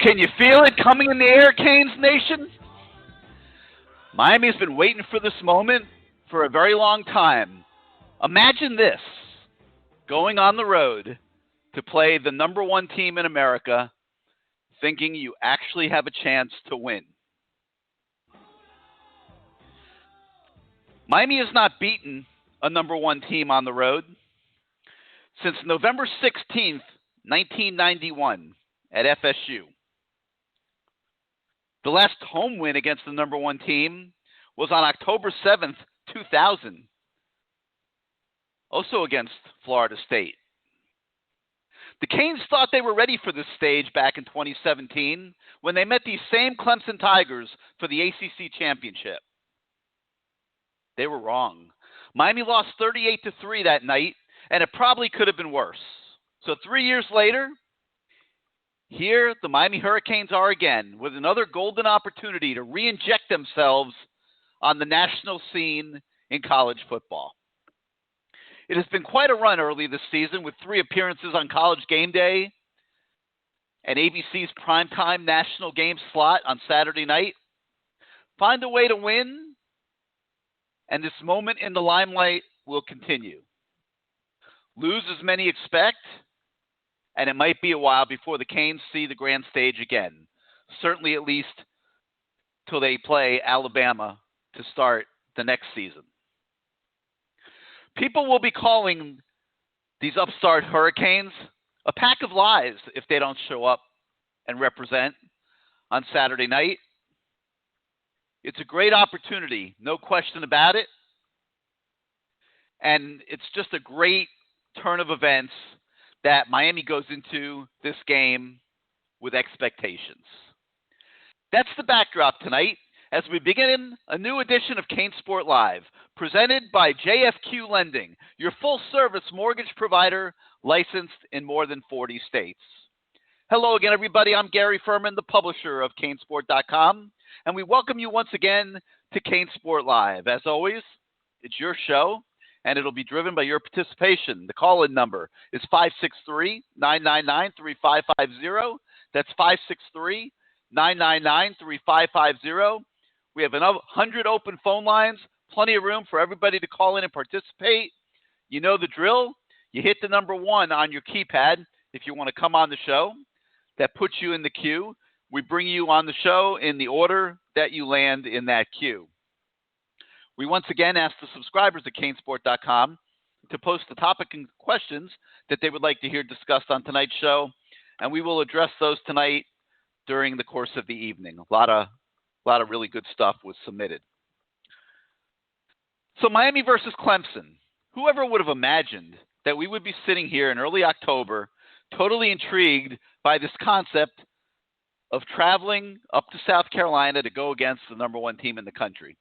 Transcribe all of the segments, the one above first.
Can you feel it coming in the air, Canes Nation? Miami's been waiting for this moment for a very long time. Imagine this, going on the road to play the number one team in America, thinking you actually have a chance to win. Miami has not beaten a number one team on the road since November 16th, 1991 at FSU. The last home win against the number one team was on October 7th, 2000, also against Florida State. The Canes thought they were ready for this stage back in 2017 when they met these same Clemson Tigers for the ACC championship. They were wrong. Miami lost 38-3 that night, and it probably could have been worse. So 3 years later, here the Miami Hurricanes are again with another golden opportunity to re-inject themselves on the national scene in college football. It has been quite a run early this season with 3 appearances on College Game Day and ABC's primetime national game slot on Saturday night. Find a way to win, and this moment in the limelight will continue. Lose as many expect, and it might be a while before the Canes see the grand stage again. Certainly at least till they play Alabama to start the next season. People will be calling these upstart Hurricanes a pack of lies if they don't show up and represent on Saturday night. It's a great opportunity, no question about it. And it's just a great turn of events that Miami goes into this game with expectations. That's the backdrop tonight as we begin a new edition of CaneSport Live, presented by Jfq Lending, your full-service mortgage provider licensed in more than 40 states. Hello again, everybody. I'm Gary Ferman, the publisher of CaneSport.com, and we welcome you once again to CaneSport Live. As always, it's your show, and it'll be driven by your participation. The call-in number is 563-999-3550. That's 563-999-3550. We have 100 open phone lines, plenty of room for everybody to call in and participate. You know the drill. You hit the number 1 on your keypad if you want to come on the show. That puts you in the queue. We bring you on the show in the order that you land in that queue. We once again ask the subscribers at CaneSport.com to post the topic and questions that they would like to hear discussed on tonight's show, and we will address those tonight during the course of the evening. A lot of really good stuff was submitted. So Miami versus Clemson. Whoever would have imagined that we would be sitting here in early October totally intrigued by this concept of traveling up to South Carolina to go against the number one team in the country.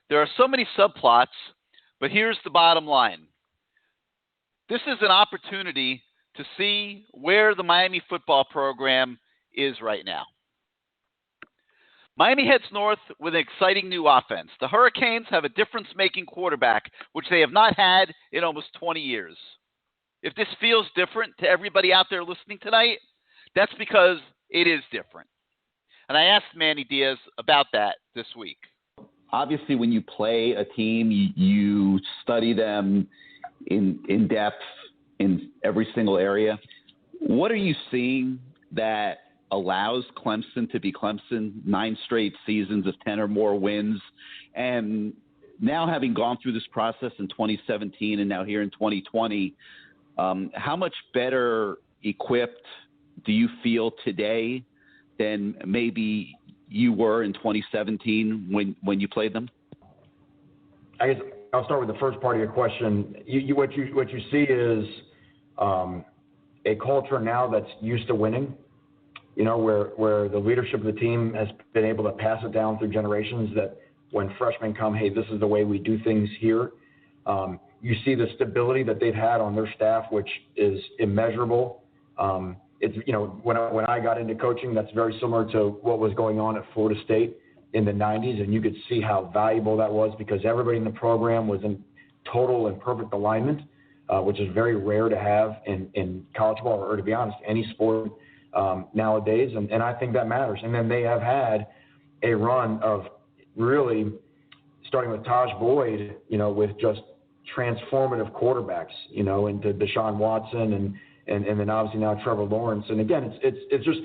There are so many subplots, but here's the bottom line. This is an opportunity to see where the Miami football program is right now. Miami heads north with an exciting new offense. The Hurricanes have a difference-making quarterback, which they have not had in almost 20 years. If this feels different to everybody out there listening tonight, that's because it is different. And I asked Manny Diaz about that this week. Obviously, when you play a team, you study them in depth in every single area. What are you seeing that allows Clemson to be Clemson, 9 straight seasons of 10 or more wins? And now having gone through this process in 2017 and now here in 2020, how much better equipped do you feel today than maybe you were in 2017 when you played them? I guess I'll start with the first part of your question. What you see is a culture now that's used to winning, where the leadership of the team has been able to pass it down through generations, that when freshmen come, hey, this is the way we do things here. You see the stability that they've had on their staff, which is immeasurable. It's, when I got into coaching, that's very similar to what was going on at Florida State in the 90s, and you could see how valuable that was because everybody in the program was in total and perfect alignment, which is very rare to have in college ball, or to be honest, any sport nowadays, and I think that matters. And then they have had a run of really, starting with Taj Boyd, with just transformative quarterbacks, into Deshaun Watson and then obviously now Trevor Lawrence. And again, it's just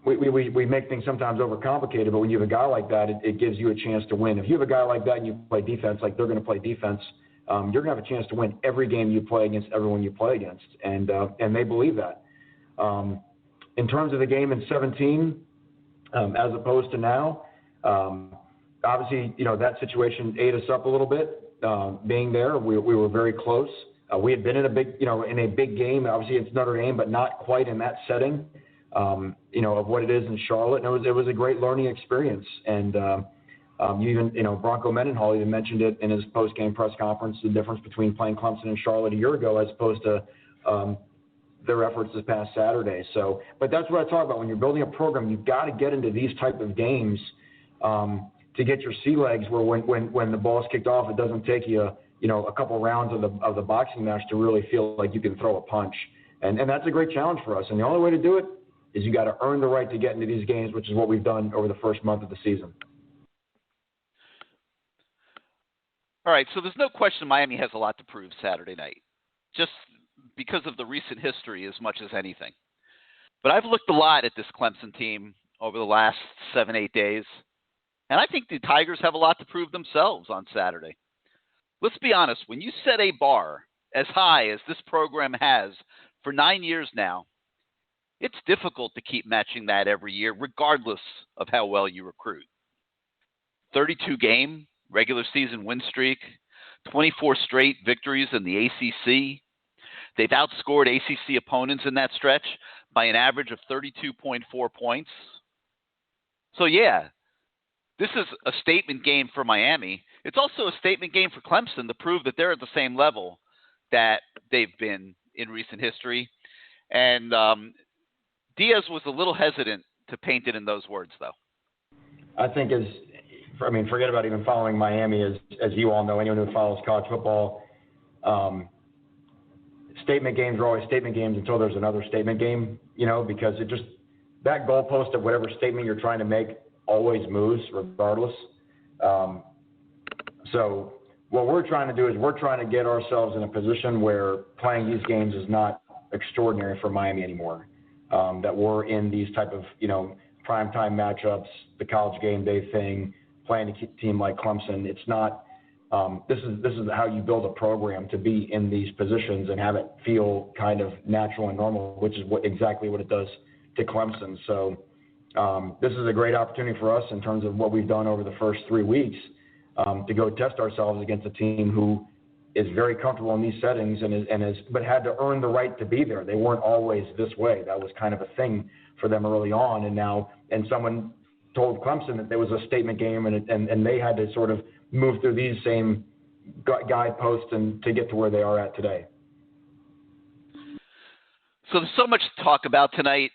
we make things sometimes overcomplicated, but when you have a guy like that, it gives you a chance to win. If you have a guy like that and you play defense like they're going to play defense, you're going to have a chance to win every game you play against everyone you play against, and they believe that. In terms of the game in 17, as opposed to now, obviously, that situation ate us up a little bit. Being there, we were very close. We had been in a big game. Obviously, it's Notre Dame, but not quite in that setting, of what it is in Charlotte. And it was a great learning experience. And you even, Bronco Mendenhall even mentioned it in his post-game press conference, the difference between playing Clemson and Charlotte a year ago as opposed to their efforts this past Saturday. So, but that's what I talk about. When you're building a program, you've got to get into these type of games to get your sea legs, where when the ball's kicked off, it doesn't take you a couple rounds of the boxing match to really feel like you can throw a punch. And that's a great challenge for us. And the only way to do it is you got to earn the right to get into these games, which is what we've done over the first month of the season. All right, so there's no question Miami has a lot to prove Saturday night, just because of the recent history as much as anything. But I've looked a lot at this Clemson team over the last 7-8 days, and I think the Tigers have a lot to prove themselves on Saturday. Let's be honest, when you set a bar as high as this program has for 9 years now, it's difficult to keep matching that every year, regardless of how well you recruit. 32-game regular season win streak, 24 straight victories in the ACC. They've outscored ACC opponents in that stretch by an average of 32.4 points. So, yeah, this is a statement game for Miami. It's also a statement game for Clemson to prove that they're at the same level that they've been in recent history. And Diaz was a little hesitant to paint it in those words, though. I think forget about even following Miami, as you all know, anyone who follows college football, statement games are always statement games until there's another statement game, because that goalpost of whatever statement you're trying to make always moves regardless. So what we're trying to do is we're trying to get ourselves in a position where playing these games is not extraordinary for Miami anymore. That we're in these type of, primetime matchups, the college game day thing, playing a team like Clemson. It's not, this is how you build a program, to be in these positions and have it feel kind of natural and normal, which is exactly what it does to Clemson. So this is a great opportunity for us in terms of what we've done over the first 3 weeks, to go test ourselves against a team who is very comfortable in these settings but had to earn the right to be there. They weren't always this way. That was kind of a thing for them early on. And someone told Clemson that there was a statement game, and they had to sort of move through these same guideposts and to get to where they are at today. So there's so much to talk about tonight.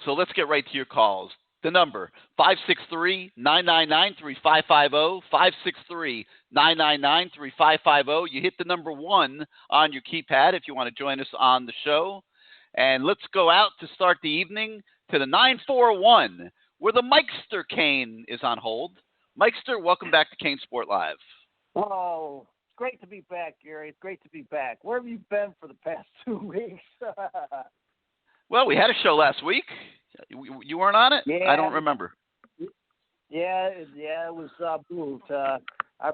So let's get right to your calls. The number, 563-999-3550, 563-999-3550. You hit the number 1 on your keypad if you want to join us on the show. And let's go out to start the evening to the 941, where the Mikester Kane is on hold. Mikester, welcome back to CaneSport Live. Oh, it's great to be back, Gary. It's great to be back. Where have you been for the past 2 weeks? Well, we had a show last week. You weren't on it? Yeah. I don't remember. Yeah, it was moved. I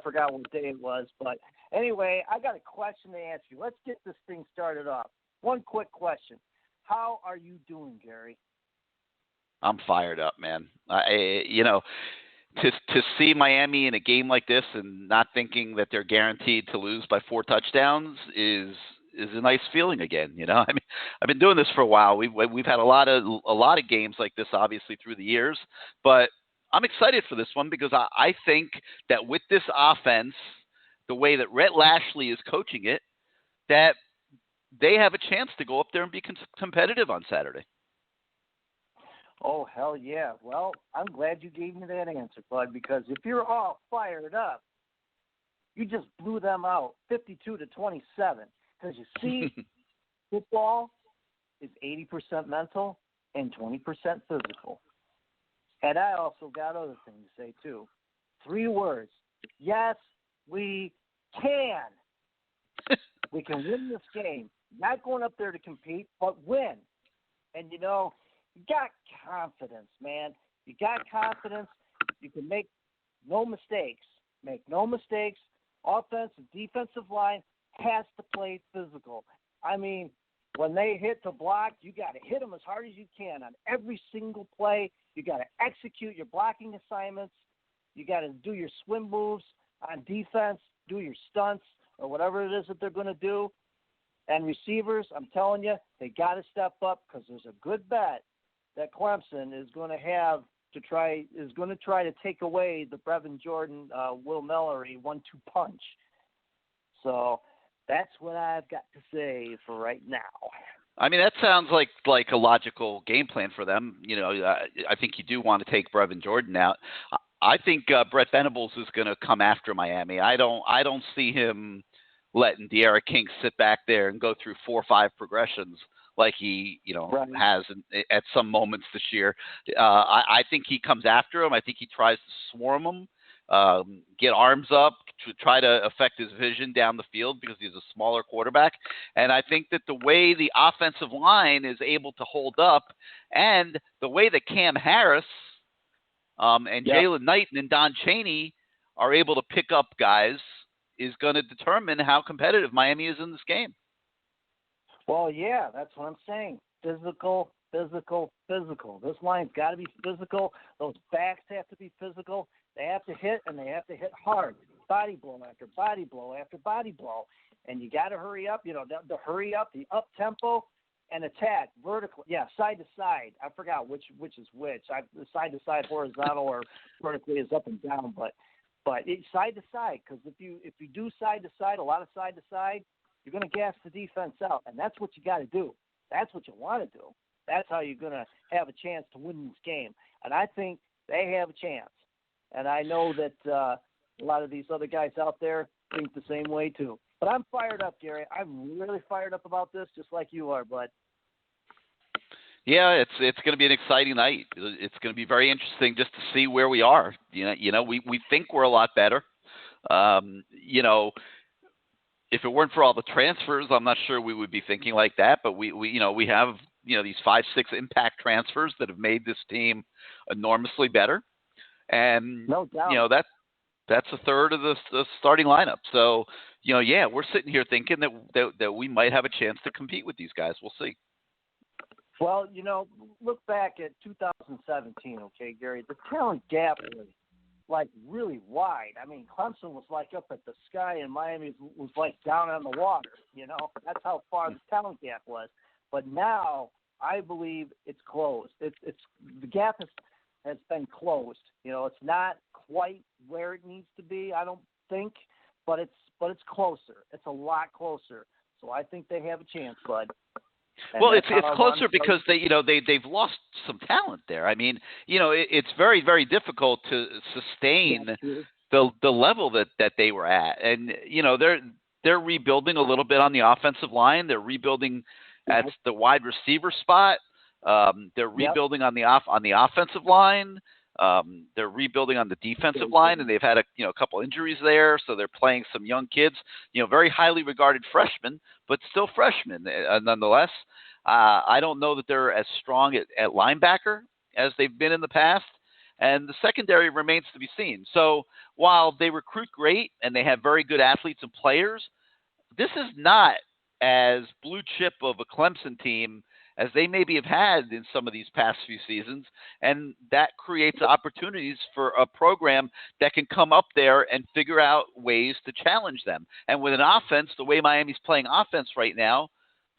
forgot what day it was. But anyway, I got a question to ask you. Let's get this thing started off. One quick question. How are you doing, Gary? I'm fired up, man. To see Miami in a game like this and not thinking that they're guaranteed to lose by 4 touchdowns is a nice feeling again. I mean, I've been doing this for a while. We've had a lot of games like this, obviously, through the years, but I'm excited for this one because I think that with this offense, the way that Rhett Lashley is coaching it, that they have a chance to go up there and be competitive on Saturday. Oh, hell yeah. Well, I'm glad you gave me that answer, bud, because if you're all fired up, you just blew them out 52-27. Because you see, football is 80% mental and 20% physical. And I also got other things to say, too. 3 words. Yes, we can. We can win this game. Not going up there to compete, but win. And, you know, you got confidence, man. You got confidence. You can make no mistakes. Make no mistakes. Offensive, defensive line has to play physical. I mean, when they hit to block, you got to hit them as hard as you can on every single play. You got to execute your blocking assignments. You got to do your swim moves on defense, do your stunts, or whatever it is that they're going to do. And receivers, I'm telling you, they got to step up because there's a good bet that Clemson is going to try to take away the Brevin Jordan, Will Mallory 1-2 punch. So that's what I've got to say for right now. I mean, that sounds like a logical game plan for them. You know, I think you do want to take Brevin Jordan out. I think Brett Venables is going to come after Miami. I don't see him letting De'Ara King sit back there and go through 4 or 5 progressions like he, has at some moments this year. I think he comes after him. I think he tries to swarm him, get arms up to try to affect his vision down the field because he's a smaller quarterback. And I think that the way the offensive line is able to hold up and the way that Cam Harris and Jalen Knighton and Don Chaney are able to pick up guys is going to determine how competitive Miami is in this game. Well, yeah, that's what I'm saying. Physical, physical, physical. This line's got to be physical. Those backs have to be physical. They have to hit, and they have to hit hard. Body blow after body blow after body blow. And you got to hurry up, the hurry up, the up tempo, and attack vertically. Yeah, side to side. I forgot which is which. The side to side, horizontal, or vertically is up and down. But it's side to side, because if you do side to side, a lot of side to side, you're going to gas the defense out, and that's what you got to do. That's what you want to do. That's how you're going to have a chance to win this game. And I think they have a chance. And I know that a lot of these other guys out there think the same way too. But I'm fired up, Gary. I'm really fired up about this, just like you are, bud. Yeah, it's going to be an exciting night. It's going to be very interesting just to see where we are. We think we're a lot better. If it weren't for all the transfers, I'm not sure we would be thinking like that. But we have these 5-6 impact transfers that have made this team enormously better, and no doubt. That's a third of the starting lineup. So we're sitting here thinking that we might have a chance to compete with these guys. We'll see. Well, look back at 2017, okay, Gary. The talent gap was really wide. I mean, Clemson was up at the sky, and Miami was down on the water. That's how far the talent gap was. But now I believe it's closed. It's the gap has been closed. It's not quite where it needs to be, I don't think, but it's closer. It's a lot closer. So I think they have a chance, bud. And well, it's closer because they've lost some talent there. I mean, it's very, very difficult to sustain the level that they were at, and they're rebuilding a little bit on the offensive line. They're rebuilding at the wide receiver spot. They're rebuilding on the offensive line. They're rebuilding on the defensive line, and they've had a couple injuries there, so they're playing some young kids, very highly regarded freshmen, but still freshmen nonetheless. I don't know that they're as strong at linebacker as they've been in the past, and the secondary remains to be seen. So while they recruit great and they have very good athletes and players, this is not as blue chip of a Clemson team as they maybe have had in some of these past few seasons, and that creates opportunities for a program that can come up there and figure out ways to challenge them. And with an offense, the way Miami's playing offense right now,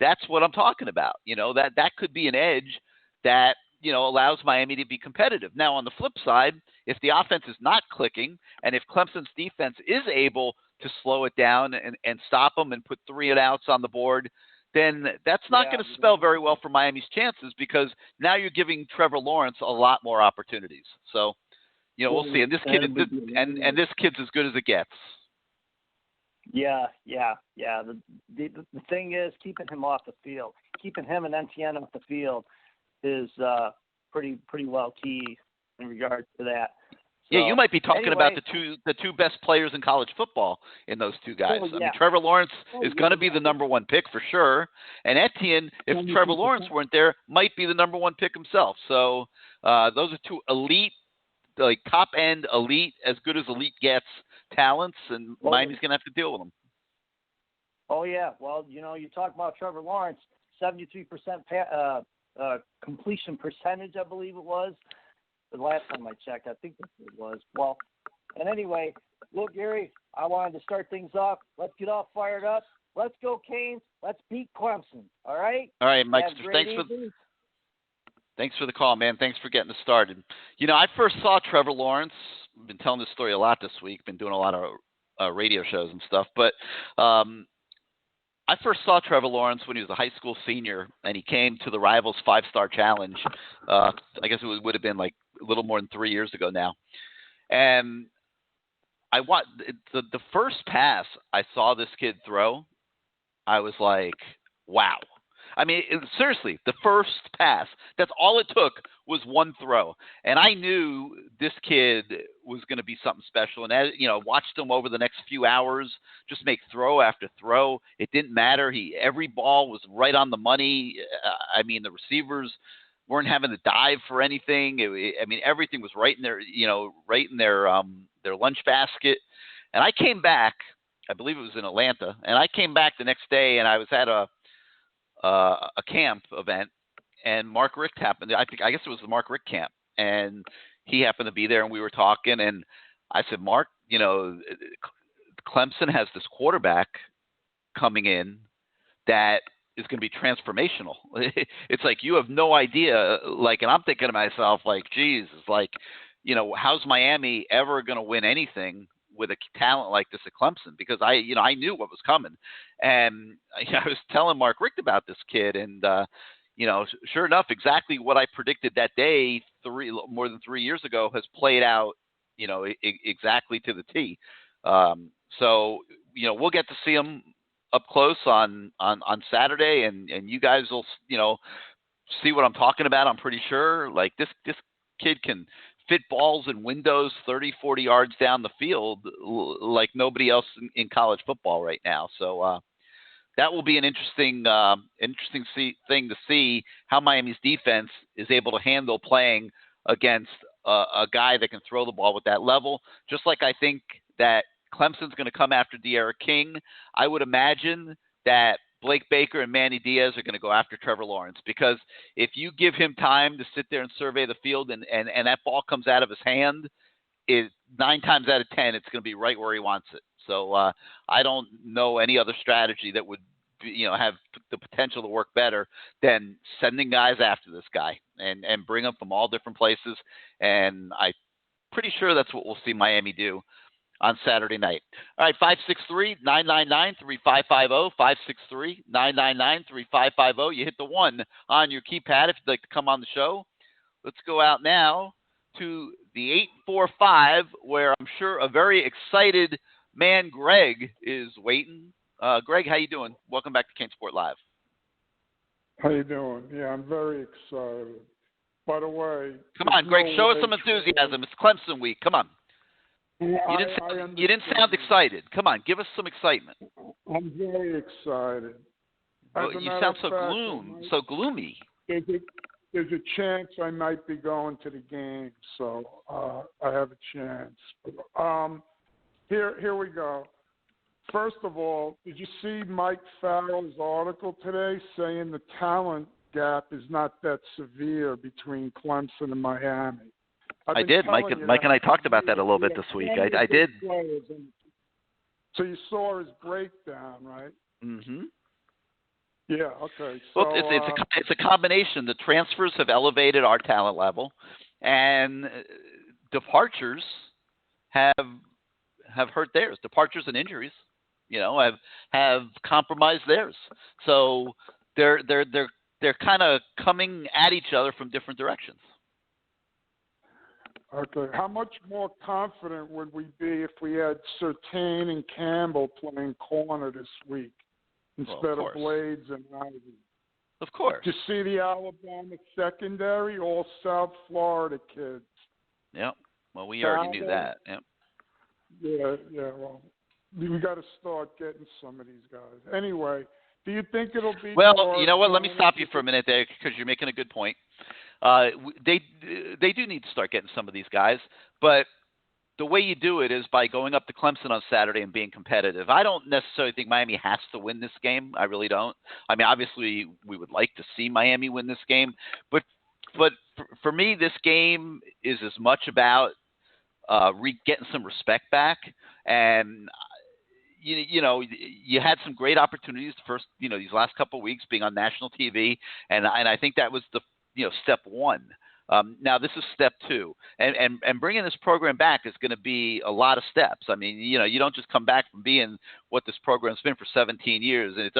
that's what I'm talking about. That could be an edge that allows Miami to be competitive. Now, on the flip side, if the offense is not clicking, and if Clemson's defense is able to slow it down and stop them and put 3 and outs on the board, then that's not going to spell very well for Miami's chances, because now you're giving Trevor Lawrence a lot more opportunities. So, we'll see. And this kid's as good as it gets. Yeah. The thing is keeping him off the field, keeping him and Etienne off the field. is pretty well key in regard to that. So, yeah, you might be talking anyway, about the two best players in college football in those two guys. Oh, yeah. I mean, Trevor Lawrence is going to be the number one pick for sure, and Etienne, if Trevor Lawrence weren't there, might be the number one pick himself. So those are two elite, like top end elite, as good as elite gets talents, and Miami's going to have to deal with them. Oh yeah, well, you talk about Trevor Lawrence, 73% completion percentage, I believe it was. The last time I checked, I think that's what it was. Well, and anyway, look, Gary, I wanted to start things off. Let's get all fired up. Let's go, Canes. Let's beat Clemson. All right? All right, Mike. Thanks for the call, man. Thanks for getting us started. I first saw Trevor Lawrence. I've been telling this story a lot this week. Been doing a lot of radio shows and stuff. But I first saw Trevor Lawrence when he was a high school senior, and he came to the Rivals 5-Star Challenge. I guess it would have been like a little more than 3 years ago now. And I watched the first pass I saw this kid throw. I was like, wow. I mean, seriously, the first pass, that's all it took was one throw. And I knew this kid was going to be something special. And, watched him over the next few hours just make throw after throw. It didn't matter. Every ball was right on the money. I mean, the receivers weren't having to dive for anything. Everything was right in their lunch basket. And I came back, I believe it was in Atlanta, and I came back the next day, and I was at a camp event, and Mark Richt happened. I guess it was the Mark Richt camp, and he happened to be there, and we were talking, and I said, Mark, Clemson has this quarterback coming in that is going to be transformational. It's like, you have no idea. Like, and I'm thinking to myself, like, geez, it's like, how's Miami ever going to win anything with a talent like this at Clemson? Because I knew what was coming, and I was telling Mark Richt about this kid, and sure enough, exactly what I predicted that day, more than 3 years ago, has played out, exactly to the T. So we'll get to see him up close on Saturday, and you guys will see what I'm talking about. I'm pretty sure. Like, this kid can fit balls and windows 30, 40 yards down the field like nobody else in college football right now. So that will be an interesting thing to see how Miami's defense is able to handle playing against a guy that can throw the ball with that level. Just like I think that Clemson's going to come after De'Ara King, I would imagine that Blake Baker and Manny Diaz are going to go after Trevor Lawrence, because if you give him time to sit there and survey the field and that ball comes out of his hand, 9 times out of 10, it's going to be right where he wants it. So I don't know any other strategy that would have the potential to work better than sending guys after this guy and bring them from all different places. And I'm pretty sure that's what we'll see Miami do on Saturday night. All right, 563-999-3550, 563-999-3550. You hit the 1 on your keypad if you'd like to come on the show. Let's go out now to the 845, where I'm sure a very excited man, Greg, is waiting. Greg, how you doing? Welcome back to CaneSport Live. How you doing? Yeah, I'm very excited. By the way, come on, Greg, show us some enthusiasm. It's Clemson week. Come on. You didn't sound excited. Come on, give us some excitement. I'm very excited. Well, you sound so gloomy. There's a chance I might be going to the game, so I have a chance. Here we go. First of all, did you see Mike Farrell's article today saying the talent gap is not that severe between Clemson and Miami? I did. Mike and I talked about that a little bit this week. I did. So you saw his breakdown, right? Mm-hmm. Yeah. Okay. So, well, it's a combination. The transfers have elevated our talent level, and departures have hurt theirs. Departures and injuries, have compromised theirs. So they're kind of coming at each other from different directions. Okay. How much more confident would we be if we had Surtain and Campbell playing corner this week instead of Blades and Ivy? Of course. Did you see the Alabama secondary? All South Florida kids. Yep. Well, we already knew that. Yep. Yeah. Well, we got to start getting some of these guys. Anyway, do you think it'll be? Well, you know what? Let me stop you for a minute there because you're making a good point. They do need to start getting some of these guys, but the way you do it is by going up to Clemson on Saturday and being competitive. I don't necessarily think Miami has to win this game. I really don't. I mean, obviously, we would like to see Miami win this game, but for me, this game is as much about getting some respect back. And you had some great opportunities first, these last couple of weeks being on national TV, and I think that was the step one. Now this is step two, and bringing this program back is going to be a lot of steps. I mean, you don't just come back from being what this program's been for 17 years, and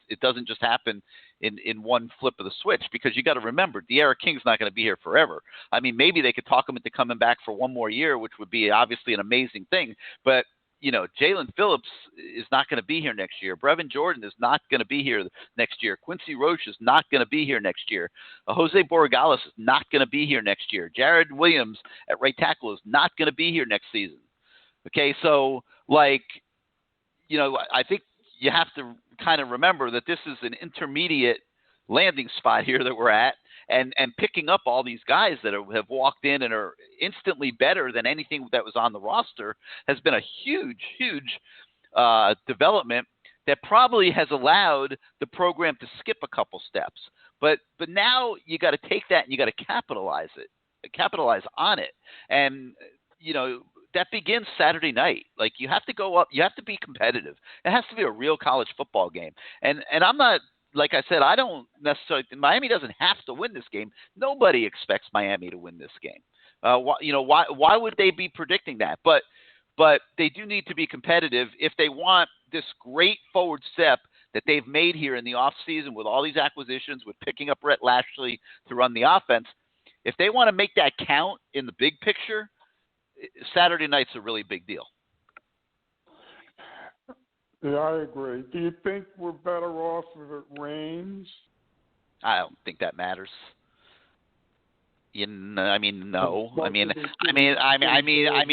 it doesn't just happen in one flip of the switch, because you got to remember, De'Ara King's not going to be here forever. I mean, maybe they could talk him into coming back for one more year, which would be obviously an amazing thing, but Jalen Phillips is not going to be here next year. Brevin Jordan is not going to be here next year. Quincy Roche is not going to be here next year. Jose Borregales is not going to be here next year. Jared Williams at right tackle is not going to be here next season. Okay, so, I think you have to kind of remember that this is an intermediate landing spot here that we're at, and picking up all these guys that have walked in and are instantly better than anything that was on the roster has been a huge development that probably has allowed the program to skip a couple steps. But now you got to take that and you got to capitalize on it. And, that begins Saturday night. Like, you have to go up, you have to be competitive. It has to be a real college football game. And I'm not, like I said, I don't necessarily – Miami doesn't have to win this game. Nobody expects Miami to win this game. Why would they be predicting that? But they do need to be competitive if they want this great forward step that they've made here in the offseason with all these acquisitions, with picking up Rhett Lashley to run the offense. If they want to make that count in the big picture, Saturday night's a really big deal. Yeah, I agree. Do you think we're better off if it rains? I don't think that matters. No. I mean,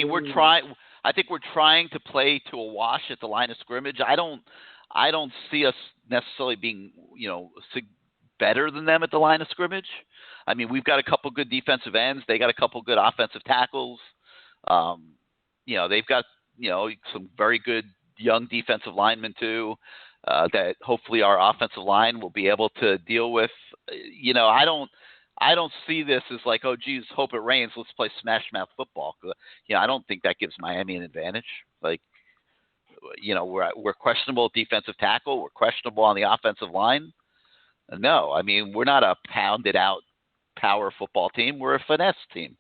we're trying. I think we're trying to play to a wash at the line of scrimmage. I don't see us necessarily being, better than them at the line of scrimmage. I mean, we've got a couple good defensive ends. They got a couple good offensive tackles. They've got some very good young defensive linemen too, that hopefully our offensive line will be able to deal with. I don't see this as like, oh geez, hope it rains, let's play smash mouth football. I don't think that gives Miami an advantage. Like, we're questionable at defensive tackle, we're questionable on the offensive line. No, I mean, we're not a pounded out power football team, we're a finesse team.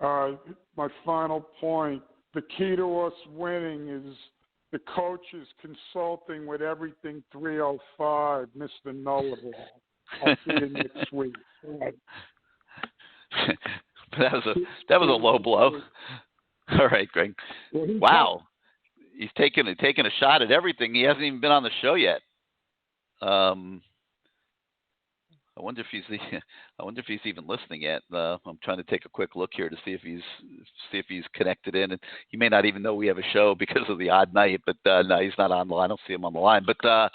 My final point, the key to us winning is the coaches consulting with Everything 305, Mr. Nullable. I'll see you next week. Right. that was a low blow. All right, Greg. Wow. He's taking a shot at everything. He hasn't even been on the show yet. I wonder if he's even listening yet. I'm trying to take a quick look here to see if he's connected in, and he may not even know we have a show because of the odd night. But no, he's not on the line. I don't see him on the line. But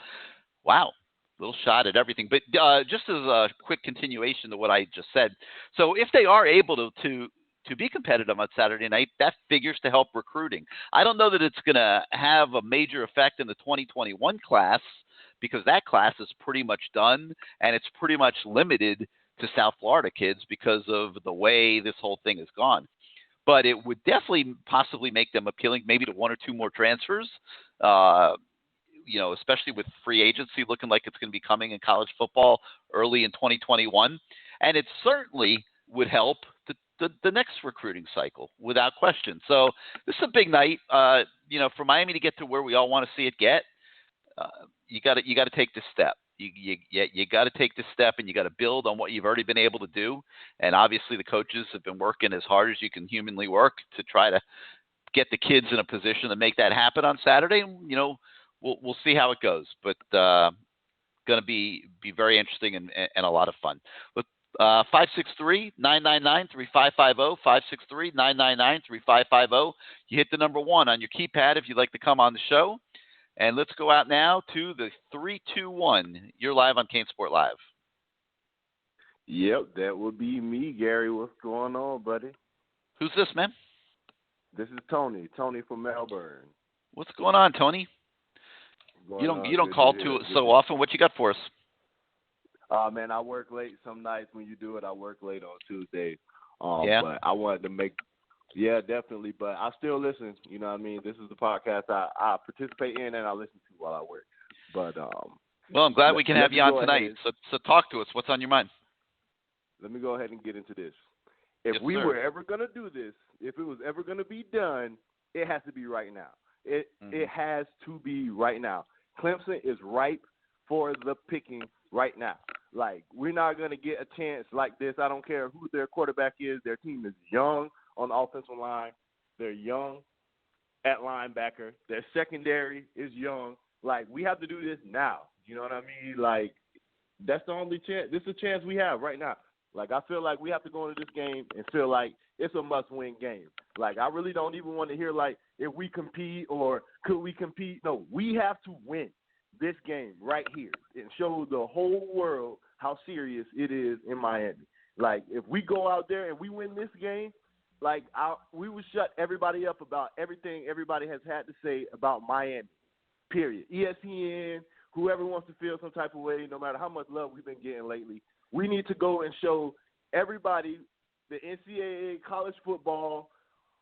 wow, little shot at everything. But just as a quick continuation to what I just said, so if they are able to be competitive on Saturday night, that figures to help recruiting. I don't know that it's going to have a major effect in the 2021 class, because that class is pretty much done, and it's pretty much limited to South Florida kids because of the way this whole thing has gone. But it would definitely possibly make them appealing maybe to one or two more transfers, especially with free agency looking like it's going to be coming in college football early in 2021. And it certainly would help the next recruiting cycle, without question. So this is a big night, for Miami to get to where we all want to see it get. You got to take this step. You got to take this step, and you got to build on what you've already been able to do. And obviously, the coaches have been working as hard as you can humanly work to try to get the kids in a position to make that happen on Saturday. We'll see how it goes. But going to be very interesting and a lot of fun. With 563-999-3550, 563-999-3550. You hit the number 1 on your keypad if you'd like to come on the show. And let's go out now to the 321. You're live on CaneSport Live. Yep, that would be me, Gary. What's going on, buddy? Who's this, man? This is Tony from Melbourne. What's going on, Tony? You don't call so often. What you got for us? Man, I work late some nights. When you do it, I work late on Tuesday. Yeah. But I wanted to yeah, definitely. But I still listen. You know what I mean? This is the podcast I participate in and I listen to while I work. But well, I'm glad we can have you on tonight. So talk to us. What's on your mind? Let me go ahead and get into this. If we sir. were ever going to do this, if it was ever going to be done, it has to be right now. It has to be right now. Clemson is ripe for the picking right now. Like, we're not going to get a chance like this. I don't care who their quarterback is. Their team is young on the offensive line. They're young at linebacker. Their secondary is young. Like, we have to do this now. You know what I mean? Like, that's the only chance. This is a chance we have right now. Like, I feel like we have to go into this game and feel like it's a must-win game. Like, I really don't even want to hear, like, if we compete or could we compete. No, we have to win this game right here and show the whole world how serious it is in Miami. Like, if we go out there and we win this game, like, we will shut everybody up about everything everybody has had to say about Miami, period. ESPN, whoever wants to feel some type of way, no matter how much love we've been getting lately, we need to go and show everybody, the NCAA, college football,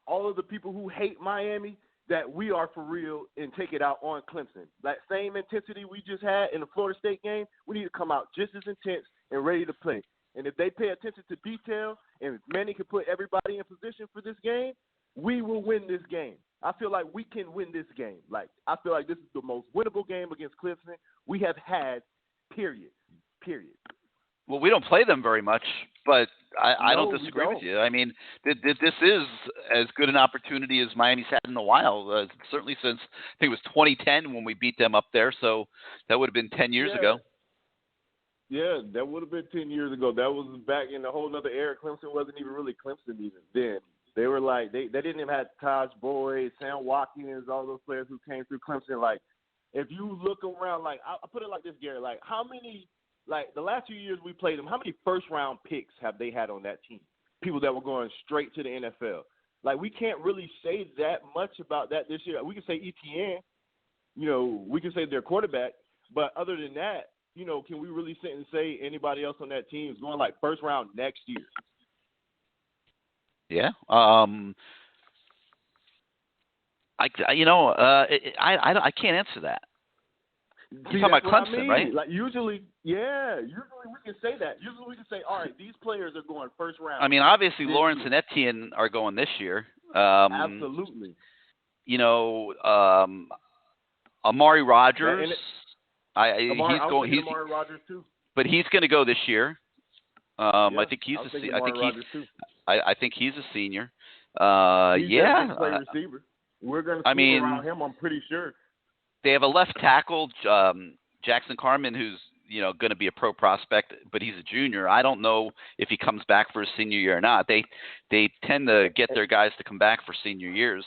all of the people who hate Miami, that we are for real and take it out on Clemson. That same intensity we just had in the Florida State game, we need to come out just as intense and ready to play. And if they pay attention to detail and Manny can put everybody in position for this game, we will win this game. I feel like we can win this game. Like, I feel like this is the most winnable game against Clemson we have had, period. Well, we don't play them very much, but I No, don't disagree with you. I mean, this is as good an opportunity as Miami's had in a while, certainly since I think it was 2010 when we beat them up there, so that would have been 10 years ago. Yeah, that would have been 10 years ago. That was back in a whole other era. Clemson wasn't even really Clemson even then. They were like, they didn't even have Taj Boyd, Sam Watkins, all those players who came through Clemson. Like, if you look around, like, I'll put it like this, Gary, like, how many, like, the last few years we played them, how many first-round picks have they had on that team? People that were going straight to the NFL. Like, we can't really say that much about that this year. We can say ETN, you know, we can say their quarterback, but other than that, you know, can we really sit and say anybody else on that team is going like first round next year? Yeah. I can't answer that. You're talking about Clemson, right? Like usually we can say that. Usually we can say, all right, these players are going first round. I mean, obviously Lawrence and Etienne are going this year. Absolutely. You know, Amari Rodgers. He's going. Amari Rodgers too. But he's going to go this year. I think he's I think he's a senior. He's receiver. We're going to see around him, I'm pretty sure. They have a left tackle, Jackson Carman, who's going to be a pro prospect, but he's a junior. I don't know if he comes back for his senior year or not. They tend to get their guys to come back for senior years.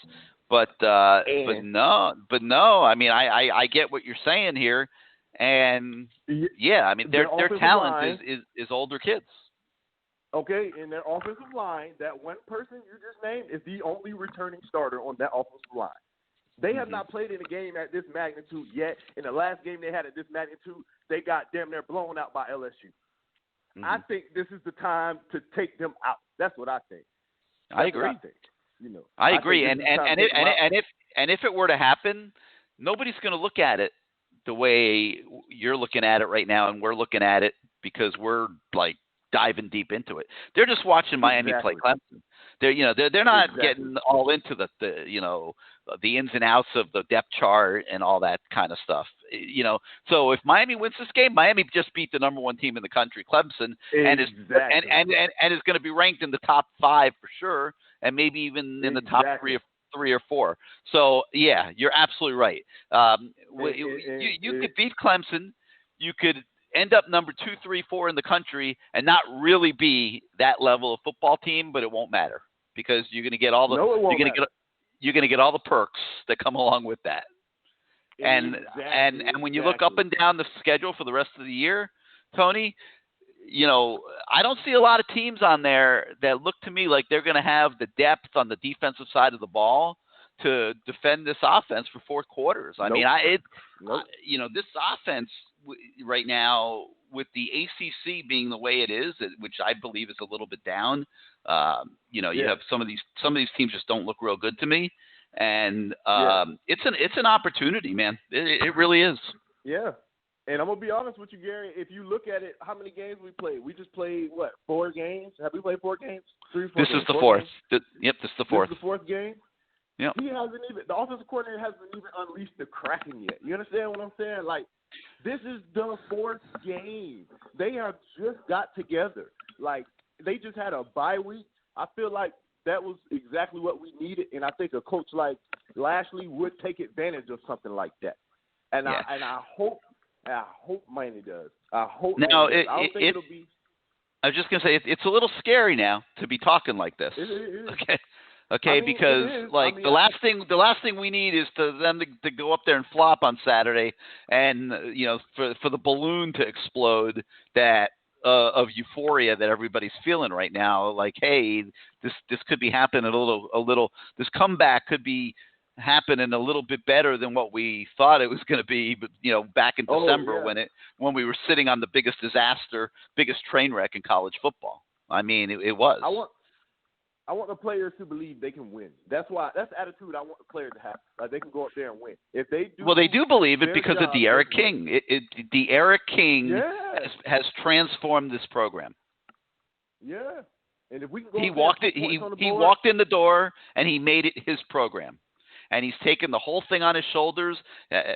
But no. I mean, I get what you're saying here. And yeah, I mean their talent is older kids. Okay, in their offensive line, that one person you just named is the only returning starter on that offensive line. They have not played in a game at this magnitude yet. In the last game they had at this magnitude, they got damn near blown out by LSU. I think this is the time to take them out. That's what I think. I agree. I agree. And if it were to happen, nobody's going to look at it the way you're looking at it right now, and we're looking at it because we're like diving deep into it. They're just watching Miami play Clemson. They're not getting all into the ins and outs of the depth chart and all that kind of stuff. So if Miami wins this game, Miami just beat the number one team in the country, Clemson, and is going to be ranked in the top 5 for sure, and maybe even in the top 3 or 4. So yeah, you're absolutely right. You could beat Clemson. you could end up number 2, 3, 4 in the country and not really be that level of football team, but it won't matter because you're going to get all the you're going to get all the perks that come along with that. And when you look up and down the schedule for the rest of the year, Tony, you know, I don't see a lot of teams on there that look to me like they're going to have the depth on the defensive side of the ball to defend this offense for 4 quarters. I mean, you know, this offense right now with the ACC being the way it is, which I believe is a little bit down. You know, you have some of these teams just don't look real good to me, and it's an opportunity, man. It really is. Yeah. And I'm going to be honest with you, Gary. If you look at it, how many games we played? We just played, 4 games? Have we played 4 games? 3 or 4 This games? is the fourth. This is the fourth. This is the 4th game? Yep. The offensive coordinator hasn't even unleashed the Kraken yet. You understand what I'm saying? Like, this is the 4th game. They have just got together. Like, they just had a bye week. I feel like that was exactly what we needed, and I think a coach like Lashley would take advantage of something like that. And I hope Miami does. I hope. Now, I don't think it'll be. I was just gonna say it's a little scary now to be talking like this. It is. Okay, I mean, because the last thing we need is them to go up there and flop on Saturday, and you know for the balloon to explode that of euphoria that everybody's feeling right now. Like, hey, this could be happening a little. This comeback could be happening a little bit better than what we thought it was going to be, but you know, back in December when we were sitting on the biggest disaster, biggest train wreck in college football. I mean, it was. I want the players to believe they can win. That's the attitude I want the players to have. Like, they can go up there and win. If they do, well, they do believe it because of De'Aaron King. De'Aaron King has transformed this program. Yeah, and if we can go, he walked in the door and he made it his program. And he's taken the whole thing on his shoulders,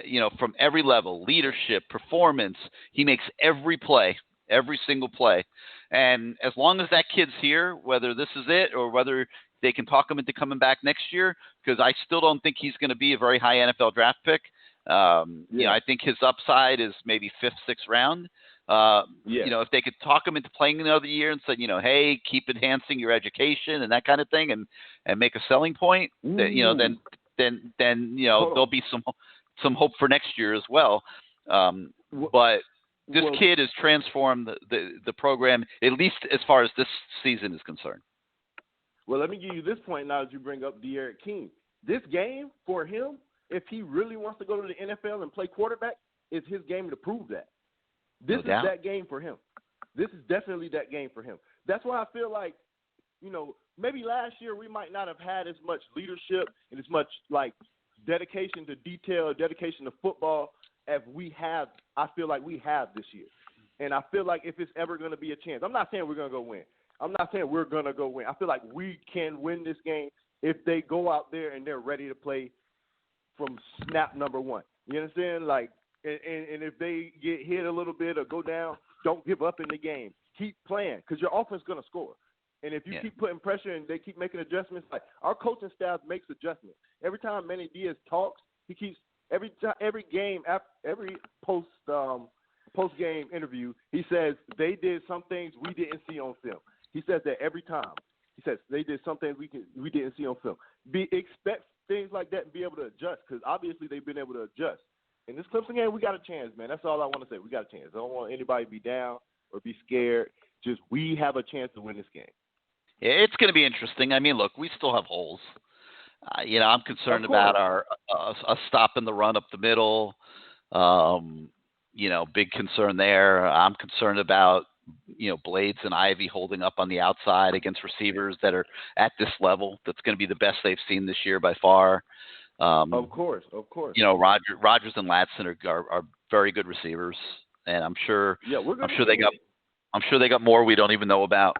you know, from every level, leadership, performance. He makes every play, every single play. And as long as that kid's here, whether this is it or whether they can talk him into coming back next year, because I still don't think he's going to be a very high NFL draft pick. You know, I think his upside is maybe 5th, 6th round. You know, if they could talk him into playing another year and said, you know, hey, keep enhancing your education and that kind of thing and make a selling point, that, you know, then you know there'll be some hope for next year as well. But this kid has transformed the program, at least as far as this season is concerned. Well, let me give you this point now as you bring up De'Aaron King. This game for him, if he really wants to go to the NFL and play quarterback, is his game to prove that. This is that game for him. This is definitely that game for him. That's why I feel like, you know, maybe last year we might not have had as much leadership and as much like dedication to detail, dedication to football as we have. I feel like we have this year, and I feel like if it's ever going to be a chance, I'm not saying we're going to go win. I'm not saying we're going to go win. I feel like we can win this game if they go out there and they're ready to play from snap number 1. You understand? Like, and if they get hit a little bit or go down, don't give up in the game. Keep playing because your offense is going to score. And if you keep putting pressure and they keep making adjustments, like our coaching staff makes adjustments. Every time Manny Diaz talks, he keeps every game, every post game interview, he says they did some things we didn't see on film. He says that every time. He says they did some things we didn't see on film. Expect things like that and be able to adjust because obviously they've been able to adjust. In this Clemson game, we got a chance, man. That's all I want to say. We got a chance. I don't want anybody to be down or be scared. Just we have a chance to win this game. It's going to be interesting. I mean, look, we still have holes. You know, I'm concerned about our stop in the run up the middle. You know, big concern there. I'm concerned about, you know, Blades and Ivy holding up on the outside against receivers that are at this level. That's going to be the best they've seen this year by far. Of course. You know, Rogers and Latson are very good receivers, and I'm sure they got more we don't even know about.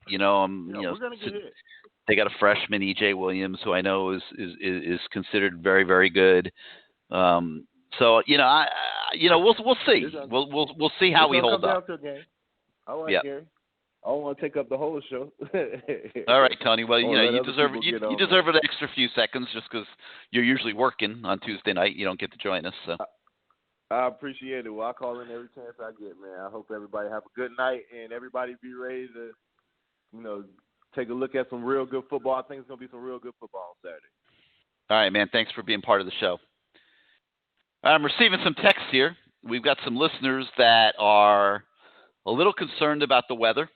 You know, we're gonna get it. They got a freshman, EJ Williams, who I know is considered very, very good. So you know, we'll see. We'll see how we hold up. All right, Gary. I don't want to take up the whole show. All right, Tony. Well, you know, you deserve an extra few seconds just because you're usually working on Tuesday night. You don't get to join us. So I appreciate it. Well, I call in every chance I get, man. I hope everybody have a good night and everybody be ready to, take a look at some real good football. I think it's going to be some real good football on Saturday. All right, man. Thanks for being part of the show. I'm receiving some texts here. We've got some listeners that are a little concerned about the weather,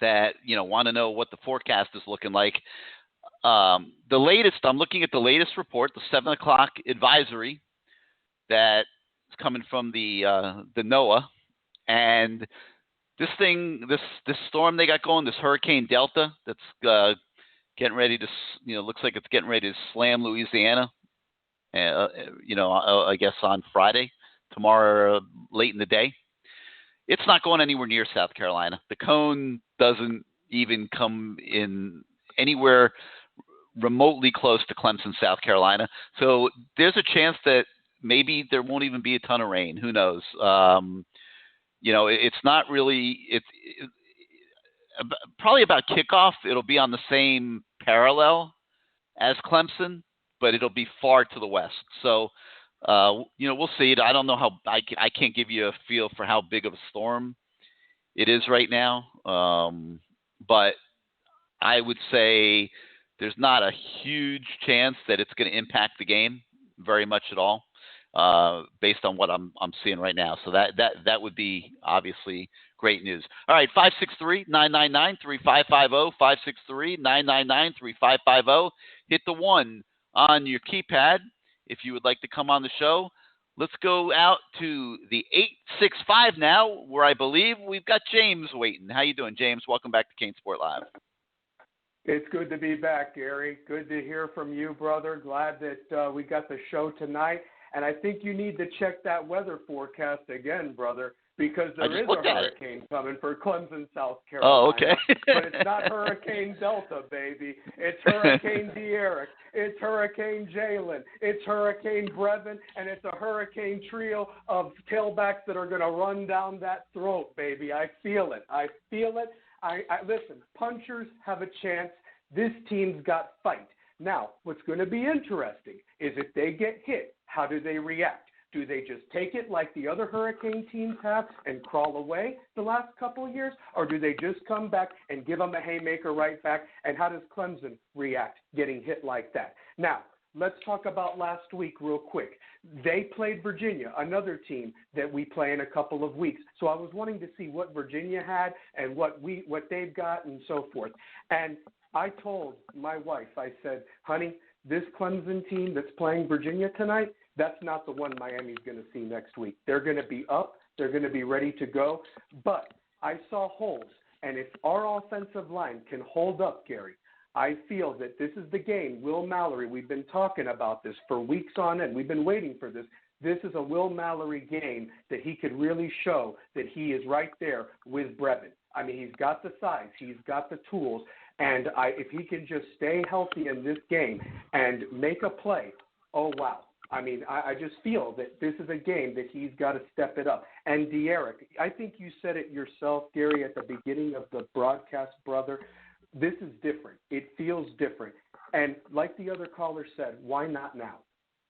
that, want to know what the forecast is looking like. I'm looking at the latest report, the 7 o'clock advisory that is coming from the NOAA, and this storm they got going, this Hurricane Delta, that's getting ready to, looks like it's getting ready to slam Louisiana. I guess on Friday, tomorrow, late in the day. It's not going anywhere near South Carolina. The cone doesn't even come in anywhere remotely close to Clemson, South Carolina. So there's a chance that maybe there won't even be a ton of rain. Who knows? It's not really. Probably about kickoff, it'll be on the same parallel as Clemson, but it'll be far to the west. So, we'll see. I don't know how I can't give you a feel for how big of a storm it is right now. But I would say there's not a huge chance that it's going to impact the game very much at all, based on what I'm seeing right now. So that would be obviously great news. All right, 563-999-3550, 563-999-3550. Hit the 1 on your keypad if you would like to come on the show. Let's go out to the 865 now, where I believe we've got James waiting. How you doing, James? Welcome back to CaneSport Live. It's good to be back, Gary. Good to hear from you, brother. Glad that we got the show tonight. And I think you need to check that weather forecast again, brother, because there is a hurricane coming for Clemson, South Carolina. Oh, okay. But it's not Hurricane Delta, baby. It's Hurricane De'Eric. It's Hurricane Jalen. It's Hurricane Brevin. And it's a hurricane trio of tailbacks that are going to run down that throat, baby. I feel it. I listen, punchers have a chance. This team's got fight. Now, what's going to be interesting is if they get hit, how do they react? Do they just take it like the other hurricane teams have and crawl away the last couple of years? Or do they just come back and give them a haymaker right back? And how does Clemson react getting hit like that? Now, let's talk about last week real quick. They played Virginia, another team that we play in a couple of weeks. So I was wanting to see what Virginia had and what they've got and so forth. And I told my wife, I said, honey, this Clemson team that's playing Virginia tonight, that's not the one Miami's going to see next week. They're going to be up. They're going to be ready to go. But I saw holes. And if our offensive line can hold up, Gary, I feel that this is the game. Will Mallory, we've been talking about this for weeks on end. We've been waiting for this. This is a Will Mallory game that he could really show that he is right there with Brevin. I mean, he's got the size. He's got the tools. And if he can just stay healthy in this game and make a play, oh, wow. I mean, I just feel that this is a game that he's got to step it up. And De'Eric, I think you said it yourself, Gary, at the beginning of the broadcast, brother. This is different. It feels different. And like the other caller said, why not now?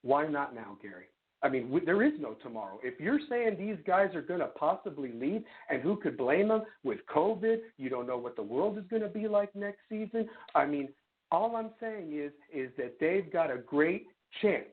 Why not now, Gary? I mean, there is no tomorrow. If you're saying these guys are going to possibly leave, and who could blame them with COVID? You don't know what the world is going to be like next season. I mean, all I'm saying is that they've got a great chance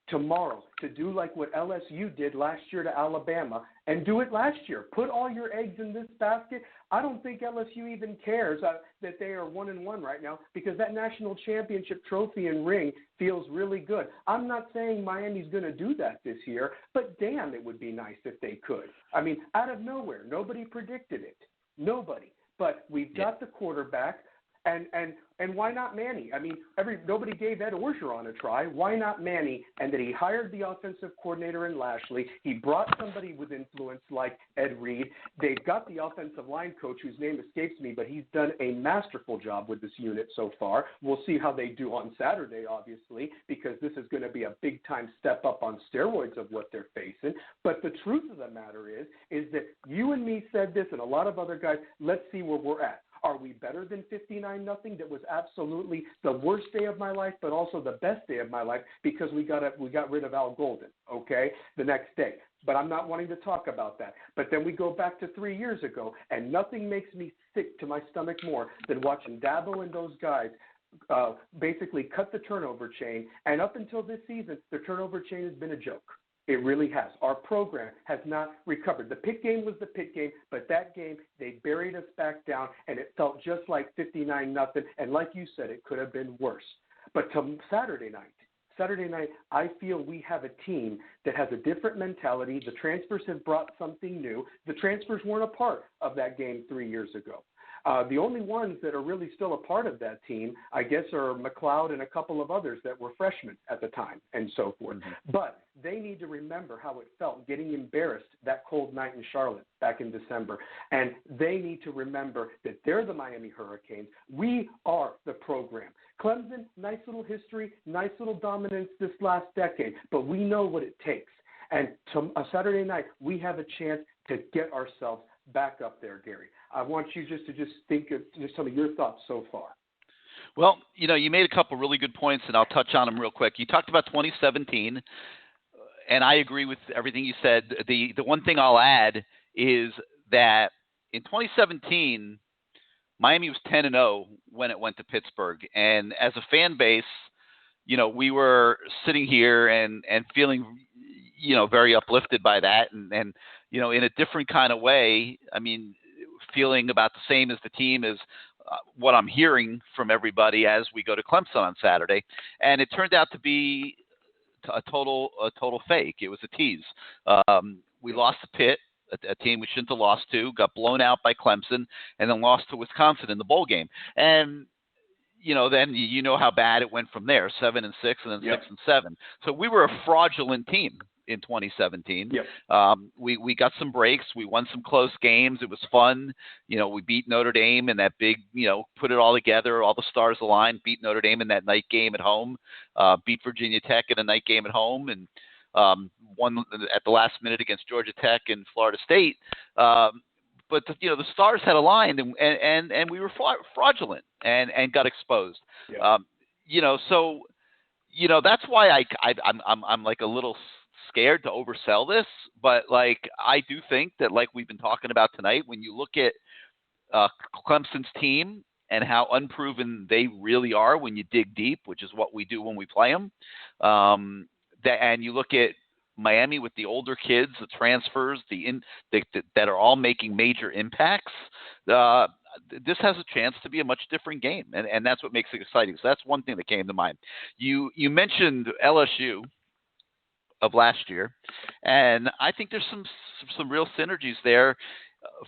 tomorrow to do like what LSU did last year to Alabama and do it last year. Put all your eggs in this basket. I don't think LSU even cares that they are 1-1 right now because that national championship trophy and ring feels really good. I'm not saying Miami's going to do that this year, but damn, it would be nice if they could. I mean, out of nowhere, nobody predicted it. Nobody. But we've got the quarterback. And why not Manny? I mean, nobody gave Ed Orgeron a try. Why not Manny? And then he hired the offensive coordinator in Lashley. He brought somebody with influence like Ed Reed. They've got the offensive line coach whose name escapes me, but he's done a masterful job with this unit so far. We'll see how they do on Saturday, obviously, because this is going to be a big-time step up on steroids of what they're facing. But the truth of the matter is that you and me said this and a lot of other guys, let's see where we're at. Are we better than 59-0? That was absolutely the worst day of my life, but also the best day of my life because we got rid of Al Golden, okay, the next day. But I'm not wanting to talk about that. But then we go back to 3 years ago, and nothing makes me sick to my stomach more than watching Dabo and those guys basically cut the turnover chain. And up until this season, the turnover chain has been a joke. It really has. Our program has not recovered. The Pitt game was the Pitt game, but that game, they buried us back down, and it felt just like 59-0. And like you said, it could have been worse. But to Saturday night, I feel we have a team that has a different mentality. The transfers have brought something new. The transfers weren't a part of that game 3 years ago. The only ones that are really still a part of that team, I guess, are McLeod and a couple of others that were freshmen at the time and so forth. Mm-hmm. But they need to remember how it felt getting embarrassed that cold night in Charlotte back in December. And they need to remember that they're the Miami Hurricanes. We are the program. Clemson, nice little history, nice little dominance this last decade, but we know what it takes. And Saturday night, we have a chance to get ourselves back up there, Gary. I want you just to think of just some of your thoughts so far. Well, you made a couple really good points, and I'll touch on them real quick. You talked about 2017, and I agree with everything you said. The one thing I'll add is that in 2017, Miami was 10-0 when it went to Pittsburgh, and as a fan base, we were sitting here and feeling, very uplifted by that, and in a different kind of way. I mean, feeling about the same as the team as what I'm hearing from everybody as we go to Clemson on Saturday. And it turned out to be a total fake. It was a tease. We lost to Pitt, a team we shouldn't have lost to, got blown out by Clemson, and then lost to Wisconsin in the bowl game. And then how bad it went from there, 7-6 and then 6-7. So we were a fraudulent team in 2017. Yep. We got some breaks. We won some close games. It was fun. We beat Notre Dame in that big, put it all together, all the stars aligned, beat Notre Dame in that night game at home, beat Virginia Tech in a night game at home, and won at the last minute against Georgia Tech and Florida State. But the stars had aligned, and we were fraudulent and got exposed. Yeah. So that's why I'm like a little scared to oversell this, but I do think that, like we've been talking about tonight, when you look at Clemson's team and how unproven they really are when you dig deep, which is what we do when we play them, and you look at Miami with the older kids, the transfers, that are all making major impacts, this has a chance to be a much different game, and that's what makes it exciting. So that's one thing that came to mind. You mentioned LSU of last year, and I think there's some real synergies there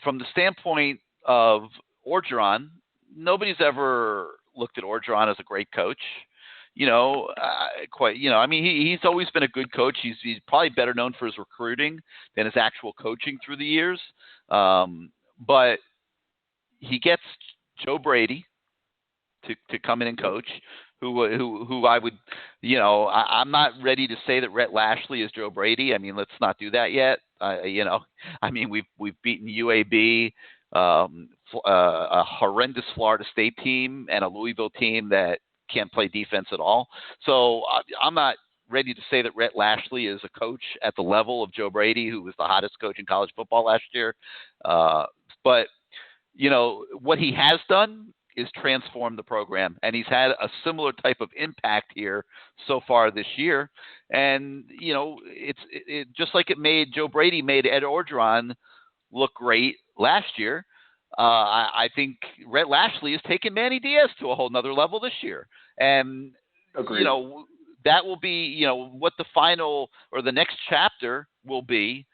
from the standpoint of Orgeron. Nobody's ever looked at Orgeron as a great coach. He's always been a good coach. He's probably better known for his recruiting than his actual coaching through the years. But he gets Joe Brady to come in and coach, who I would, I'm not ready to say that Rhett Lashley is Joe Brady. I mean, let's not do that yet. We've beaten UAB, a horrendous Florida State team, and a Louisville team that can't play defense at all. So I'm not ready to say that Rhett Lashley is a coach at the level of Joe Brady, who was the hottest coach in college football last year. But what he has done is transform the program, and he's had a similar type of impact here so far this year. And it's just like Joe Brady made Ed Orgeron look great last year. I think Rhett Lashley has taken Manny Diaz to a whole nother level this year, and Agreed. That will be what the final or the next chapter will be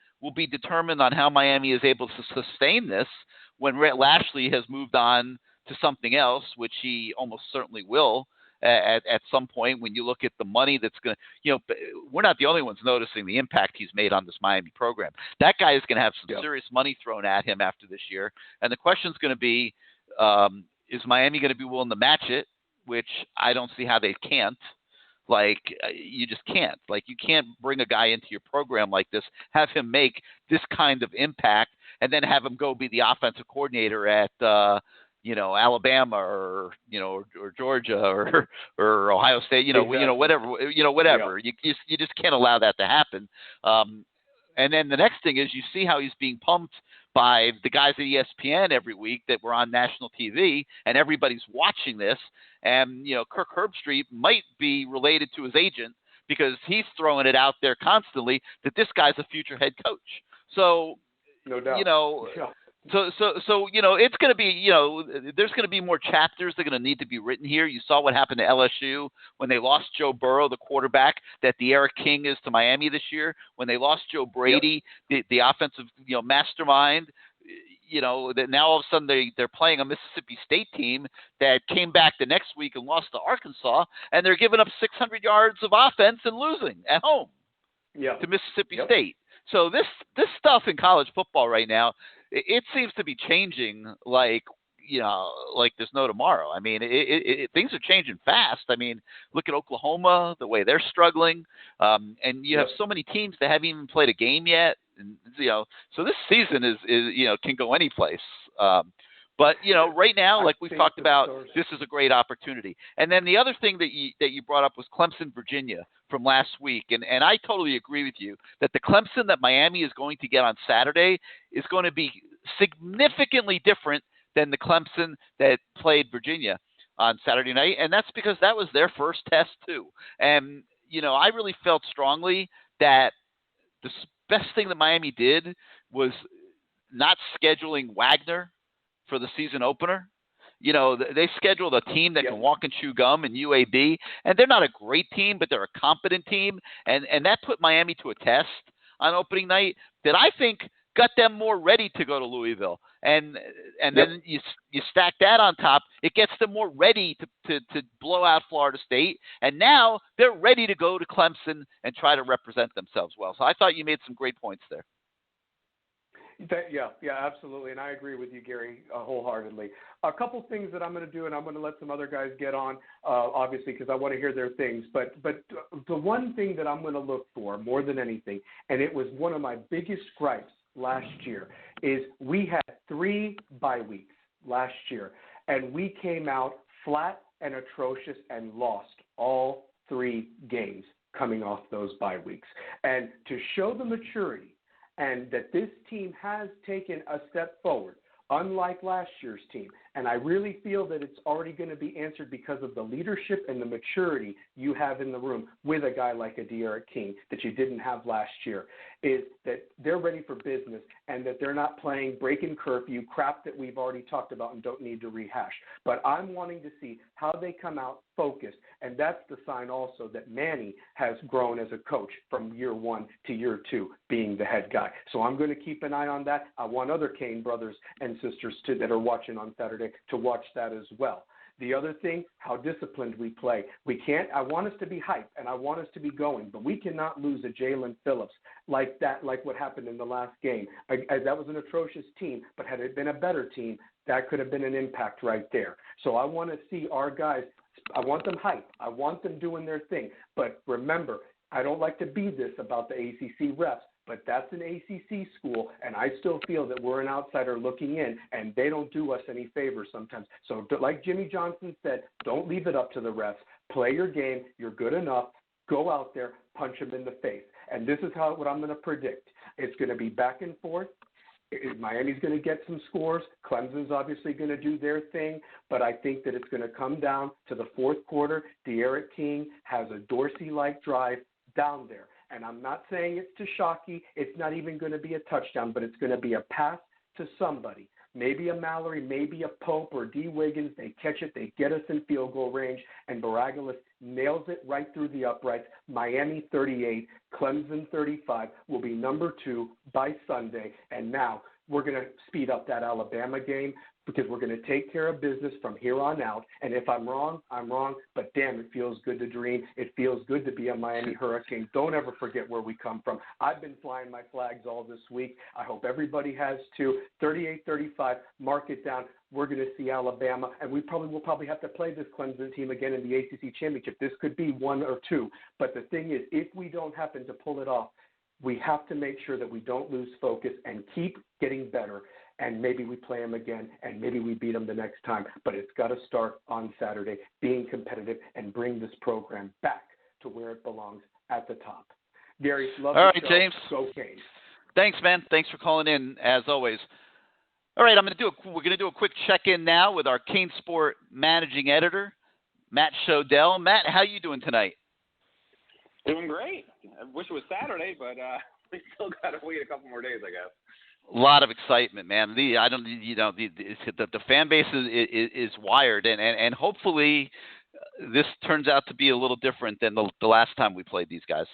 determined on how Miami is able to sustain this when Rhett Lashley has moved on to something else, which he almost certainly will at some point. When you look at the money that's going to, we're not the only ones noticing the impact he's made on this Miami program. That guy is going to have some serious money thrown at him after this year. And the question is going to be, is Miami going to be willing to match it? Which I don't see how they can't. You just can't. You can't bring a guy into your program like this, have him make this kind of impact, and then have him go be the offensive coordinator at Alabama or or Georgia or Ohio State, whatever. Yeah. You just can't allow that to happen. And then the next thing is you see how he's being pumped by the guys at ESPN every week that were on national TV, and everybody's watching this. And Kirk Herbstreit might be related to his agent because he's throwing it out there constantly that this guy's a future head coach. So, no doubt. Yeah. So it's going to be, there's going to be more chapters that are going to need to be written here. You saw what happened to LSU when they lost Joe Burrow, the quarterback that De'Ara King is to Miami this year. When they lost Joe Brady, the offensive, mastermind, that now all of a sudden they're playing a Mississippi State team that came back the next week and lost to Arkansas, and they're giving up 600 yards of offense and losing at home to Mississippi State. So this stuff in college football right now, it seems to be changing like there's no tomorrow. I mean, things are changing fast. I mean, look at Oklahoma, the way they're struggling, and you have so many teams that haven't even played a game yet. And, so this season is can go any place. But right now, like we've talked about, this is a great opportunity. And then the other thing that you brought up was Clemson, Virginia from last week, and I totally agree with you that the Clemson that Miami is going to get on Saturday is going to be significantly different than the Clemson that played Virginia on Saturday night, and that's because that was their first test too. And I really felt strongly that the best thing that Miami did was not scheduling Wagner for the season opener. They scheduled a team that can walk and chew gum in UAB, and they're not a great team, but they're a competent team, and that put Miami to a test on opening night that I think got them more ready to go to Louisville. And then you stack that on top, it gets them more ready to blow out Florida State, and now they're ready to go to Clemson and try to represent themselves well. So I thought you made some great points there. Yeah, absolutely, and I agree with you, Gary, wholeheartedly. A couple things that I'm going to do, and I'm going to let some other guys get on, obviously, because I want to hear their things. But the one thing that I'm going to look for more than anything, and it was one of my biggest gripes last year, is we had 3 bye weeks last year, and we came out flat and atrocious and lost all 3 games coming off those bye weeks. And to show the maturity and that this team has taken a step forward, unlike last year's team. And I really feel that it's already going to be answered because of the leadership and the maturity you have in the room with a guy like a De'Ara King that you didn't have last year, is that they're ready for business and that they're not playing breaking curfew crap that we've already talked about and don't need to rehash. But I'm wanting to see how they come out focused, and that's the sign also that Manny has grown as a coach from year 1 to year 2 being the head guy. So I'm going to keep an eye on that. I want other Kane brothers and sisters that are watching on Saturday to watch that as well. The other thing, how disciplined we play. I want us to be hyped and I want us to be going, but we cannot lose a Jalen Phillips like that, like what happened in the last game. That was an atrocious team, but had it been a better team, that could have been an impact right there. So I want to see our guys, I want them hyped. I want them doing their thing. But remember, I don't like to be this about the ACC refs, but that's an ACC school, and I still feel that we're an outsider looking in, and they don't do us any favors sometimes. So like Jimmy Johnson said, don't leave it up to the refs. Play your game. You're good enough. Go out there, punch them in the face. And this is what I'm going to predict. It's going to be back and forth. Miami's going to get some scores. Clemson's obviously going to do their thing, but I think that it's going to come down to the fourth quarter. De'Ara King has a Dorsey-like drive down there. And I'm not saying it's to Shockey. It's not even going to be a touchdown, but it's going to be a pass to somebody. Maybe a Mallory, maybe a Pope or D. Wiggins. They catch it. They get us in field goal range, and Baragulis nails it right through the uprights. Miami 38, Clemson 35 will be number 2 by Sunday. And now we're going to speed up that Alabama game because we're going to take care of business from here on out. And if I'm wrong, I'm wrong. But, damn, it feels good to dream. It feels good to be a Miami Hurricane. Don't ever forget where we come from. I've been flying my flags all this week. I hope everybody has too. 38-35, mark it down. We're going to see Alabama, and we'll probably have to play this Clemson team again in the ACC Championship. This could be 1 or 2. But the thing is, if we don't happen to pull it off, we have to make sure that we don't lose focus and keep getting better. and maybe we play them again, and maybe we beat them the next time. But it's got to start on Saturday, being competitive and bring this program back to where it belongs, at the top. Gary, love All the right, show. James. Go Canes. Thanks, man. Thanks for calling in, as always. All right, we're going to do a quick check-in now with our CaneSport managing editor, Matt Shodell. Matt, how you doing tonight? Doing great. I wish it was Saturday, but we still got to wait a couple more days, I guess. A lot of excitement, man. The fan base is wired, and hopefully this turns out to be a little different than the last time we played these guys.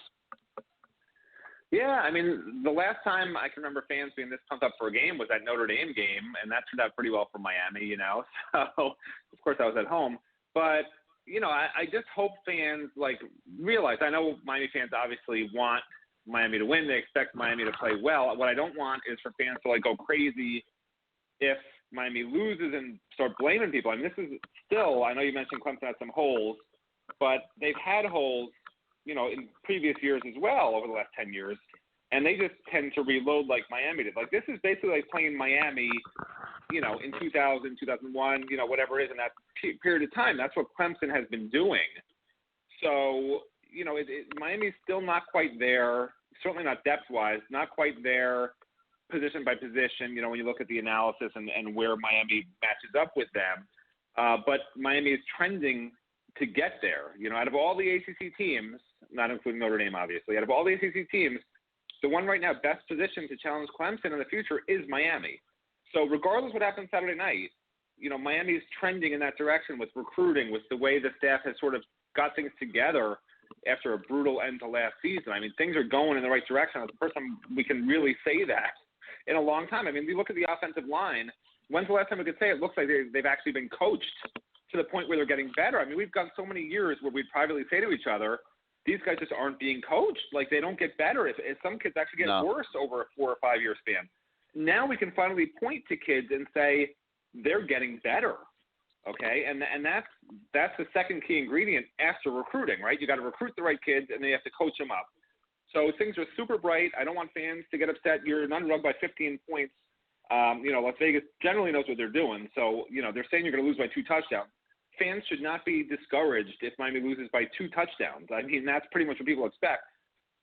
Yeah, I mean, the last time I can remember fans being this pumped up for a game was that Notre Dame game, and that turned out pretty well for Miami, you know. So, of course, I was at home. But, you know, I just hope fans, like, realize. I know Miami fans obviously want Miami to win. They expect Miami to play well. What I don't want is for fans to, like, go crazy if Miami loses and start blaming people. I mean, this is still – I know you mentioned Clemson had some holes, but they've had holes, you know, in previous years as well over the last 10 years, and they just tend to reload like Miami did. Like, this is basically like playing Miami, you know, in 2000, 2001, you know, whatever it is in that period of time. That's what Clemson has been doing. So, you know, Miami's still not quite there, certainly not depth-wise, not quite there position by position, you know, when you look at the analysis and where Miami matches up with them. But Miami is trending to get there. You know, out of all the ACC teams, not including Notre Dame, obviously, out of all the ACC teams, the one right now best positioned to challenge Clemson in the future is Miami. So regardless of what happens Saturday night, you know, Miami is trending in that direction with recruiting, with the way the staff has sort of got things together after a brutal end to last season. I mean, things are going in the right direction. It's the first time we can really say that in a long time. I mean, we look at the offensive line. When's the last time we could say it looks like they've actually been coached to the point where they're getting better? I mean, we've gone so many years where we'd privately say to each other, these guys just aren't being coached. Like, they don't get better. If some kids actually get worse over a 4 or 5 year span. Now we can finally point to kids and say they're getting better. Okay, and that's the second key ingredient after recruiting, right? You got to recruit the right kids, and then you have to coach them up. So things are super bright. I don't want fans to get upset. You're an underdog by 15 points. You know, Las Vegas generally knows what they're doing. So, you know, they're saying you're going to lose by 2 touchdowns. Fans should not be discouraged if Miami loses by 2 touchdowns. I mean, that's pretty much what people expect.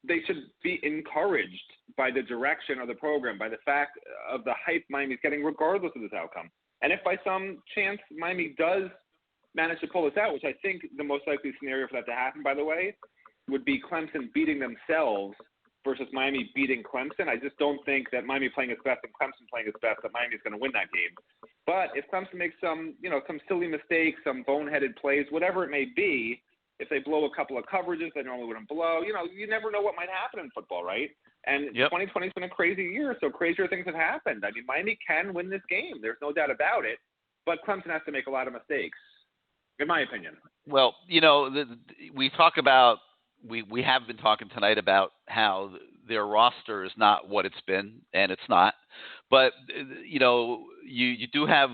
They should be encouraged by the direction of the program, by the fact of the hype Miami's getting regardless of this outcome. And if by some chance Miami does manage to pull this out, which I think the most likely scenario for that to happen, by the way, would be Clemson beating themselves versus Miami beating Clemson. I just don't think that Miami playing its best and Clemson playing its best, that Miami's going to win that game. But if Clemson makes some silly mistakes, some boneheaded plays, whatever it may be, if they blow a couple of coverages they normally wouldn't blow, you know, you never know what might happen in football, right? And 2020 has been a crazy year, so crazier things have happened. I mean, Miami can win this game. There's no doubt about it. But Clemson has to make a lot of mistakes, in my opinion. Well, you know, we talk about we have been talking tonight about how their roster is not what it's been, and it's not. But, you know, you do have,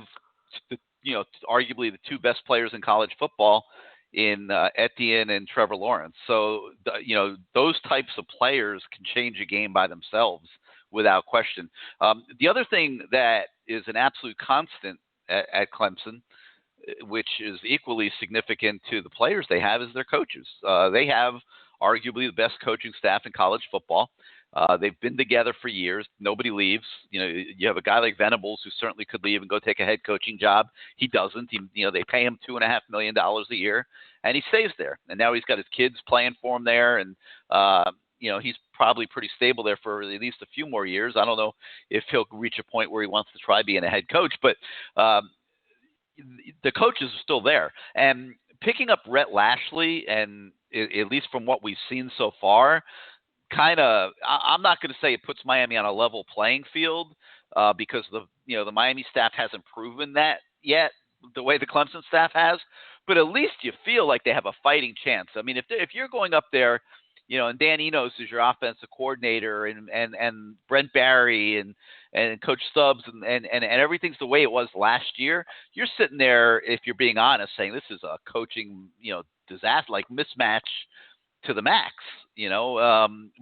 arguably the 2 best players in college football in Etienne and Trevor Lawrence. So, you know, those types of players can change a game by themselves without question. The other thing that is an absolute constant at Clemson, which is equally significant to the players they have, is their coaches. They have arguably the best coaching staff in college football. They've been together for years. Nobody leaves. You know, you have a guy like Venables who certainly could leave and go take a head coaching job. He doesn't. They pay him $2.5 million a year, and he stays there. And now he's got his kids playing for him there, and he's probably pretty stable there for at least a few more years. I don't know if he'll reach a point where he wants to try being a head coach, but the coaches are still there. And picking up Rhett Lashley, and at least from what we've seen so far, I'm not going to say it puts Miami on a level playing field because the Miami staff hasn't proven that yet the way the Clemson staff has, but at least you feel like they have a fighting chance. I mean, if you're going up there, and Dan Enos is your offensive coordinator, and Brent Barry and Coach Stubbs and everything's the way it was last year, you're sitting there, if you're being honest, saying this is a coaching disaster, like mismatch to the max.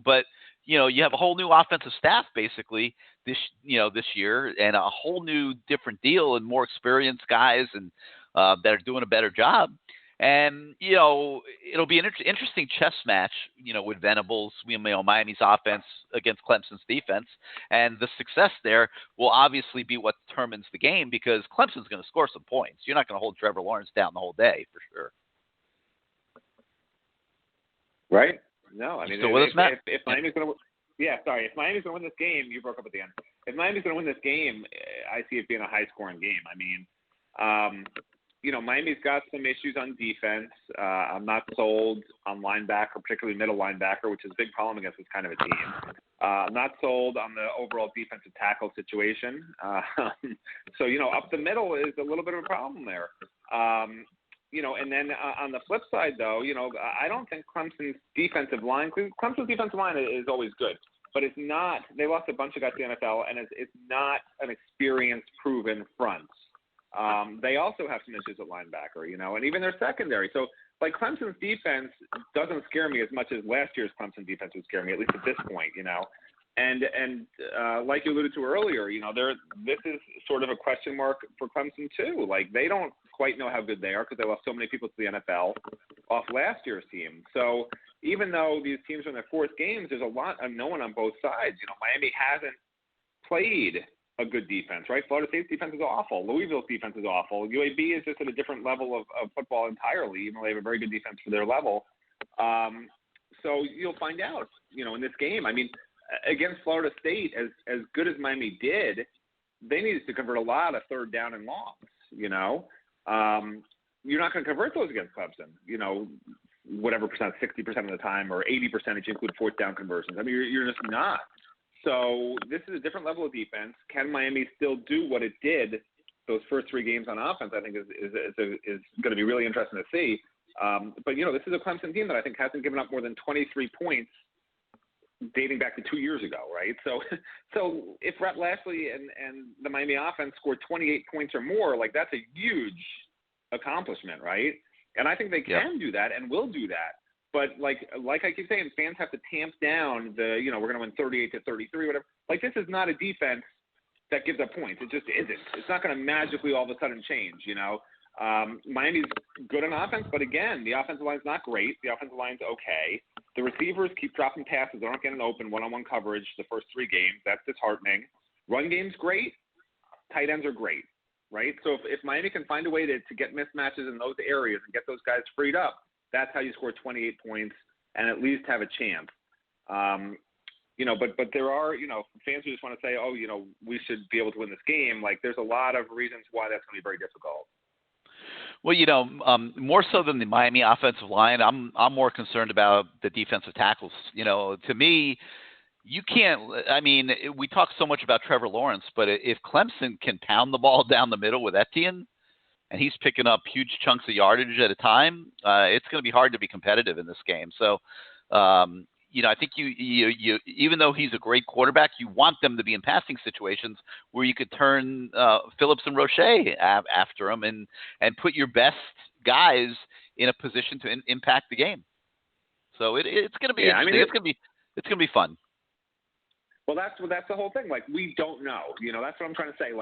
But you have a whole new offensive staff basically this year, and a whole new different deal and more experienced guys and that are doing a better job. And, it'll be an interesting chess match, with Venables, Miami's offense against Clemson's defense. And the success there will obviously be what determines the game, because Clemson's going to score some points. You're not going to hold Trevor Lawrence down the whole day, for sure. Right? No, I mean, if Miami's going to if Miami's going to win this game, you broke up at the end. If Miami's going to win this game, I see it being a high-scoring game. I mean, Miami's got some issues on defense. I'm not sold on linebacker, particularly middle linebacker, which is a big problem against this kind of a team. I'm not sold on the overall defensive tackle situation. So, up the middle is a little bit of a problem there. And then on the flip side, though, I don't think Clemson's defensive line is always good, but it's not. They lost a bunch of guys to the NFL, and it's not an experienced, proven front. They also have some issues at linebacker, and even their secondary. So, Clemson's defense doesn't scare me as much as last year's Clemson defense would scare me, at least at this point, And like you alluded to earlier, this is sort of a question mark for Clemson too. They don't quite know how good they are because they lost so many people to the NFL off last year's team. So even though these teams are in their fourth games, there's a lot unknown on both sides. Miami hasn't played a good defense, right? Florida State's defense is awful. Louisville's defense is awful. UAB is just at a different level of football entirely, even though they have a very good defense for their level. So you'll find out, in this game. I mean, against Florida State, as good as Miami did, they needed to convert a lot of third down and longs, You're not going to convert those against Clemson, whatever percent, 60% of the time or 80% if you include fourth down conversions. I mean, you're just not. So this is a different level of defense. Can Miami still do what it did those first three games on offense? I think is going to be really interesting to see. But, this is a Clemson team that I think hasn't given up more than 23 points dating back to 2 years ago, right? So if Rhett Lashley and the Miami offense scored 28 points or more, that's a huge accomplishment, right? And I think they can do that and will do that. But like I keep saying, fans have to tamp down the, we're going to win 38-33, whatever. This is not a defense that gives up points. It just isn't. It's not going to magically all of a sudden change, Miami's good on offense, but again, the offensive line's not great. The offensive line's okay. The receivers keep dropping passes. They aren't getting open one-on-one coverage the first three games. That's disheartening. Run game's great. Tight ends are great, right? So if Miami can find a way to get mismatches in those areas and get those guys freed up, that's how you score 28 points and at least have a chance. But there are, fans who just want to say, we should be able to win this game. There's a lot of reasons why that's going to be very difficult. Well, more so than the Miami offensive line, I'm more concerned about the defensive tackles. To me, you can't – I mean, we talk so much about Trevor Lawrence, but if Clemson can pound the ball down the middle with Etienne and he's picking up huge chunks of yardage at a time, it's going to be hard to be competitive in this game. So, I think you even though he's a great quarterback, you want them to be in passing situations where you could turn Phillips and Roche after him and put your best guys in a position to impact the game. So it's going to be interesting. It's going to be fun. Well, that's the whole thing. We don't know. That's what I'm trying to say.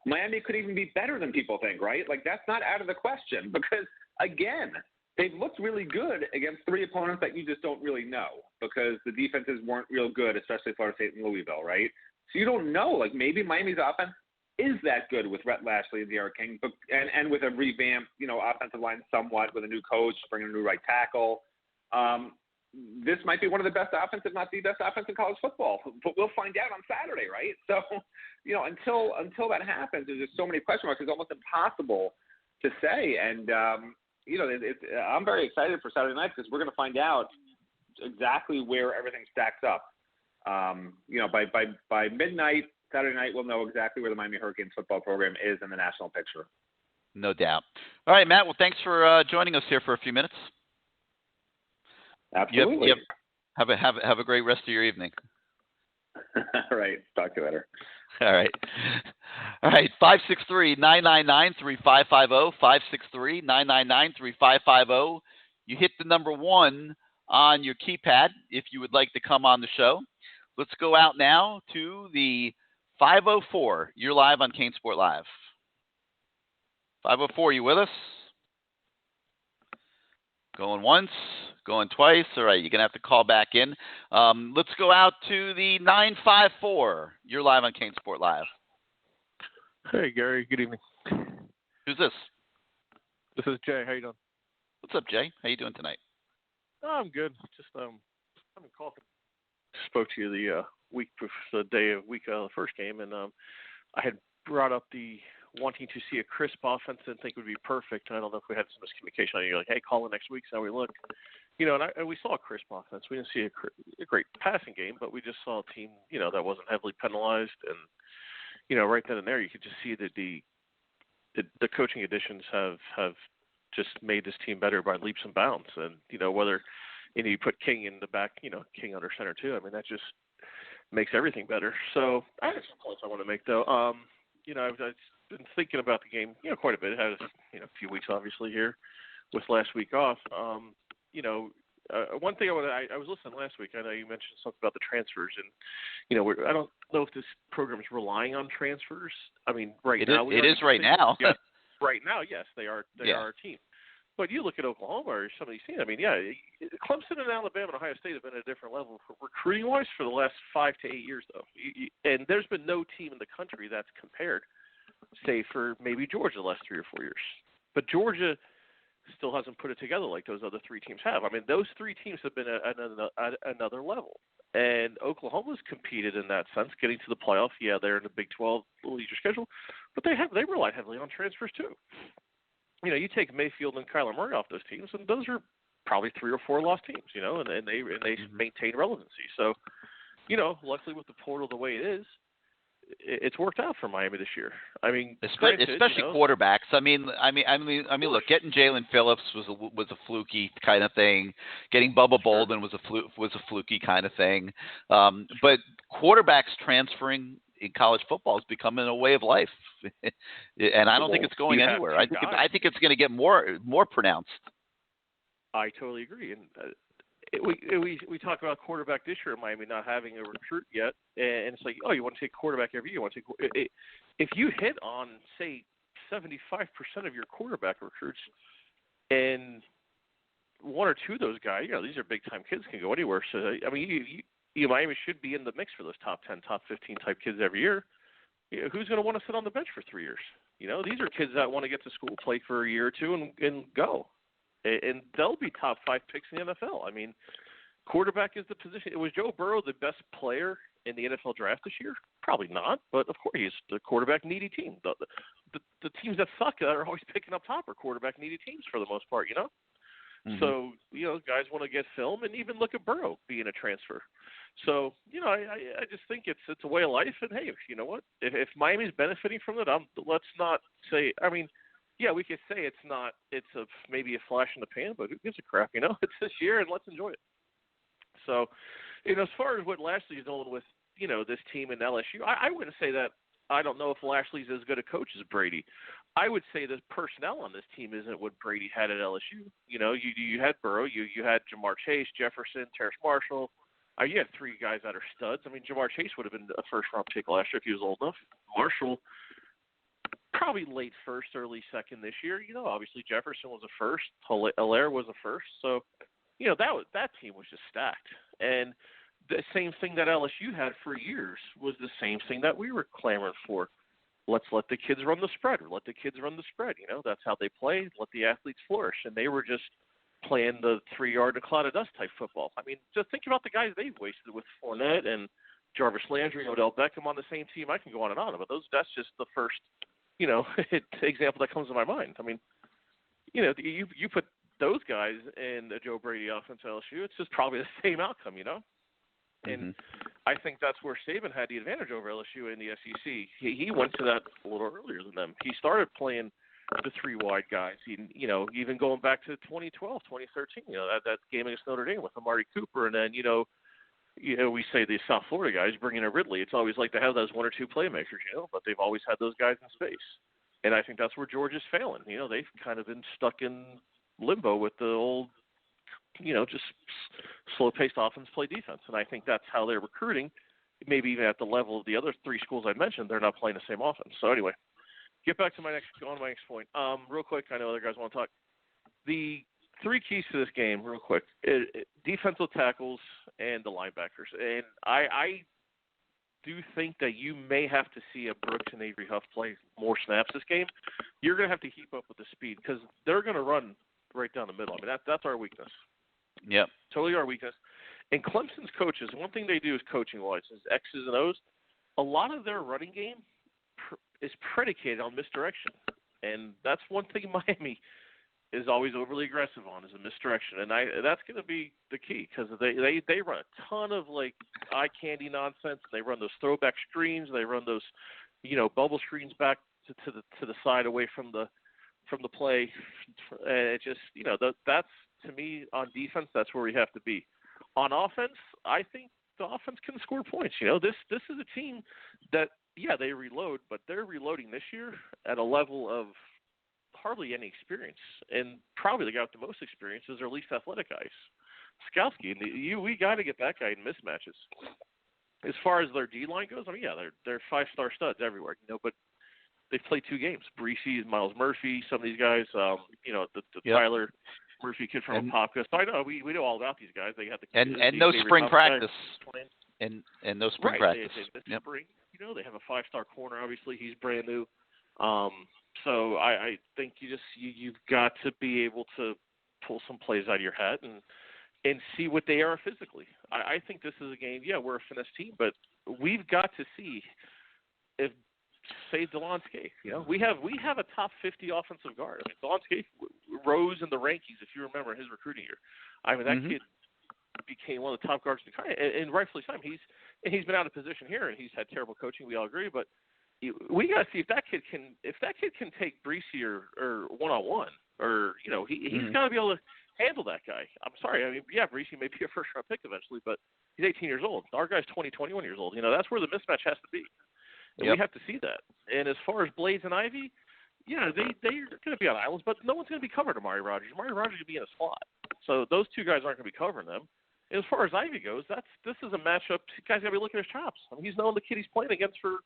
Miami could even be better than people think, right? That's not out of the question because, again, they've looked really good against three opponents that you just don't really know because the defenses weren't real good, especially Florida State and Louisville, right? So you don't know. Maybe Miami's offense is that good with Rhett Lashley and the Eric King, and with a revamped, offensive line somewhat with a new coach, bringing a new right tackle. This might be one of the best offense, if not the best offense in college football. But we'll find out on Saturday, right? So, until that happens, there's just so many question marks. It's almost impossible to say. And I'm very excited for Saturday night because we're going to find out exactly where everything stacks up. By midnight Saturday night, we'll know exactly where the Miami Hurricanes football program is in the national picture. No doubt. All right, Matt. Well, thanks for joining us here for a few minutes. Absolutely. Yep. Have a great rest of your evening. All right. Talk to you later. All right. 563-999-3550. 563-999-3550. You hit the number 1 on your keypad if you would like to come on the show. Let's go out now to the 504, you're live on CaneSport Live. 504, you with us? Going once, going twice. All right, you're going to have to call back in. Let's go out to the 954. You're live on CaneSport Live. Hey, Gary. Good evening. Who's this? This is Jay. How you doing? What's up, Jay? How you doing tonight? Oh, I'm good. Just I'm coughing. Spoke to you the week of the first game, and I had brought up the wanting to see a crisp offense. Didn't think it would be perfect. I don't know if we had some miscommunication on you. You're like, hey, call it next week. See how we look. And we saw a crisp offense. We didn't see a great passing game, but we just saw a team, that wasn't heavily penalized. And, right then and there, you could just see that the coaching additions have just made this team better by leaps and bounds. And, whether you put King in the back, King under center too. I mean, that just makes everything better. So I have some points I want to make, though. I've been thinking about the game, quite a bit. I had a few weeks, obviously, here with last week off. One thing I was listening last week. I know you mentioned something about the transfers, and I don't know if this program is relying on transfers. I mean, now it is right now. Yeah, right now, yes, they are. They are a team. But you look at Oklahoma or some of these teams. I mean, Clemson and Alabama and Ohio State have been at a different level for recruiting-wise for the last 5 to 8 years, though. And there's been no team in the country that's compared, say, for maybe Georgia the last 3 or 4 years. But Georgia still hasn't put it together like those other 3 teams have. I mean, those 3 teams have been at another level. And Oklahoma's competed in that sense, getting to the playoff. Yeah, they're in the Big 12, a little easier schedule. But they relied heavily on transfers, too. You take Mayfield and Kyler Murray off those teams, and those are probably 3 or 4 lost teams, and they maintain relevancy. So, luckily with the portal the way it is, it's worked out for Miami this year. I mean, especially quarterbacks. I mean, look, getting Jalen Phillips was a fluky kind of thing. Getting Bubba Bolden was a fluky kind of thing. But quarterbacks transferring in college football is becoming a way of life, and I don't think it's going anywhere. I think it's going to get more pronounced. I totally agree, and we talk about quarterback this year at Miami not having a recruit yet, and it's like, oh, you want to take quarterback every year. You want to take if you hit on, say, 75% of your quarterback recruits, and 1 or 2 of those guys, these are big time kids, can go anywhere. So I mean, Miami should be in the mix for those top 10, top 15 type kids every year. Who's going to want to sit on the bench for 3 years? These are kids that want to get to school, play for a year or 2, and go. And they'll be top 5 picks in the NFL. I mean, quarterback is the position. Was Joe Burrow the best player in the NFL draft this year? Probably not, but of course he's the quarterback-needy team. The teams that suck are always picking up top are quarterback-needy teams for the most part, Mm-hmm. So, guys want to get film, and even look at Burrow being a transfer. So, I just think it's a way of life. And, hey, you know what? If Miami's benefiting from it, let's not say – I mean, yeah, we could say it's maybe a flash in the pan, but who gives a crap, It's this year, and let's enjoy it. So, as far as what Lashley's doing with, this team in LSU, I wouldn't say that. I don't know if Lashley's as good a coach as Brady. I would say the personnel on this team isn't what Brady had at LSU. You had Burrow, you had Jamar Chase, Jefferson, Terrace Marshall. You had 3 guys that are studs. I mean, Jamar Chase would have been a first-round pick last year if he was old enough. Marshall, probably late first, early second this year. Obviously Jefferson was a first. Allaire was a first. So, that team was just stacked. And the same thing that LSU had for years was the same thing that we were clamoring for. Let's let the kids run the spread. Let the kids run the spread. That's how they play. Let the athletes flourish. And they were just playing the 3-yard and a cloud of dust type football. I mean, just think about the guys they've wasted with Fournette and Jarvis Landry, Odell Beckham on the same team. I can go on and on, but that's just the first, example that comes to my mind. I mean, you put those guys in the Joe Brady offense at LSU, it's just probably the same outcome, And I think that's where Saban had the advantage over LSU in the SEC. He went to that a little earlier than them. He started playing the 3 wide guys. Even going back to 2012, 2013, that game against Notre Dame with Amari Cooper, and then we say the South Florida guys bringing in Ridley. It's always like to have those 1 or 2 playmakers, but they've always had those guys in space. And I think that's where Georgia's failing. They've kind of been stuck in limbo with the old, just slow-paced offense, play defense. And I think that's how they're recruiting, maybe even at the level of the other three schools I mentioned, they're not playing the same offense. So anyway, get back to my next point. Real quick, I know other guys want to talk. The three keys to this game, real quick: defensive tackles and the linebackers. And I do think that you may have to see a Brooks and Avery Huff play more snaps this game. You're going to have to keep up with the speed because they're going to run right down the middle. I mean, that's our weakness. Yep. Totally our weakness. And Clemson's coaches, one thing they do is coaching-wise, is X's and O's. A lot of their running game is predicated on misdirection. And that's one thing Miami is always overly aggressive on, is a misdirection. And that's going to be the key because they run a ton of, like, eye candy nonsense. They run those throwback screens. They run those, bubble screens back to the side away from the play. And it just, that's, to me, on defense, that's where we have to be. On offense, I think the offense can score points. This is a team that, they reload, but they're reloading this year at a level of hardly any experience. And probably the guy with the most experience is their least athletic guys, Skowski. And we got to get that guy in mismatches. As far as their D-line goes, I mean, they're five-star studs everywhere, but they've played 2 games. Breesy, Miles Murphy, some of these guys, the Tyler Murphy kid from Apopka. So I know we know all about these guys. They got and no spring practice. And no spring practice. They spring, they have a 5-star corner. Obviously, he's brand new. So I think you've got to be able to pull some plays out of your hat and see what they are physically. I think this is a game. Yeah, we're a finesse team, but we've got to see if. Say DeLon Scaife. We have a top 50 offensive guard. I mean, DeLon Scaife rose in the rankings, if you remember his recruiting year. I mean, that kid became one of the top guards in the country, and rightfully so. He's been out of position here, and he's had terrible coaching. We all agree, but we got to see if that kid can take Breesy or one-on-one, or he's got to be able to handle that guy. I'm sorry. I mean, Breesy may be a first-round pick eventually, but he's 18 years old. Our guy's 20, 21 years old. That's where the mismatch has to be. And we have to see that. And as far as Blades and Ivy, they're going to be on islands, but no one's going to be covering Amari Rogers. Amari Rogers is going to be in a slot. So those two guys aren't going to be covering them. And as far as Ivy goes, this is a matchup. The guy's got to be looking at his chops. I mean, he's known the kid he's playing against for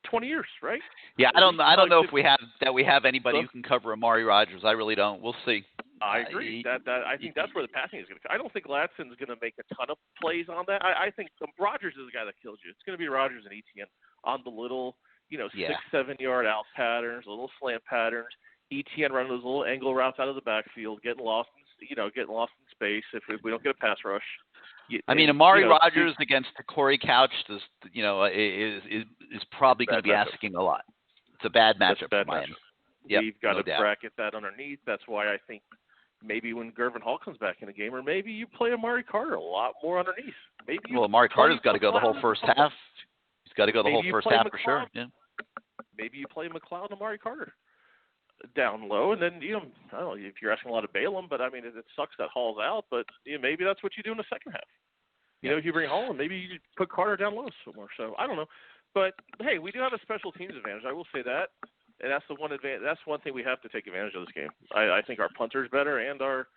20 years, right? Yeah, I don't know if we have anybody who can cover Amari Rogers. I really don't. We'll see. I agree. I think that's where the passing is going to come. I don't think Latson's going to make a ton of plays on that. I think Rogers is the guy that kills you. It's going to be Rogers and Etienne on the little, 6-7 yard out patterns, little slant patterns. Etienne running those little angle routes out of the backfield, getting lost in space if we don't get a pass rush. Amari Rogers against Corey Couch is probably going to be asking a lot. It's a bad matchup for Miami. We've got to bracket that underneath. That's why I think maybe when Gervin Hall comes back in the game, or maybe you play Amari Carter a lot more underneath. Amari Carter's got to go the whole first half. He's got to go the whole first half for sure. Yeah. Maybe you play McLeod and Amari Carter down low, and then I don't know if you're asking a lot of Balaam, but I mean it sucks that Hall's out, but maybe that's what you do in the second half. If you bring Hall in, maybe you put Carter down low somewhere. So I don't know, but hey, we do have a special teams advantage. I will say that, and that's the one advantage. That's one thing we have to take advantage of this game. I think our punter's better and our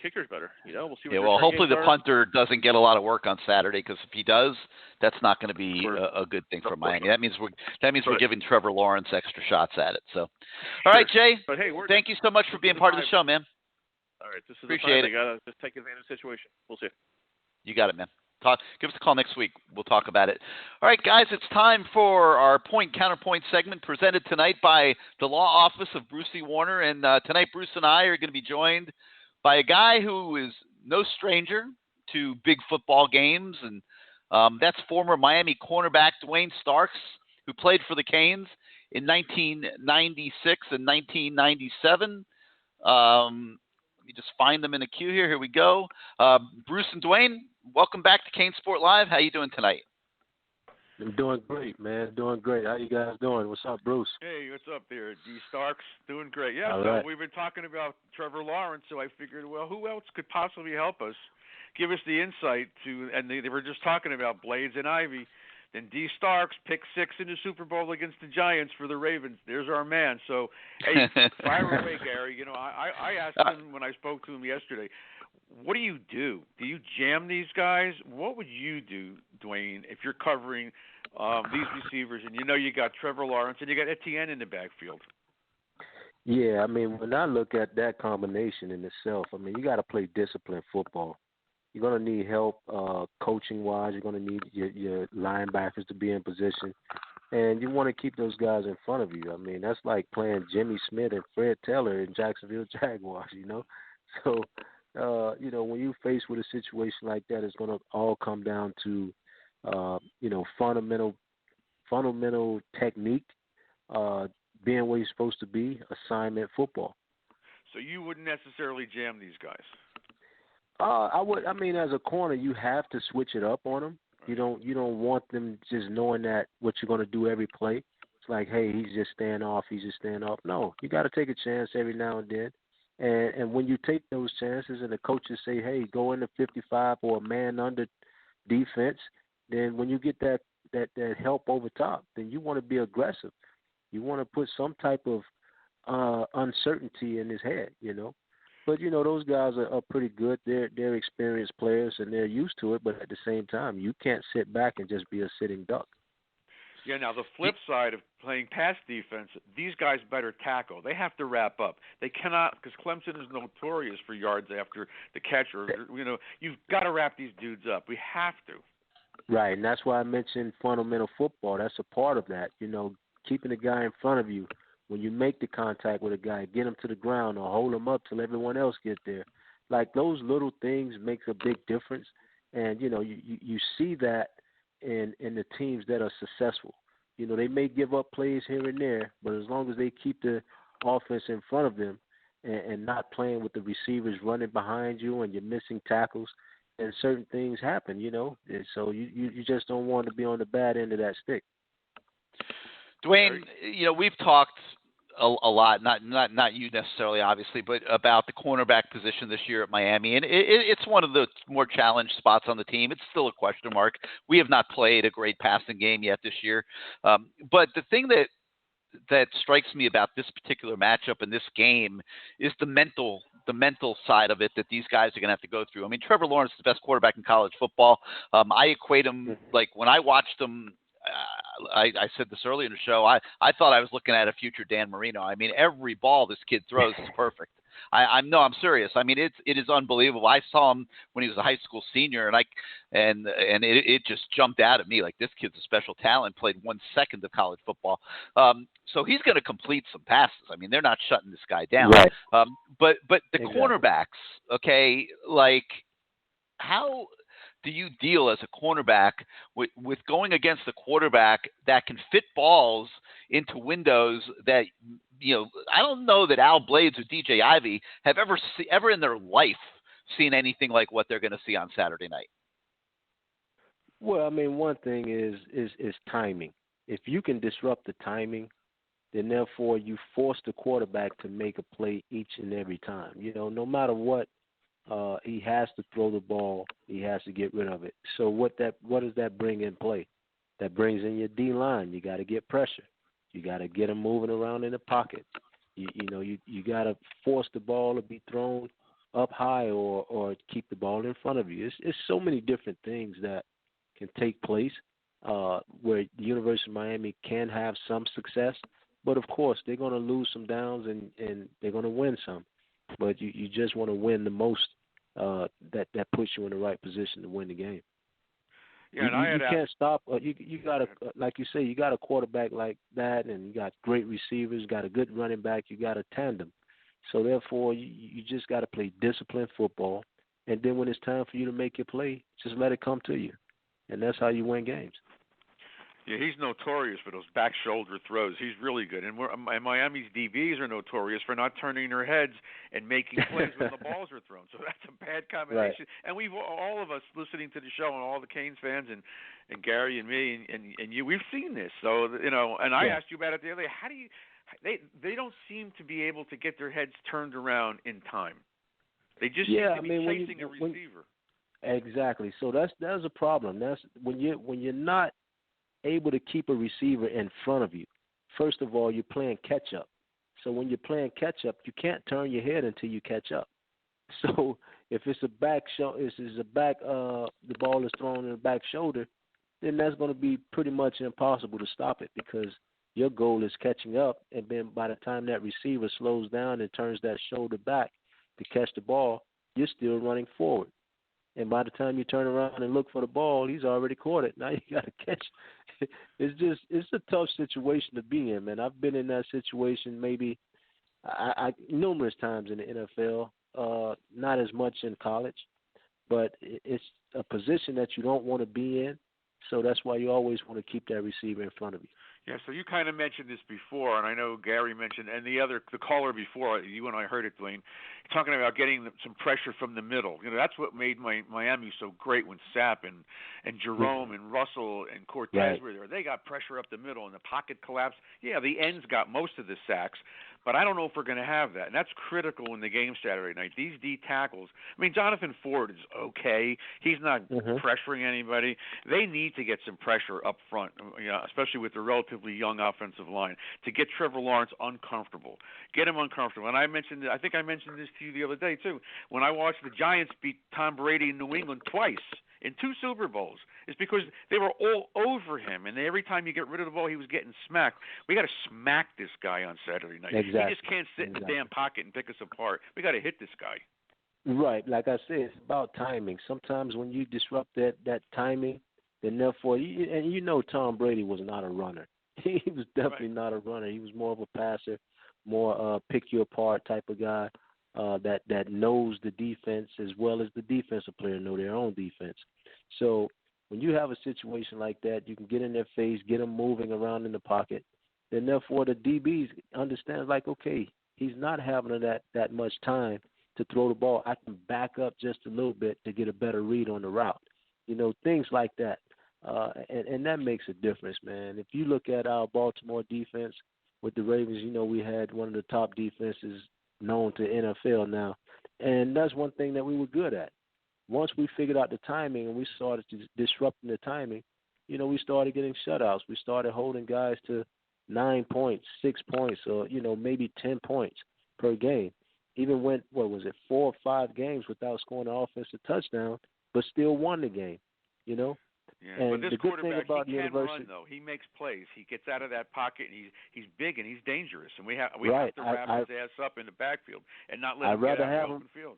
kicker's better. We'll see. Hopefully the punter doesn't get a lot of work on Saturday, because if he does, that's not going to be a good thing for Miami. That means we're giving Trevor Lawrence extra shots at it. So, all right, Jay. But hey, thank you so much for being part of the show, man. All right, this is Appreciate the time. Got to just take advantage of the situation. We'll see. You got it, man. Give us a call next week. We'll talk about it. All right, guys, it's time for our Counterpoint segment, presented tonight by the law office of Brucey Warner. And tonight, Bruce and I are going to be joined by a guy who is no stranger to big football games, and that's former Miami cornerback Dwayne Starks, who played for the Canes in 1996 and 1997. Let me just find them in a queue here. Here we go. Bruce and Dwayne, welcome back to CaneSport Live. How you doing tonight? I'm doing great, man. Doing great. How you guys doing? What's up, Bruce? Hey, what's up there? D. Starks, doing great. Yeah, All so right. We've been talking about Trevor Lawrence, so I figured, well, who else could possibly help us, give us the insight to, and they were just talking about Blades and Ivy, Then D. Starks picked 6 in the Super Bowl against the Giants for the Ravens. There's our man. So, hey, fire away, Gary. You know, I asked him when I spoke to him yesterday, what do you do? Do you jam these guys? What would you do, Dwayne, if you're covering these receivers and you know you got Trevor Lawrence and you got Etienne in the backfield? Yeah, I mean, when I look at that combination in itself, I mean, you got to play disciplined football. You're going to need help coaching-wise. You're going to need your linebackers to be in position. And you want to keep those guys in front of you. I mean, that's like playing Jimmy Smith and Fred Taylor in Jacksonville Jaguars, you know. So, you know, when you're faced with a situation like that, it's going to all come down to, you know, fundamental technique, being where you're supposed to be, assignment football. So you wouldn't necessarily jam these guys? I would. I mean, as a corner, you have to switch it up on them. You don't want them just knowing that what you're going to do every play. It's like, hey, he's just staying off. No, you got to take a chance every now and then. And when you take those chances and the coaches say, hey, go into 55 or a man under defense, then when you get that help over top, then you want to be aggressive. You want to put some type of uncertainty in his head, you know. But, you know, those guys are pretty good. They're experienced players, and they're used to it. But at the same time, you can't sit back and just be a sitting duck. Yeah, now the flip side of playing pass defense, these guys better tackle. They have to wrap up. They cannot, because Clemson is notorious for yards after the catch. Or, you know, you've got to wrap these dudes up. We have to. Right, and that's why I mentioned fundamental football. That's a part of that, you know, keeping the guy in front of you. When you make the contact with a guy, get him to the ground or hold him up till everyone else gets there. Like those little things make a big difference. And, you know, you see that in the teams that are successful. You know, they may give up plays here and there, but as long as they keep the offense in front of them and not playing with the receivers running behind you and you're missing tackles, and certain things happen, you know. And so you just don't want to be on the bad end of that stick. Dwayne, you know, we've talked a lot, not you necessarily, obviously, but about the cornerback position this year at Miami, and it's one of the more challenged spots on the team. It's still a question mark. We have not played a great passing game yet this year, but the thing that strikes me about this particular matchup in this game is the mental side of it that these guys are going to have to go through. I mean, Trevor Lawrence is the best quarterback in college football. I equate him, like when I watched him, I said this earlier in the show, I thought I was looking at a future Dan Marino. I mean, every ball this kid throws is perfect. I'm serious. I mean, it is unbelievable. I saw him when he was a high school senior, and it just jumped out at me like this kid's a special talent. Played 1 second of college football, so he's going to complete some passes. I mean, they're not shutting this guy down. Right. But the cornerbacks, okay, like how do you deal as a cornerback with going against a quarterback that can fit balls into windows that, you know, I don't know that Al Blades or DJ Ivey have ever in their life seen anything like what they're going to see on Saturday night? Well, I mean, one thing is timing. If you can disrupt the timing, then therefore you force the quarterback to make a play each and every time. You know, no matter what, he has to throw the ball. He has to get rid of it. So what does that bring in play? That brings in your D-line. You got to get pressure. You got to get them moving around in the pocket. You got to force the ball to be thrown up high or keep the ball in front of you. It's so many different things that can take place where the University of Miami can have some success. But, of course, they're going to lose some downs and they're going to win some. But you just want to win the most that puts you in the right position to win the game. Yeah, you can't stop. You got to, like you say, you got a quarterback like that, and you got great receivers, got a good running back, you got a tandem. So therefore, you just got to play disciplined football, and then when it's time for you to make your play, just let it come to you, and that's how you win games. Yeah, he's notorious for those back shoulder throws. He's really good. And Miami's DBs are notorious for not turning their heads and making plays when the balls are thrown. So that's a bad combination. Right. And we've all of us listening to the show, and all the Canes fans, and Gary and me and you, we've seen this. So, you know, and I asked you about it the other day. How do you they don't seem to be able to get their heads turned around in time. They just seem to be chasing a receiver. Exactly. So that's a problem. That's when you're not able to keep a receiver in front of you, first of all, you're playing catch-up. So when you're playing catch-up, you can't turn your head until you catch up. So if it's a the ball is thrown in the back shoulder, then that's going to be pretty much impossible to stop it because your goal is catching up, and then by the time that receiver slows down and turns that shoulder back to catch the ball, you're still running forward. And by the time you turn around and look for the ball, he's already caught it. Now you got to catch it. It's a tough situation to be in, man. I've been in that situation maybe I numerous times in the NFL, not as much in college, but it's a position that you don't want to be in. So that's why you always want to keep that receiver in front of you. Yeah, so you kind of mentioned this before, and I know Gary mentioned, and the caller before, you and I heard it, Dwayne, talking about getting some pressure from the middle. You know, that's what made Miami so great when Sapp and Jerome and Russell and Cortez were there. They got pressure up the middle, and the pocket collapsed. Yeah, the ends got most of the sacks, but I don't know if we're going to have that, and that's critical in the game Saturday night. These D tackles, I mean, Jonathan Ford is okay. He's not pressuring anybody. They need to get some pressure up front, you know, especially with the relatively young offensive line, to get Trevor Lawrence uncomfortable. Get him uncomfortable. And I think I mentioned this to you the other day, too. When I watched the Giants beat Tom Brady in New England twice in 2 Super Bowls, it's because they were all over him, and every time you get rid of the ball, he was getting smacked. We got to smack this guy on Saturday night. Exactly. He just can't sit in the damn pocket and pick us apart. We got to hit this guy. Right. Like I said, it's about timing. Sometimes when you disrupt that timing, then therefore, and you know Tom Brady was not a runner. He was definitely not a runner. He was more of a passer, more pick you apart type of guy that knows the defense as well as the defensive player know their own defense. So when you have a situation like that, you can get in their face, get them moving around in the pocket. Then therefore the DBs understand like, okay, he's not having that much time to throw the ball. I can back up just a little bit to get a better read on the route. You know, things like that. And that makes a difference, man. If you look at our Baltimore defense with the Ravens, you know, we had one of the top defenses known to NFL now. And that's one thing that we were good at. Once we figured out the timing and we started disrupting the timing, you know, we started getting shutouts. We started holding guys to 9 points, 6 points, or, you know, maybe 10 points per game. Even went, 4 or 5 games without scoring an offensive touchdown, but still won the game, you know? Yeah, and but this quarterback, he can University, run, though. He makes plays. He gets out of that pocket, and he's big and he's dangerous. And we have to wrap his ass up in the backfield and not let him get out of the open field.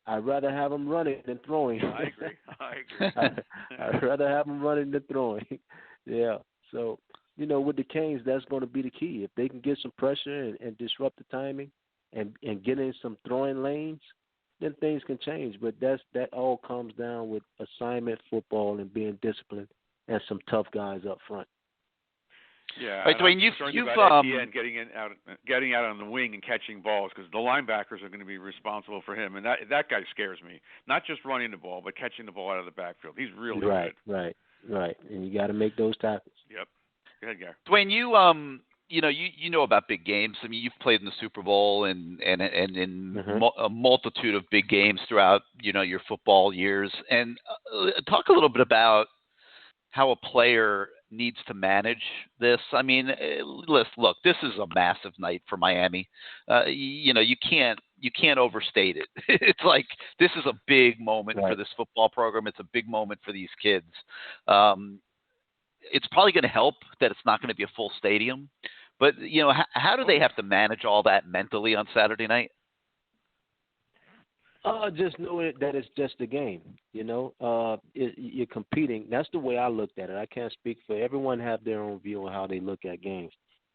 I'd rather have him running than throwing. I agree. I'd rather have him running than throwing. Yeah. So, you know, with the Canes, that's going to be the key. If they can get some pressure and disrupt the timing and get in some throwing lanes, then things can change. But that all comes down with assignment football and being disciplined and some tough guys up front. Yeah, right, Dwayne, you've getting out on the wing and catching balls because the linebackers are going to be responsible for him, and that guy scares me. Not just running the ball, but catching the ball out of the backfield. He's really good. Right, and you got to make those tackles. Yep. Go ahead, Gary. Dwayne, you know about big games. I mean, you've played in the Super Bowl and in a multitude of big games throughout, you know, your football years. And talk a little bit about how a player needs to manage this. I mean, look, this is a massive night for Miami. You know, you can't overstate it. It's like this is a big moment for this football program. It's a big moment for these kids. It's probably going to help that it's not going to be a full stadium. But, you know, how do they have to manage all that mentally on Saturday night? Just know that it's just a game, you know. You're competing. That's the way I looked at it. I can't speak for everyone. Have their own view on how they look at games.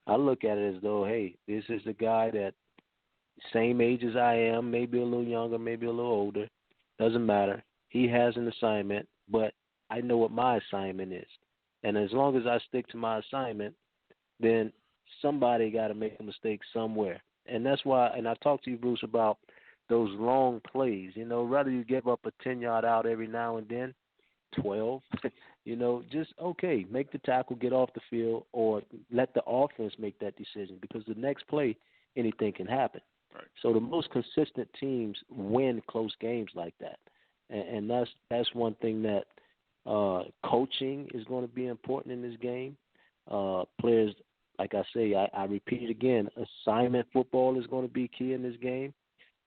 I look at it as though, hey, this is a guy that same age as I am, maybe a little younger, maybe a little older. Doesn't matter. He has an assignment, but I know what my assignment is. And as long as I stick to my assignment, then somebody got to make a mistake somewhere. And that's why, and I talked to you, Bruce, about those long plays. You know, rather you give up a 10-yard out every now and then, 12, you know, just, okay, make the tackle, get off the field, or let the offense make that decision because the next play, anything can happen. Right. So the most consistent teams win close games like that. And that's one thing that Coaching is going to be important in this game. Players, like I say, I repeat it again, assignment football is going to be key in this game.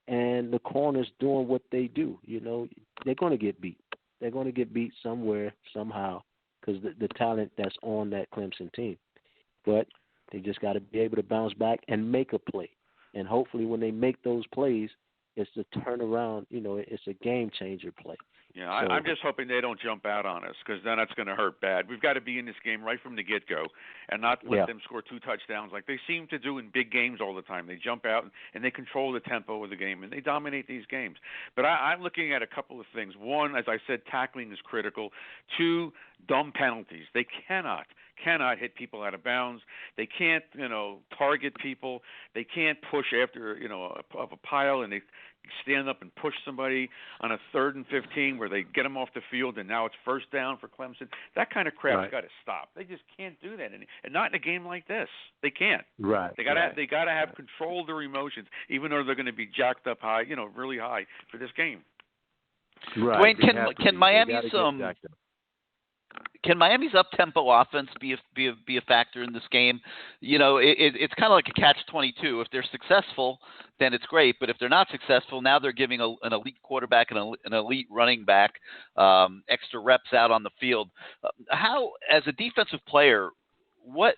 And the corners doing what they do. You know, they're going to get beat. They're going to get beat somewhere, somehow, because the talent that's on that Clemson team. But they just got to be able to bounce back and make a play. And hopefully when they make those plays, it's a turnaround, you know, it's a game-changer play. Yeah, I'm just hoping they don't jump out on us, because then that's going to hurt bad. We've got to be in this game right from the get-go and not let them score 2 touchdowns like they seem to do in big games all the time. They jump out and they control the tempo of the game, and they dominate these games. But I'm looking at a couple of things. One, as I said, tackling is critical. 2, dumb penalties. They cannot hit people out of bounds. They can't, target people. They can't push after, of a pile, and they stand up and push somebody on a 3rd and 15 where they get them off the field and now it's first down for Clemson. That kind of crap's got to stop. They just can't do that, and not in a game like this. They can't. Right. They got to have control of their emotions, even though they're going to be jacked up high, really high for this game. Right. Dwayne, can Miami's up-tempo offense be a factor in this game? It's kind of like a catch-22. If they're successful, then it's great. But if they're not successful, now they're giving an elite quarterback and an elite running back extra reps out on the field. How, as a defensive player, what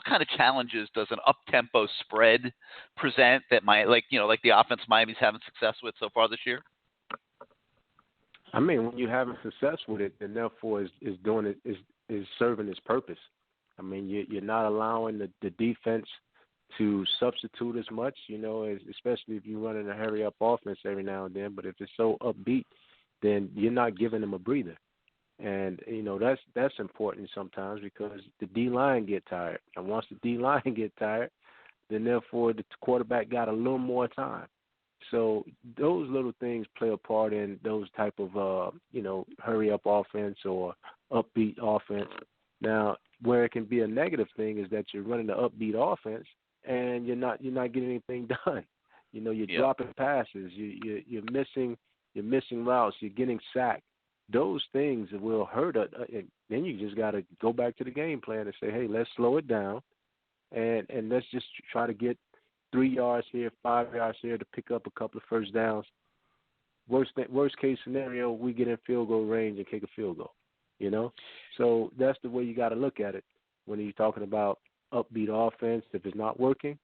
kind of challenges does an up-tempo spread present that like the offense Miami's having success with so far this year? I mean, when you're having success with it, then therefore is doing it is serving its purpose. I mean, you're not allowing the defense to substitute as much, especially if you're running a hurry up offense every now and then. But if it's so upbeat, then you're not giving them a breather, and that's important sometimes because the D line get tired, and once the D line get tired, then therefore the quarterback got a little more time. So those little things play a part in those type of, hurry-up offense or upbeat offense. Now, where it can be a negative thing is that you're running the upbeat offense and you're not getting anything done. You're dropping passes, you're missing routes, you're getting sacked. Those things will hurt. Then you just got to go back to the game plan and say, hey, let's slow it down and let's just try to get 3 yards here, 5 yards here to pick up a couple of first downs. Worst case scenario, we get in field goal range and kick a field goal. So that's the way you got to look at it when you're talking about upbeat offense. If it's not working,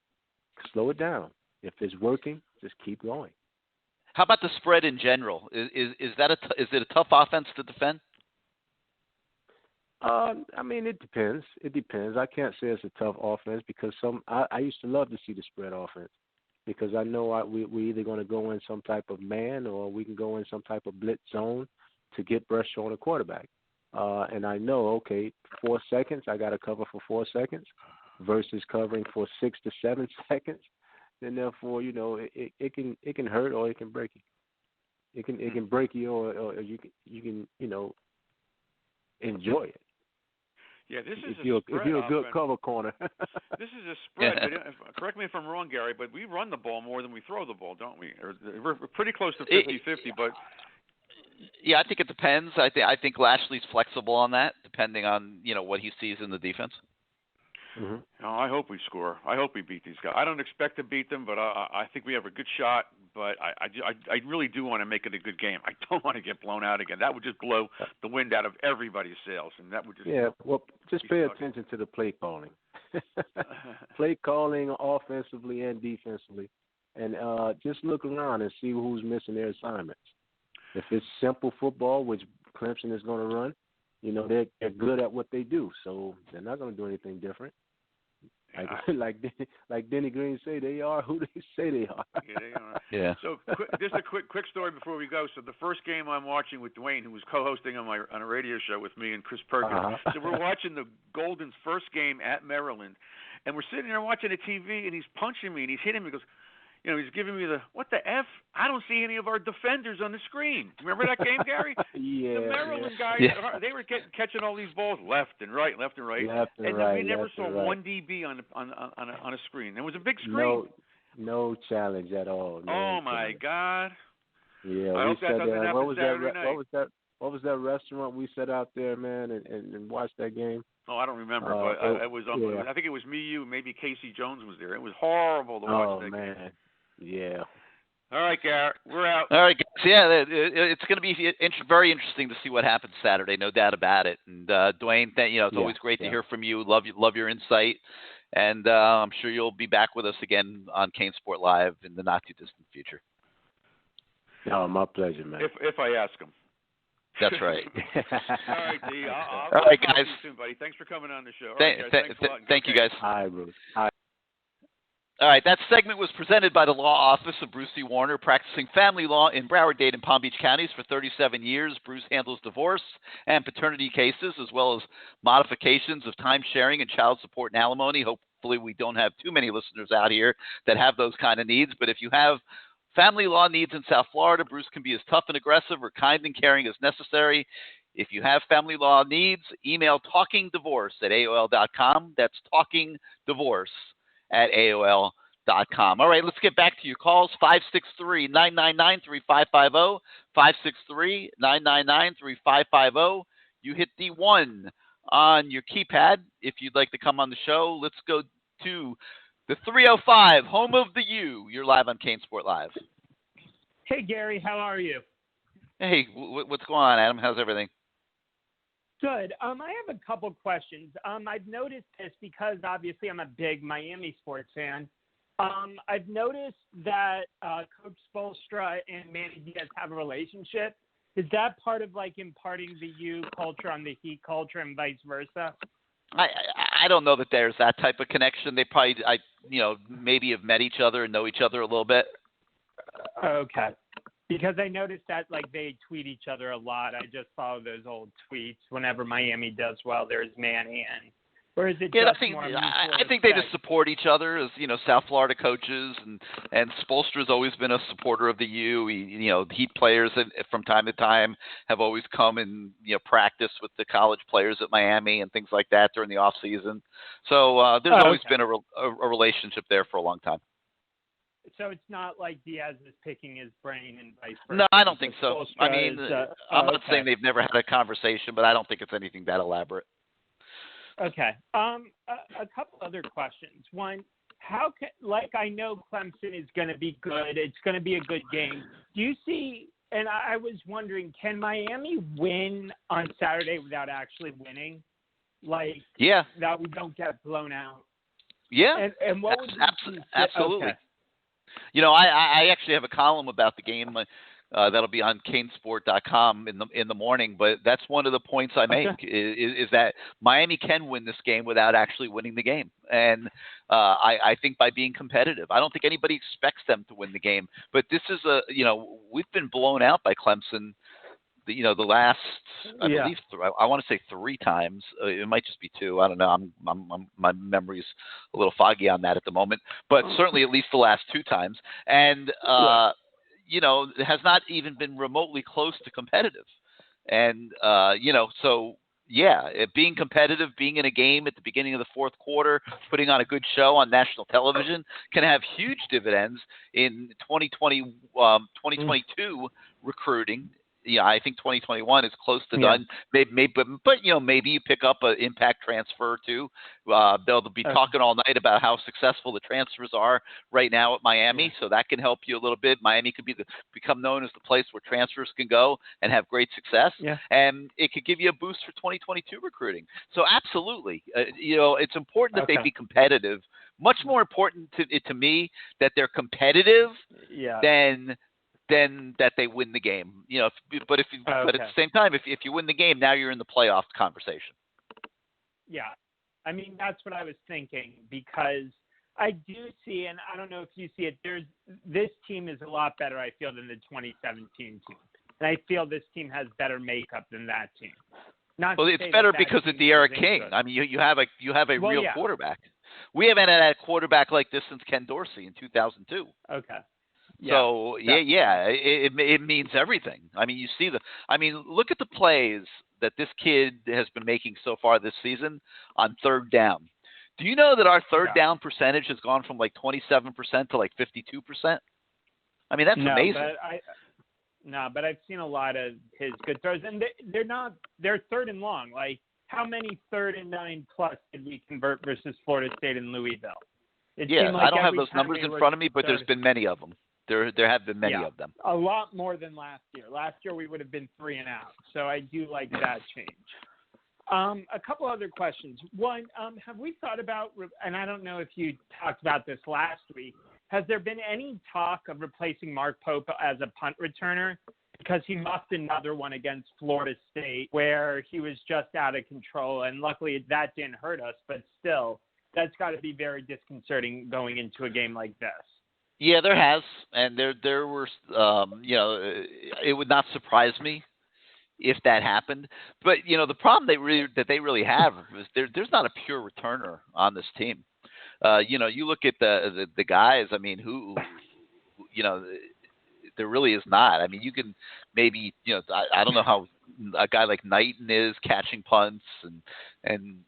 slow it down. If it's working, just keep going. How about the spread in general? Is it a tough offense to defend? I mean, it depends. I can't say it's a tough offense because I used to love to see the spread offense because I know we either going to go in some type of man or we can go in some type of blitz zone to get pressure on the quarterback. And I know, 4 seconds, I got to cover for 4 seconds versus covering for 6 to 7 seconds. Then therefore, it can hurt or it can break you. It can break you or you can enjoy it. Yeah, this is if you're a good offense. cover corner. This is a spread. But correct me if I'm wrong, Gary, but we run the ball more than we throw the ball, don't we? We're pretty close to 50-50, but... Yeah, I think it depends. I think Lashley's flexible on that, depending on what he sees in the defense. Mm-hmm. No, I hope we score. I hope we beat these guys. I don't expect to beat them, but I think we have a good shot. But I really do want to make it a good game. I don't want to get blown out again. That would just blow the wind out of everybody's sails, and that would just just pay attention to the play calling, play calling offensively and defensively, and just look around and see who's missing their assignments. If it's simple football, which Clemson is going to run, they're good at what they do, so they're not going to do anything different. Like Denny Green say, they are who they say they are. Yeah, they are. Yeah. So just a quick story before we go. So the first game I'm watching with Dwayne, who was co-hosting on a radio show with me and Chris Perkins. Uh-huh. So we're watching the Goldens' first game at Maryland, and we're sitting there watching the TV, and he's punching me, and he's hitting me. He goes, he's giving me what the F? I don't see any of our defenders on the screen. Remember that game, Gary? Yeah. The Maryland guys, they were catching all these balls left and right. We never saw one DB on a screen. There was a big screen. No challenge at all. Oh, my God. Yeah, I hope that doesn't happen Saturday night. What was that? what was that restaurant we sat out there, man, and watched that game? Oh, I don't remember, but it was. Yeah. I think it was me, you, maybe Casey Jones was there. It was horrible to watch that game. Oh man, yeah. All right, Garrett, we're out. All right, guys. Yeah, it's going to be very interesting to see what happens Saturday, no doubt about it. And Dwayne, it's always great to hear from you. Love your insight, and I'm sure you'll be back with us again on CaneSport Live in the not too distant future. Oh, my pleasure, man. If I ask him. That's right. All right, D. I'll All right, talk guys. to you soon, buddy. Thanks for coming on the show. All right, guys. Thanks a lot. Thank you, guys. Hi, Bruce. Hi. All right, that segment was presented by the law office of Bruce C. Warner, practicing family law in Broward, Dade, and Palm Beach counties for 37 years. Bruce handles divorce and paternity cases, as well as modifications of time sharing and child support and alimony. Hopefully we don't have too many listeners out here that have those kind of needs, but if you have family law needs in South Florida, Bruce can be as tough and aggressive or kind and caring as necessary. If you have family law needs, email talkingdivorce@aol.com. That's talkingdivorce@aol.com. All right, let's get back to your calls. 563-999-3550, 563-999-3550. You hit the 1 on your keypad if you'd like to come on the show. Let's go to the 305, home of the U. You're live on CaneSport Live. Hey, Gary, how are you? Hey, what's going on, Adam? How's everything? Good. I have a couple questions. I've noticed this because obviously I'm a big Miami sports fan. I've noticed that Coach Spoelstra and Manny Diaz have a relationship. Is that part of like imparting the U culture on the Heat culture and vice versa? I don't know that there's that type of connection. They probably, maybe have met each other and know each other a little bit. Okay. Because I noticed that like they tweet each other a lot. I just follow those old tweets whenever Miami does well. There's Manny and. Or is it just more I think they just support each other as South Florida coaches, and Spoelstra's always been a supporter of the U. Heat players from time to time have always come and practice with the college players at Miami and things like that during the off season. So there's always been a relationship there for a long time. So it's not like Diaz is picking his brain and vice versa. No, I don't think so. Spoelstra I mean, I'm not saying they've never had a conversation, but I don't think it's anything that elaborate. Okay. A couple other questions. One, I know Clemson is going to be good. It's going to be a good game. Do you see, and I was wondering, can Miami win on Saturday without actually winning? That we don't get blown out? Yeah. And what would absolutely. Okay. I actually have a column about the game that'll be on CaneSport.com in the morning. But that's one of the points I make is that Miami can win this game without actually winning the game, and I think by being competitive. I don't think anybody expects them to win the game, but this is we've been blown out by Clemson. The last I believe I want to say 3 times. It might just be 2. I don't know. My memory's a little foggy on that at the moment, but certainly at least the last 2 times, and. It has not even been remotely close to competitive. And, being competitive, being in a game at the beginning of the fourth quarter, putting on a good show on national television can have huge dividends in 2022 recruiting. I think 2021 is close to done. Maybe you pick up an impact transfer or 2. They'll be talking all night about how successful the transfers are right now at Miami, so that can help you a little bit. Miami could become known as the place where transfers can go and have great success, and it could give you a boost for 2022 recruiting. So absolutely, it's important that they be competitive. Much more important to me that they're competitive than that they win the game. But at the same time, if you win the game, now you're in the playoff conversation. Yeah, I mean that's what I was thinking, because I do see, and I don't know if you see it. This team is a lot better, I feel, than the 2017 team, and I feel this team has better makeup than that team. It's better because of De'Ara King. I mean, you have a real quarterback. We haven't had a quarterback like this since Ken Dorsey in 2002. Okay. So it means everything. I mean, look at the plays that this kid has been making so far this season on third down. Do you know that our third down percentage has gone from like 27% to like 52%? I mean, that's amazing. No, but I've seen a lot of his good throws, and they're third and long. Like, how many 3rd and 9 plus did we convert versus Florida State and Louisville? Like I don't have those numbers in front of me, but there's been many of them. There have been many of them. A lot more than last year. Last year we would have been 3 and out. So I do like that change. A couple other questions. One, have we thought about, and I don't know if you talked about this last week, has there been any talk of replacing Mark Pope as a punt returner? Because he muffed another one against Florida State where he was just out of control, and luckily that didn't hurt us, but still, that's got to be very disconcerting going into a game like this. Yeah, there has, and there were, it would not surprise me if that happened. But the problem that they really have is there's not a pure returner on this team. You look at the guys. I mean, who there really is not. I mean, you can maybe I don't know how a guy like Knighton is catching punts and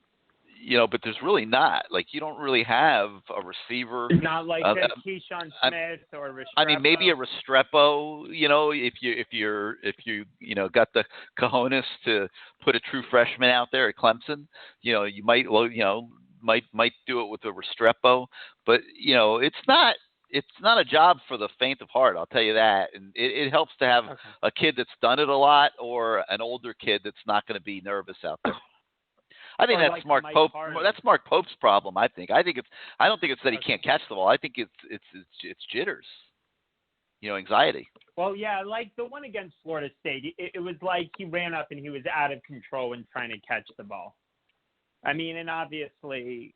but there's really not. Like, you don't really have a receiver. Not like Keyshawn Smith or Restrepo. I mean, maybe a Restrepo. If you got the cojones to put a true freshman out there at Clemson, you might do it with a Restrepo. But it's not a job for the faint of heart. I'll tell you that. And it helps to have a kid that's done it a lot or an older kid that's not going to be nervous out there. I think that's Mark Pope. That's Mark Pope's problem. I think. I don't think it's that he can't catch the ball. I think it's jitters. Anxiety. Well, yeah, like the one against Florida State, it was like he ran up and he was out of control when trying to catch the ball. I mean, and obviously,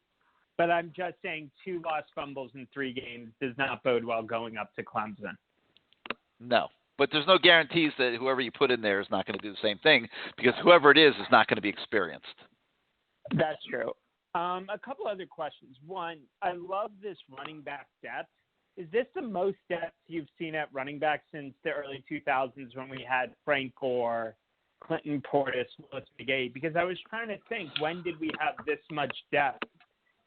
but I'm just saying 2 lost fumbles in 3 games does not bode well going up to Clemson. No. But there's no guarantees that whoever you put in there is not going to do the same thing, because whoever it is not going to be experienced. That's true. A couple other questions. One, I love this running back depth. Is this the most depth you've seen at running back since the early 2000s when we had Frank Gore, Clinton Portis, Willis McGahee? Because I was trying to think, when did we have this much depth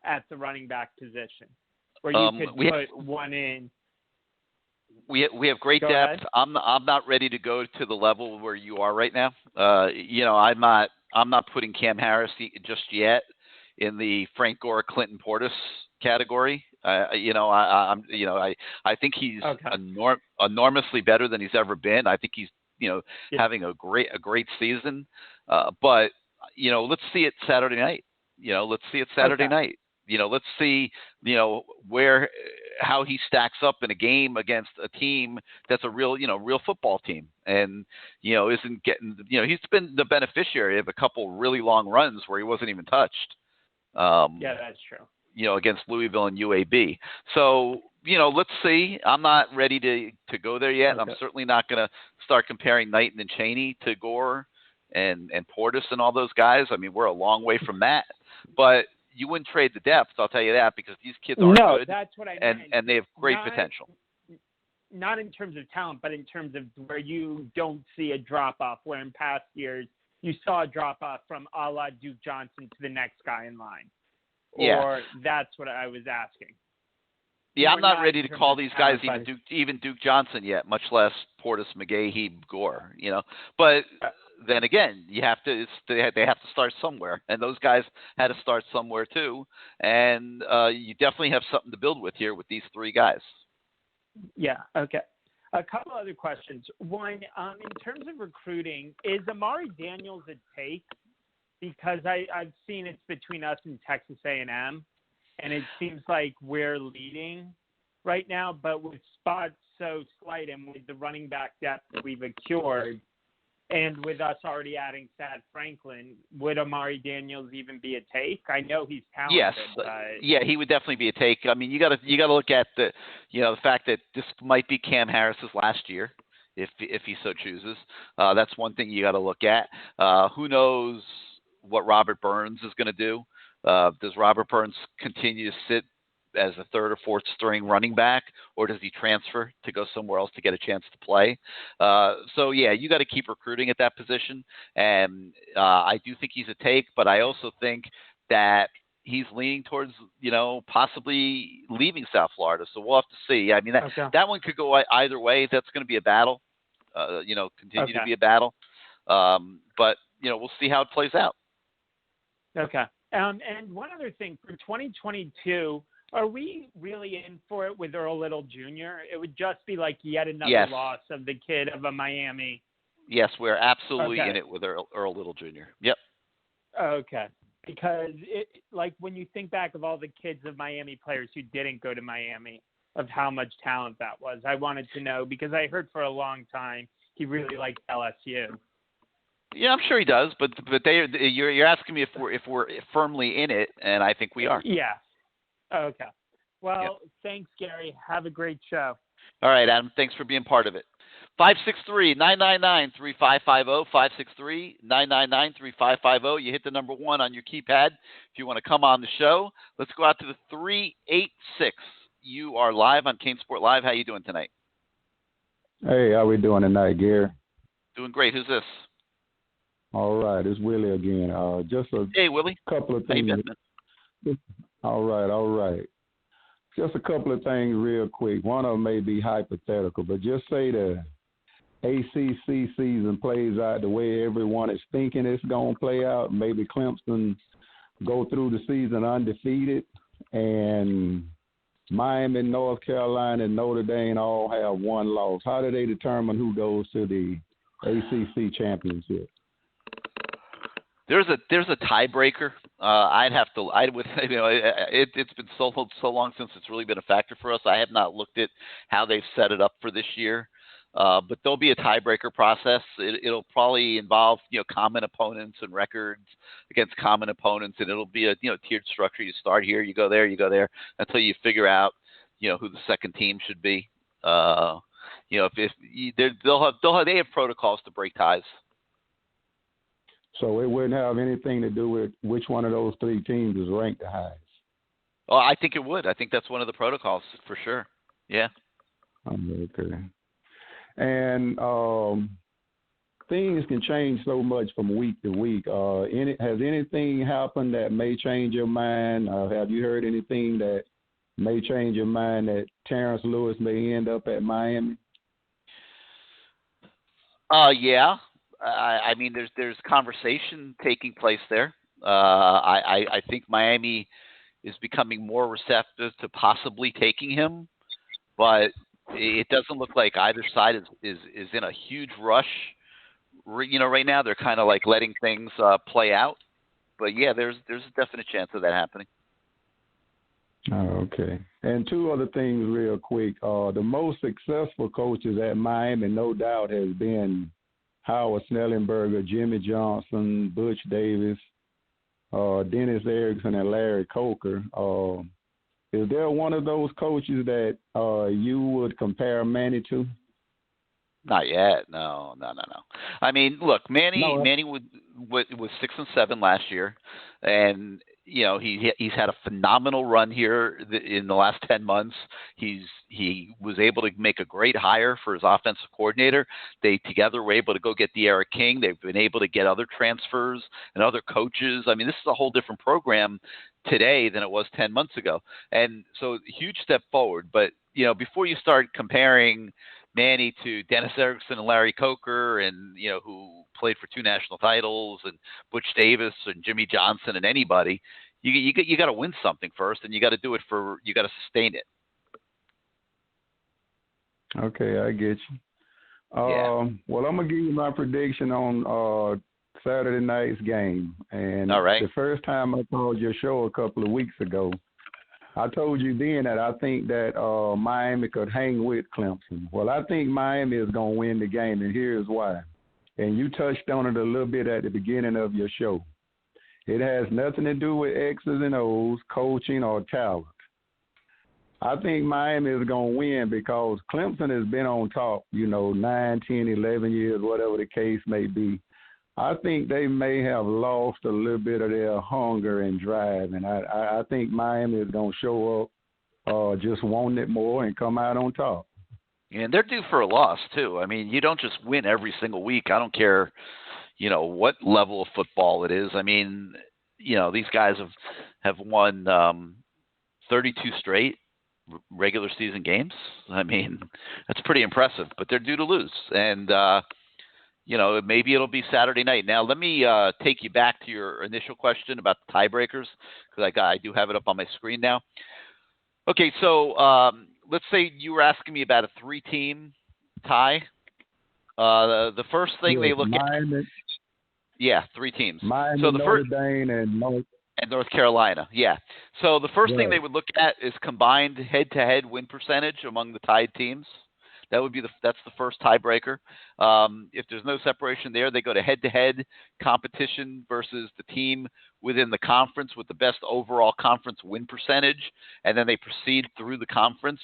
at the running back position where you could put one in? We have great Go depth. ahead. I'm not ready to go to the level where you are right now. I'm not putting Cam Harris just yet in the Frank Gore, Clinton Portis category. I think he's enormously better than he's ever been. I think he's having a great season. But let's see it Saturday night. Let's see it Saturday night. Let's see how he stacks up in a game against a team that's a real football team, and isn't getting he's been the beneficiary of a couple really long runs where he wasn't even touched. Yeah, that's true. Against Louisville and UAB. So let's see. I'm not ready to go there yet. I'm certainly not going to start comparing Knighton and Chaney to Gore and Portis and all those guys. I mean, we're a long way from that, but you wouldn't trade the depth, I'll tell you that, because these kids are good. That's what I meant. And they have great potential. Not in terms of talent, but in terms of where you don't see a drop-off, where in past years you saw a drop-off from a la Duke Johnson to the next guy in line. Yeah. Or that's what I was asking. Yeah, I'm not ready to call these guys even Duke Johnson yet, much less Portis, McGahee, Gore. But then again, they have to start somewhere, and those guys had to start somewhere too. And you definitely have something to build with here with these 3 guys. Yeah. Okay. A couple other questions. One, in terms of recruiting, is Amari Daniels a take? Because I've seen it's between us and Texas A&M, and it seems like we're leading right now, but with spots so slight and with the running back depth that we've accrued, and with us already adding Thad Franklin, would Amari Daniels even be a take? I know he's talented. Yes, but... yeah, he would definitely be a take. I mean, you got to look at the fact that this might be Cam Harris's last year, if he so chooses. That's one thing you got to look at. Who knows what Robert Burns is going to do? Does Robert Burns continue to sit as a 3rd or 4th string running back, or does he transfer to go somewhere else to get a chance to play? So yeah, you got to keep recruiting at that position. And I do think he's a take, but I also think that he's leaning towards, possibly leaving South Florida. So we'll have to see. I mean, that one could go either way. That's going to be a battle. continue to be a battle. But we'll see how it plays out. Okay. And one other thing, for 2022, are we really in for it with Earl Little Jr.? It would just be like yet another loss of the kid of a Miami. Yes, we're absolutely in it with Earl Little Jr. Yep. Okay. Because when you think back of all the kids of Miami players who didn't go to Miami, of how much talent that was, I wanted to know, because I heard for a long time he really liked LSU. Yeah, I'm sure he does, but you're asking me if we're firmly in it, and I think we are. Yeah. Okay. Well, Thanks, Gary. Have a great show. All right, Adam. Thanks for being part of it. 563-999-3550, 563-999-3550. You hit the number 1 on your keypad if you want to come on the show. Let's go out to the 386. You are live on CaneSport Live. How you doing tonight? Hey, how we doing tonight, Gary? Doing great. Who's this? All right, it's Willie again. Hey, Willie. Couple of things. All right. Just a couple of things real quick. One of them may be hypothetical, but just say the ACC season plays out the way everyone is thinking it's going to play out. Maybe Clemson go through the season undefeated, and Miami, North Carolina, and Notre Dame all have one loss. How do they determine who goes to the ACC championship? There's a tiebreaker. It's been so long since it's really been a factor for us. I have not looked at how they've set it up for this year. But there'll be a tiebreaker process. It'll probably involve, common opponents and records against common opponents, and it'll be a, tiered structure. You start here, you go there, until you figure out, who the second team should be. They have protocols to break ties. So it wouldn't have anything to do with which one of those three teams is ranked the highest. Oh, I think it would. I think that's one of the protocols for sure. Yeah. Okay. And things can change so much from week to week. Has anything happened that may change your mind? Have you heard anything that may change your mind that Terrence Lewis may end up at Miami? Yeah. I mean, there's conversation taking place there. I think Miami is becoming more receptive to possibly taking him, but it doesn't look like either side is in a huge rush. Right now they're kind of like letting things play out. But yeah, there's a definite chance of that happening. Oh, okay. And two other things real quick. The most successful coaches at Miami, no doubt, has been Howard Snellenberger, Jimmy Johnson, Butch Davis, Dennis Erickson, and Larry Coker. Is there one of those coaches that you would compare Manny to? Not yet. No. I mean, look, Manny was 6-7 last year, and he's had a phenomenal run here in the last 10 months. He was able to make a great hire for his offensive coordinator. They together were able to go get De'Ara King. They've been able to get other transfers and other coaches. I mean, this is a whole different program today than it was 10 months ago. And so a huge step forward. But, before you start comparing Manny to Dennis Erickson and Larry Coker and, who played for 2 national titles, and Butch Davis and Jimmy Johnson and anybody, you got to win something first, and you got to do it you got to sustain it. Okay, I get you. Well, I'm going to give you my prediction on Saturday night's game. And all right. The first time I called your show a couple of weeks ago, I told you then that I think that Miami could hang with Clemson. Well, I think Miami is going to win the game, and here's why. And you touched on it a little bit at the beginning of your show. It has nothing to do with X's and O's, coaching, or talent. I think Miami is going to win because Clemson has been on top, 9, 10, 11 years, whatever the case may be. I think they may have lost a little bit of their hunger and drive, and I think Miami is going to show up just wanting it more and come out on top. And they're due for a loss, too. I mean, you don't just win every single week. I don't care, what level of football it is. I mean, these guys have won 32 straight. regular season games. I mean, that's pretty impressive, but they're due to lose. And, maybe it'll be Saturday night. Now, let me take you back to your initial question about the tiebreakers, because I do have it up on my screen now. Okay, so let's say you were asking me about a 3-team tie. The first thing they look at... Yeah, 3 teams. Miami, so the Notre Dame, and North Carolina. Yeah. So the first thing they would look at is combined head-to-head win percentage among the tied teams. That's the first tiebreaker. If there's no separation there, they go to head-to-head competition versus the team within the conference with the best overall conference win percentage, and then they proceed through the conference.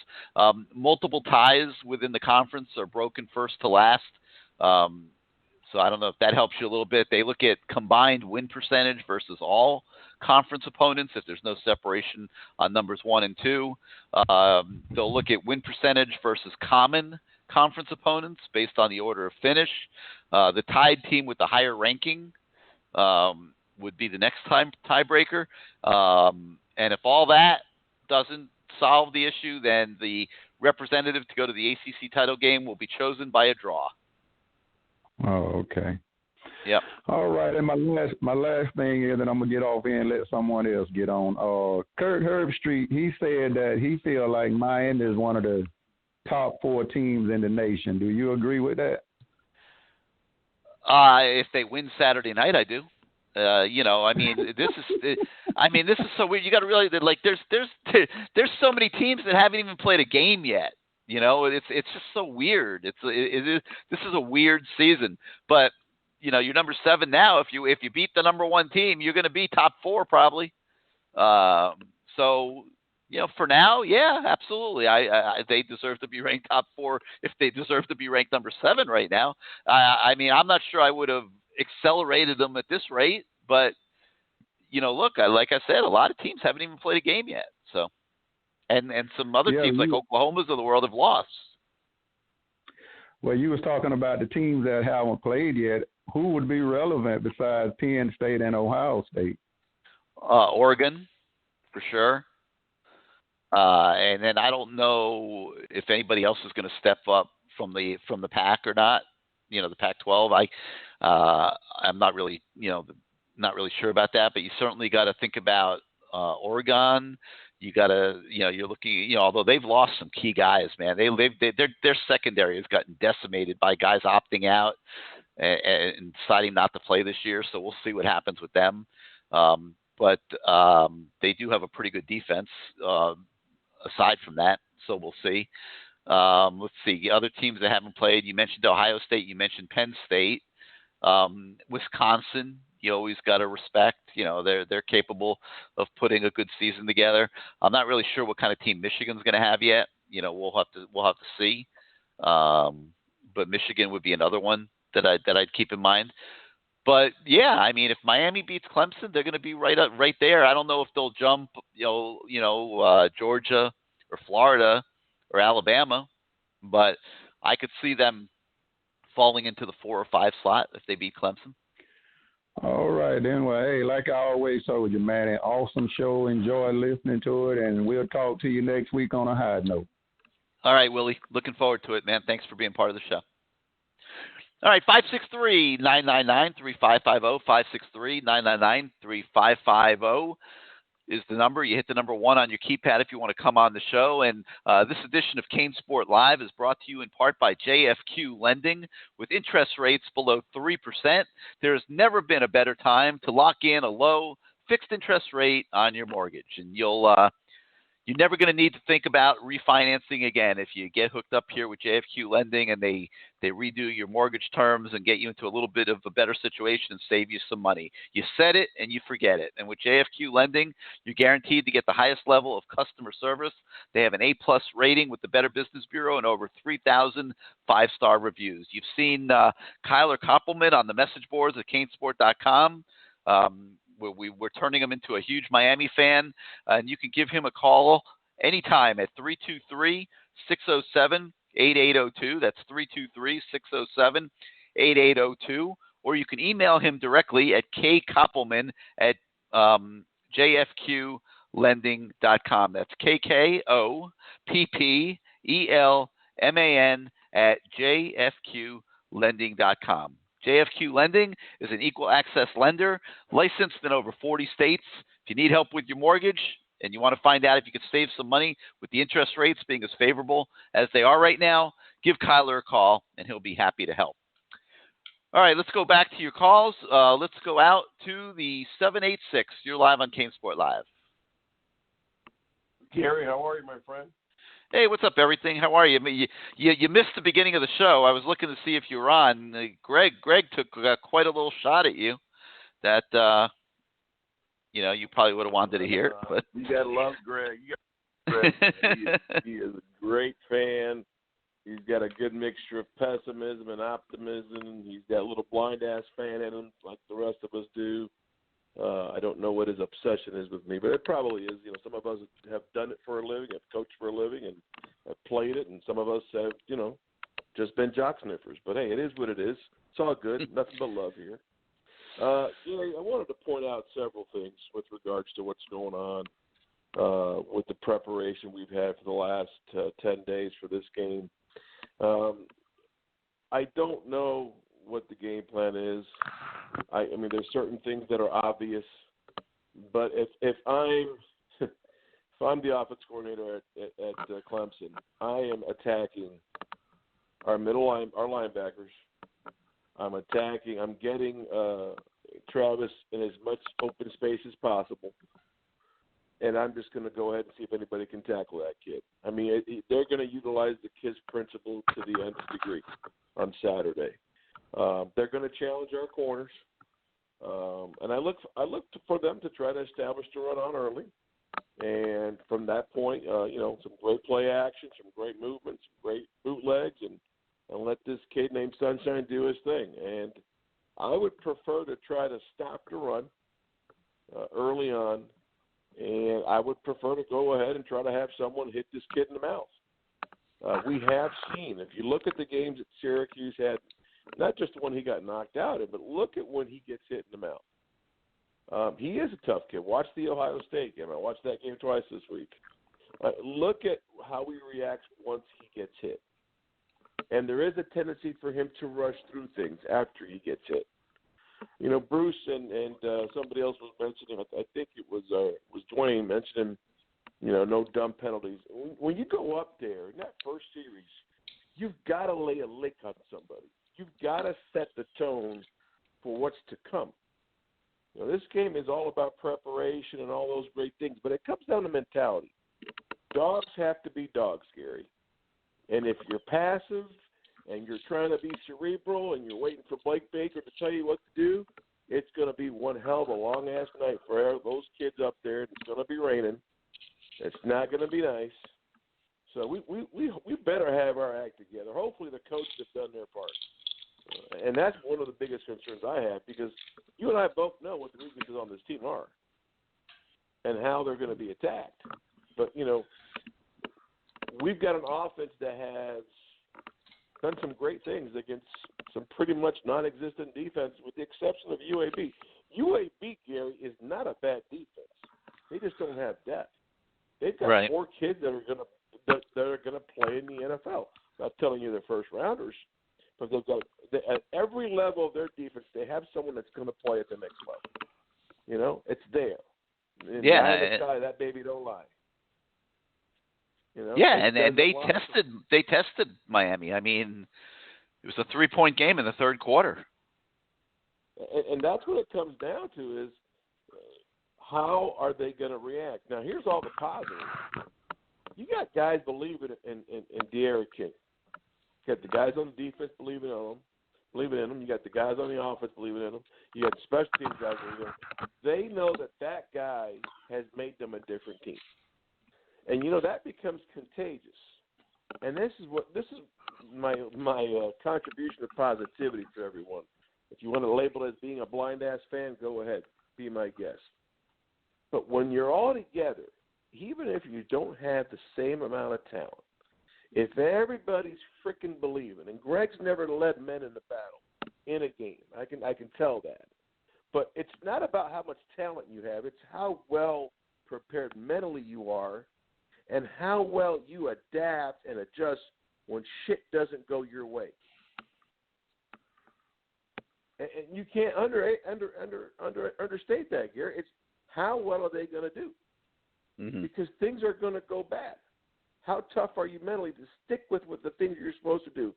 Multiple ties within the conference are broken first to last. So I don't know if that helps you a little bit. They look at combined win percentage versus all conference opponents if there's no separation on numbers 1 and 2. They'll look at win percentage versus common conference opponents based on the order of finish. The tied team with the higher ranking would be the next tiebreaker. And if all that doesn't solve the issue, then the representative to go to the ACC title game will be chosen by a draw. Oh, okay. Yep. All right, and my last thing is that I'm gonna get off here and let someone else get on. Kurt Herbstreit, he said that he feel like Miami is one of the top 4 teams in the nation. Do you agree with that? If they win Saturday night, I do. This is so weird. You got to realize that there's so many teams that haven't even played a game yet. It's just so weird. This is a weird season, but you're number 7 now. If you beat the number 1 team, you're going to be top 4 probably. So for now, yeah, absolutely. They deserve to be ranked top 4 if they deserve to be ranked number 7 right now. I'm not sure I would have accelerated them at this rate, but look, like I said, a lot of teams haven't even played a game yet. So. And some other teams like Oklahoma's of the world have lost. Well, you was talking about the teams that haven't played yet. Who would be relevant besides Penn State and Ohio State? Oregon, for sure. And then I don't know if anybody else is going to step up from the Pac or not. The Pac-12. I'm not really sure about that. But you certainly got to think about Oregon. You got to, you're looking, although they've lost some key guys, man. Their secondary has gotten decimated by guys opting out and deciding not to play this year. So we'll see what happens with them. But they do have a pretty good defense aside from that. So we'll see. Let's see. Other teams that haven't played, you mentioned Ohio State, you mentioned Penn State, Wisconsin. You always got to respect. They're capable of putting a good season together. I'm not really sure what kind of team Michigan's going to have yet. We'll have to see. But Michigan would be another one that I'd keep in mind. But yeah, if Miami beats Clemson, they're going to be right there. I don't know if they'll jump, Georgia or Florida or Alabama, but I could see them falling into the 4 or 5 slot if they beat Clemson. All right, then. Well, hey, like I always told you, man, an awesome show. Enjoy listening to it, and we'll talk to you next week on a high note. All right, Willie. Looking forward to it, man. Thanks for being part of the show. All right, 563-999-3550, 563-999-3550 is the number. You hit the number 1 on your keypad if you want to come on the show. And this edition of CaneSport Live is brought to you in part by Jfq Lending. With interest rates below 3%, there has never been a better time to lock in a low fixed interest rate on your mortgage. And you're never going to need to think about refinancing again if you get hooked up here with Jfq Lending and they redo your mortgage terms and get you into a little bit of a better situation and save you some money. You set it and you forget it. And with Jfq Lending, you're guaranteed to get the highest level of customer service. They have an A+ rating with the Better Business Bureau and over 3,000 5-star reviews. You've seen Kyler Koppelman on the message boards at CaneSport.com. We're turning him into a huge Miami fan, and you can give him a call anytime at 323-607-8802. That's 323-607-8802. Or you can email him directly at kkoppelman@jfqlending.com. That's KKOPPELMAN PPELMAN at jfqlending.com. JFQ Lending is an equal access lender licensed in over 40 states. If you need help with your mortgage and you want to find out if you can save some money with the interest rates being as favorable as they are right now, give Kyler a call and he'll be happy to help. All right, let's go back to your calls. Let's go out to the 786. You're live on CaneSport Live. Gary, how are you, my friend? Hey, what's up, everything? How are you? You missed the beginning of the show. I was looking to see if you were on. Greg took quite a little shot at you that you probably would have wanted to hear. But you gotta love Greg. He is a great fan. He's got a good mixture of pessimism and optimism. He's got a little blind-ass fan in him like the rest of us do. I don't know what his obsession is with me, but it probably is. Some of us have done it for a living, have coached for a living, and have played it, and some of us have, just been jock sniffers. But, hey, it is what it is. It's all good. Nothing but love here. Gary, I wanted to point out several things with regards to what's going on with the preparation we've had for the last 10 days for this game. I don't know what the game plan is. I mean, there's certain things that are obvious, but if I'm the offense coordinator at Clemson, I am attacking our linebackers. I'm getting Travis in as much open space as possible, and I'm just going to go ahead and see if anybody can tackle that kid. I mean, they're going to utilize the KISS principle to the nth degree on Saturday. They're going to challenge our corners, and I look for them to try to establish the run on early, and from that point, some great play action, some great movements, some great bootlegs, and let this kid named Sunshine do his thing. And I would prefer to try to stop the run early on, and I would prefer to go ahead and try to have someone hit this kid in the mouth. We have seen, if you look at the games that Syracuse had, not just when he got knocked out, but look at when he gets hit in the mouth. He is a tough kid. Watch the Ohio State game. I watched that game twice this week. Look at how he reacts once he gets hit. And there is a tendency for him to rush through things after he gets hit. Bruce and somebody else was mentioning, I think it was Dwayne mentioning, no dumb penalties. When you go up there in that first series, you've got to lay a lick on somebody. You've got to set the tone for what's to come. This game is all about preparation and all those great things, but it comes down to mentality. Dogs have to be dogs, Gary. And if you're passive and you're trying to be cerebral and you're waiting for Blake Baker to tell you what to do, it's going to be one hell of a long-ass night for those kids up there. It's going to be raining. It's not going to be nice. So we better have our act together. Hopefully the coaches have done their part. And that's one of the biggest concerns I have, because you and I both know what the weaknesses on this team are and how they're going to be attacked. But, we've got an offense that has done some great things against some pretty much non-existent defense, with the exception of UAB. UAB, Gary, is not a bad defense. They just don't have depth. They've got 4 kids that are going to play in the NFL. Not telling you they're first rounders, but they've got at every level of their defense, they have someone that's going to play at the next level. It's there. And that baby don't lie. And they tested Miami. I mean, it was a 3-point game in the third quarter. And that's what it comes down to is how are they going to react? Now, here's all the positives. You got guys believing in De'Aaron King. You got the guys on the defense believing in him. You got the guys on the offense believing in him. You got the special teams guys believing in him. They know that guy has made them a different team. And that becomes contagious. And this is my contribution of positivity to everyone. If you want to label it as being a blind ass fan, go ahead, be my guest. But when you're all together, even if you don't have the same amount of talent, if everybody's freaking believing, and Greg's never led men in the battle in a game, I can tell that. But it's not about how much talent you have; it's how well prepared mentally you are. and how well you adapt and adjust when shit doesn't go your way. And you can't understate that, Gary. It's how well are they going to do? Mm-hmm. Because things are going to go bad. How tough are you mentally to stick with the things you're supposed to do?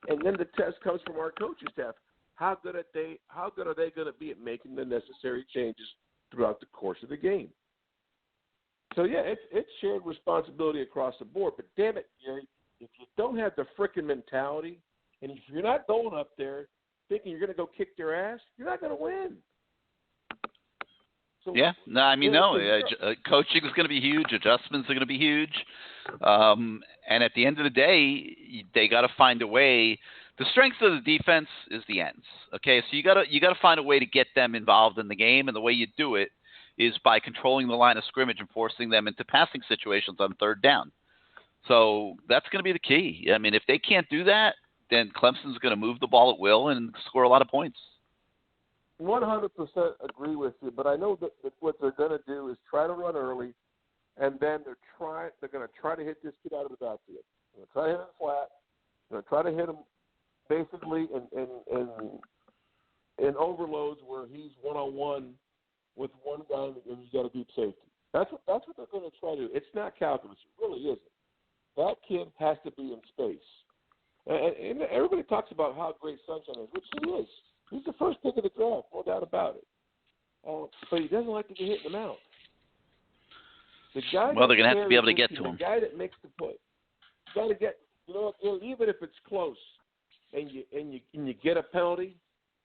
And then the test comes from our coaching staff. How good are they going to be at making the necessary changes throughout the course of the game? So, yeah, it's shared responsibility across the board. But, damn it, Gary, if you don't have the frickin' mentality, and if you're not going up there thinking you're going to go kick their ass, you're not going to win. So, yeah, no, I mean, coaching is going to be huge. Adjustments are going to be huge. And at the end of the day, they got to find a way. The strength of the defense is the ends. Okay, so you got to find a way to get them involved in the game, and the way you do it is by controlling the line of scrimmage and forcing them into passing situations on third down. So that's going to be the key. I mean, if they can't do that, then Clemson's going to move the ball at will and score a lot of points. 100% agree with you, but I know that what they're going to do is try to run early, and then they're going to try to hit this kid out of the backfield. They're going to try to hit him flat. They're going to try to hit him basically in overloads where he's one-on-one with one guy and he's got a deep safety. That's what they're going to try to do. It's not calculus. It really isn't. That kid has to be in space. And everybody talks about how great Sunshine is, which he is. He's the first pick of the draft, no doubt about it. But he doesn't like to get hit in the mouth. They're going to have to be able to get to him. The guy that makes the play. You got to get, even if it's close and you get a penalty,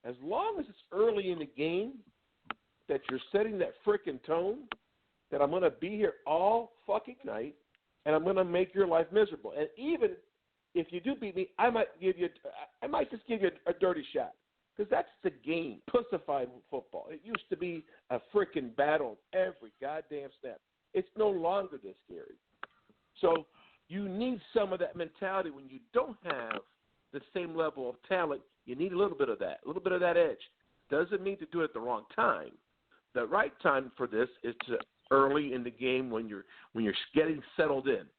as long as it's early in the game, that you're setting that frickin' tone that I'm going to be here all fucking night and I'm going to make your life miserable. And even if you do beat me, I might just give you a dirty shot. Because that's the game, pussified football. It used to be a freaking battle every goddamn snap. It's no longer this scary. So you need some of that mentality when you don't have the same level of talent. You need a little bit of that edge. Doesn't mean to do it at the wrong time. The right time for this is to early in the game when you're getting settled in.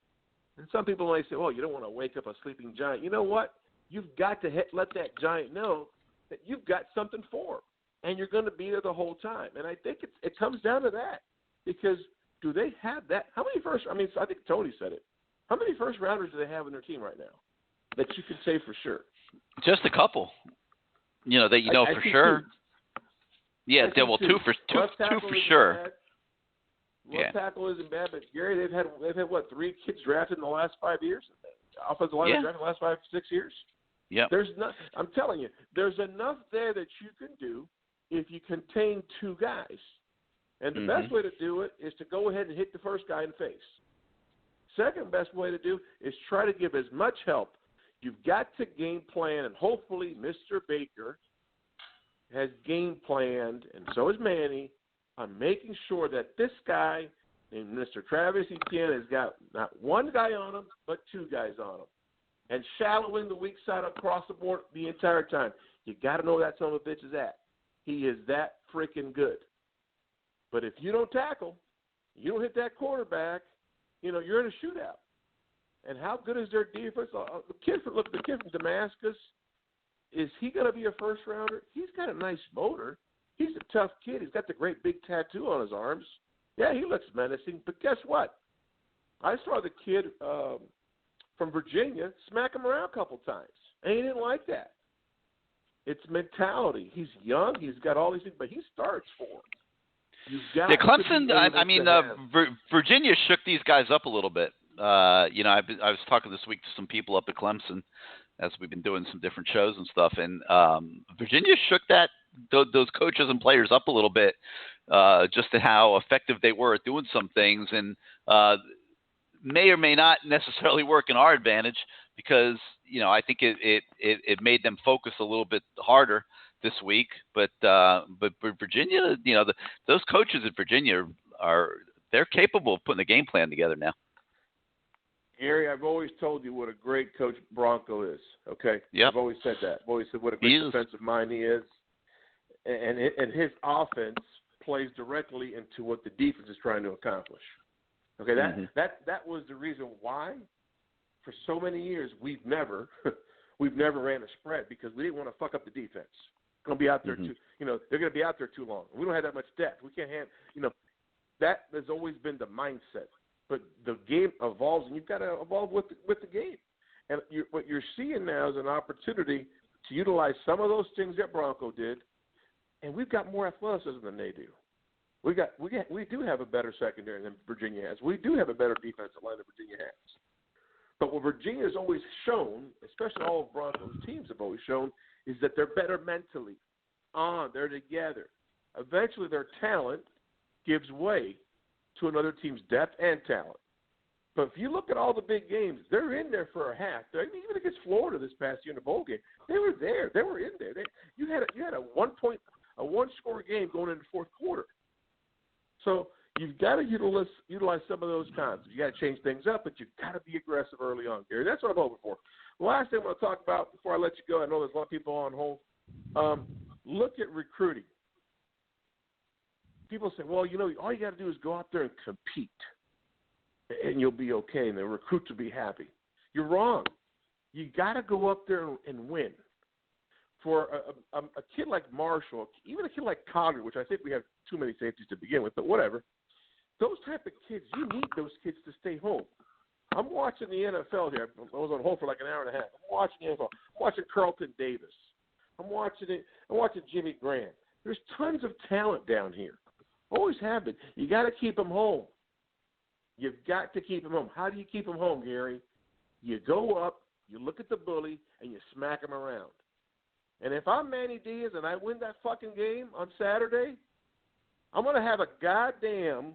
And some people may say, "Oh, you don't want to wake up a sleeping giant." You know what? You've got to let that giant know that you've got something for him, and you're going to be there the whole time. And I think it comes down to that, because do they have that? How many I think Tony said it. How many first-rounders do they have in their team right now that you can say for sure? Just a couple, that you know for sure. Two. Yeah, two for sure. Left tackle isn't bad, but Gary, they've had what, 3 kids drafted in the last 5 years? Offensive line drafted in the last 5-6 years? Yeah. I'm telling you, there's enough there that you can do if you contain 2 guys. And the best way to do it is to go ahead and hit the first guy in the face. Second best way to do is try to give as much help. You've got to game plan, and hopefully Mr. Baker has game planned, and so has Manny, on making sure that this guy named Mr. Travis Etienne has got not 1 guy on him, but 2 guys on him. And shallowing the weak side across the board the entire time. You got to know that son of a bitch is at. He is that freaking good. But if you don't tackle, you don't hit that quarterback, you're in a shootout. And how good is their defense? The kid from Damascus, is he going to be a first-rounder? He's got a nice motor. He's a tough kid. He's got the great big tattoo on his arms. Yeah, he looks menacing. But guess what? I saw the kid from Virginia smack him around a couple times, and he didn't like that. It's mentality. He's young. He's got all these things, but he starts for him. Clemson, Virginia shook these guys up a little bit. I was talking this week to some people up at Clemson as we've been doing some different shows and stuff, and Virginia shook those coaches and players up a little bit, just to how effective they were at doing some things, and may or may not necessarily work in our advantage, because I think it made them focus a little bit harder this week. But Virginia, those coaches at Virginia they're capable of putting a game plan together now. Gary, I've always told you what a great coach Bronco is. Okay, yep. I've always said that. I've always said what a great defensive mind he is, and his offense plays directly into what the defense is trying to accomplish. Okay, that was the reason why, for so many years, we've never ran a spread because we didn't want to fuck up the defense. Going to be out there too, they're going to be out there too long. We don't have that much depth. We can't have, that has always been the mindset. But the game evolves, and you've got to evolve with the game. And what you're seeing now is an opportunity to utilize some of those things that Bronco did, and we've got more athleticism than they do. We do have a better secondary than Virginia has. We do have a better defensive line than Virginia has. But what Virginia's always shown, especially all of Bronco's teams have always shown, is that they're better mentally. They're together. Eventually, their talent gives way to another team's depth and talent. But if you look at all the big games, they're in there for a half. Even against Florida this past year in the bowl game, they were there. They were in there. You had a one-score game going into the fourth quarter. So you've got to utilize some of those concepts. You got to change things up, but you've got to be aggressive early on, Gary. That's what I'm hoping for. The last thing I want to talk about before I let you go, I know there's a lot of people on hold. Look at recruiting. People say, well, all you got to do is go out there and compete, and you'll be okay, and the recruits will be happy. You're wrong. You got to go up there and win. For a kid like Marshall, even a kid like Cogger, which I think we have too many safeties to begin with, but whatever, those type of kids, you need those kids to stay home. I'm watching the NFL here. I was on hold for like an hour and a half. I'm watching the NFL. I'm watching Carlton Davis. I'm watching Jimmy Graham. There's tons of talent down here. Always have been. You got to keep them home. You've got to keep them home. How do you keep them home, Gary? You go up, you look at the bully, and you smack him around. And if I'm Manny Diaz and I win that fucking game on Saturday, I'm going to have a goddamn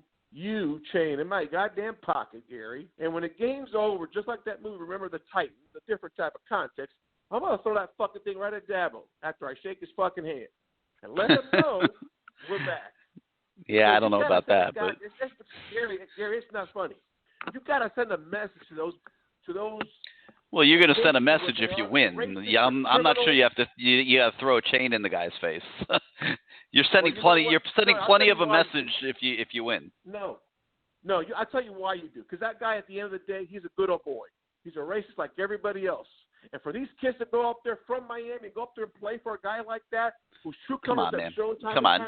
chain in my goddamn pocket, Gary. And when the game's over, just like that movie, Remember the Titans, a different type of context, I'm going to throw that fucking thing right at Dabo after I shake his fucking hand and let him know we're back. Yeah, I don't know about that, but Gary, it's not funny. You've got to send a message to those. Well, you're going to send a message if you win. Yeah, I'm not sure you have to throw a chain in the guy's face. You're sending plenty. You're sending plenty of a message if you win. No, I'll tell you why you do. Because that guy, at the end of the day, he's a good old boy. He's a racist like everybody else. And for these kids to go up there from Miami, go up there and play for a guy like that, who's true colors that Showtime. Come on.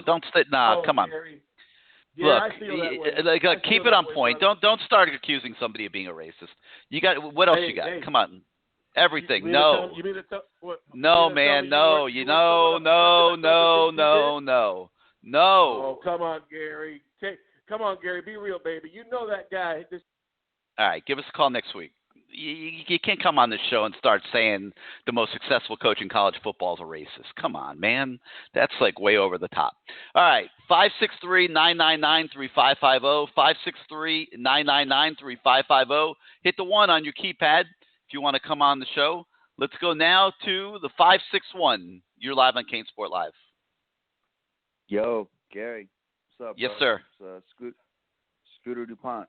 Don't stay. Nah, come on. Gary. Yeah, look, keep it on point. Don't start accusing somebody of being a racist. You got what else you got? Come on, everything. No, no, man, no. No. Oh, come on, Gary. Come on, Gary. Be real, baby. You know that guy. All right, give us a call next week. You can't come on this show and start saying the most successful coach in college football is a racist. Come on, man. That's like way over the top. All right, 563-999-3550, 563-999-3550. Hit the 1 on your keypad if you want to come on the show. Let's go now to the 561. You're live on CaneSport Live. Yo, Gary. What's up, Yes, bro? sir. It's Scooter DuPont.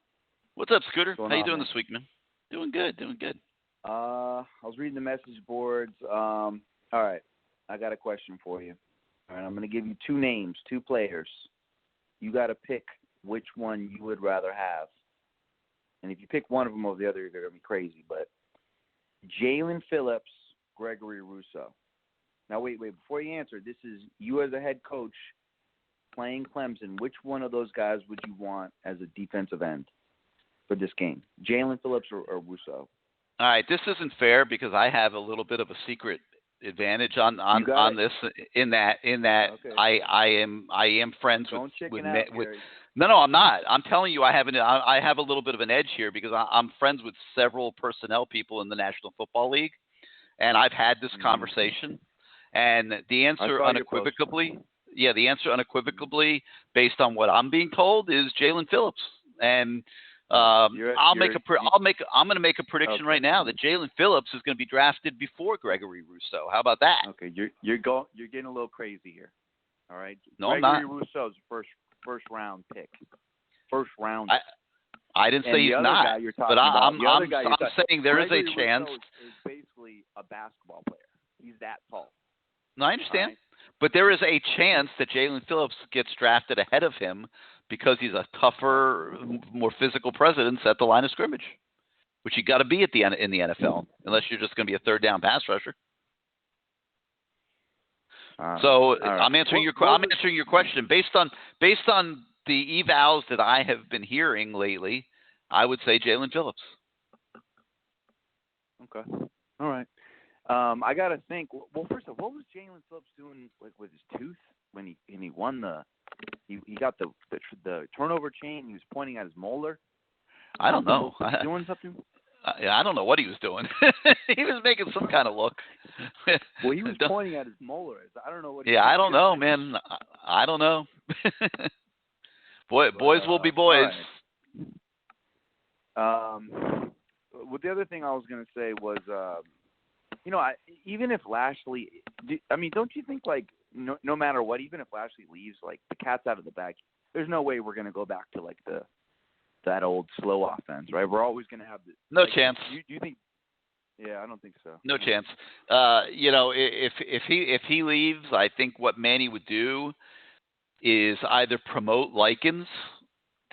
What's up, Scooter? How you doing man? This week, man? Doing good. I was reading the message boards. All right, I got a question for you. All right, I'm going to give you 2 names, 2 players. You got to pick which one you would rather have. And if you pick one of them over the other, you're going to be crazy. But Jalen Phillips, Gregory Rousseau. Now, wait. Before you answer, this is you as a head coach playing Clemson. Which one of those guys would you want as a defensive end for this game? Jalen Phillips or Rousseau? All right, this isn't fair because I have a little bit of a secret advantage on this. In that okay. I am friends Don't with Gary. No, I'm not. I'm telling you, I have a little bit of an edge here because I'm friends with several personnel people in the National Football League, and I've had this conversation, and the answer unequivocally, based on what I'm being told, is Jalen Phillips, and I'm going to make a prediction right now that Jalen Phillips is going to be drafted before Gregory Rousseau. How about that? Okay, you're getting a little crazy here. All right. No, Gregory I'm not. Rousseau's first round pick. First round. I didn't say he's not, but I'm saying there is a chance. Rousseau is basically a basketball player. He's that tall. No, I understand. Right? But there is a chance that Jalen Phillips gets drafted ahead of him because he's a tougher, more physical presence at the line of scrimmage, which you got to be in the NFL, unless you're just going to be a third down pass rusher. So right. I'm answering your question based on the evals that I have been hearing lately. I would say Jalen Phillips. Okay. All right. I got to think. Well, first of all, what was Jalen Phillips doing with his tooth when he won he got the turnover chain? He was pointing at his molar. I don't know. Doing something? I don't know what he was doing. He was making some kind of look. Well, he was pointing at his molars. I don't know what. I don't know, man. I don't know. Boys will be boys. Right. Well, the other thing I was going to say was, even if Lashley, don't you think no matter what, even if Lashley leaves, the cat's out of the bag. There's no way we're going to go back to that old slow offense, right? We're always going to have no chance. Do you think? Yeah, I don't think so. No chance. If he leaves, I think what Manny would do is either promote Likens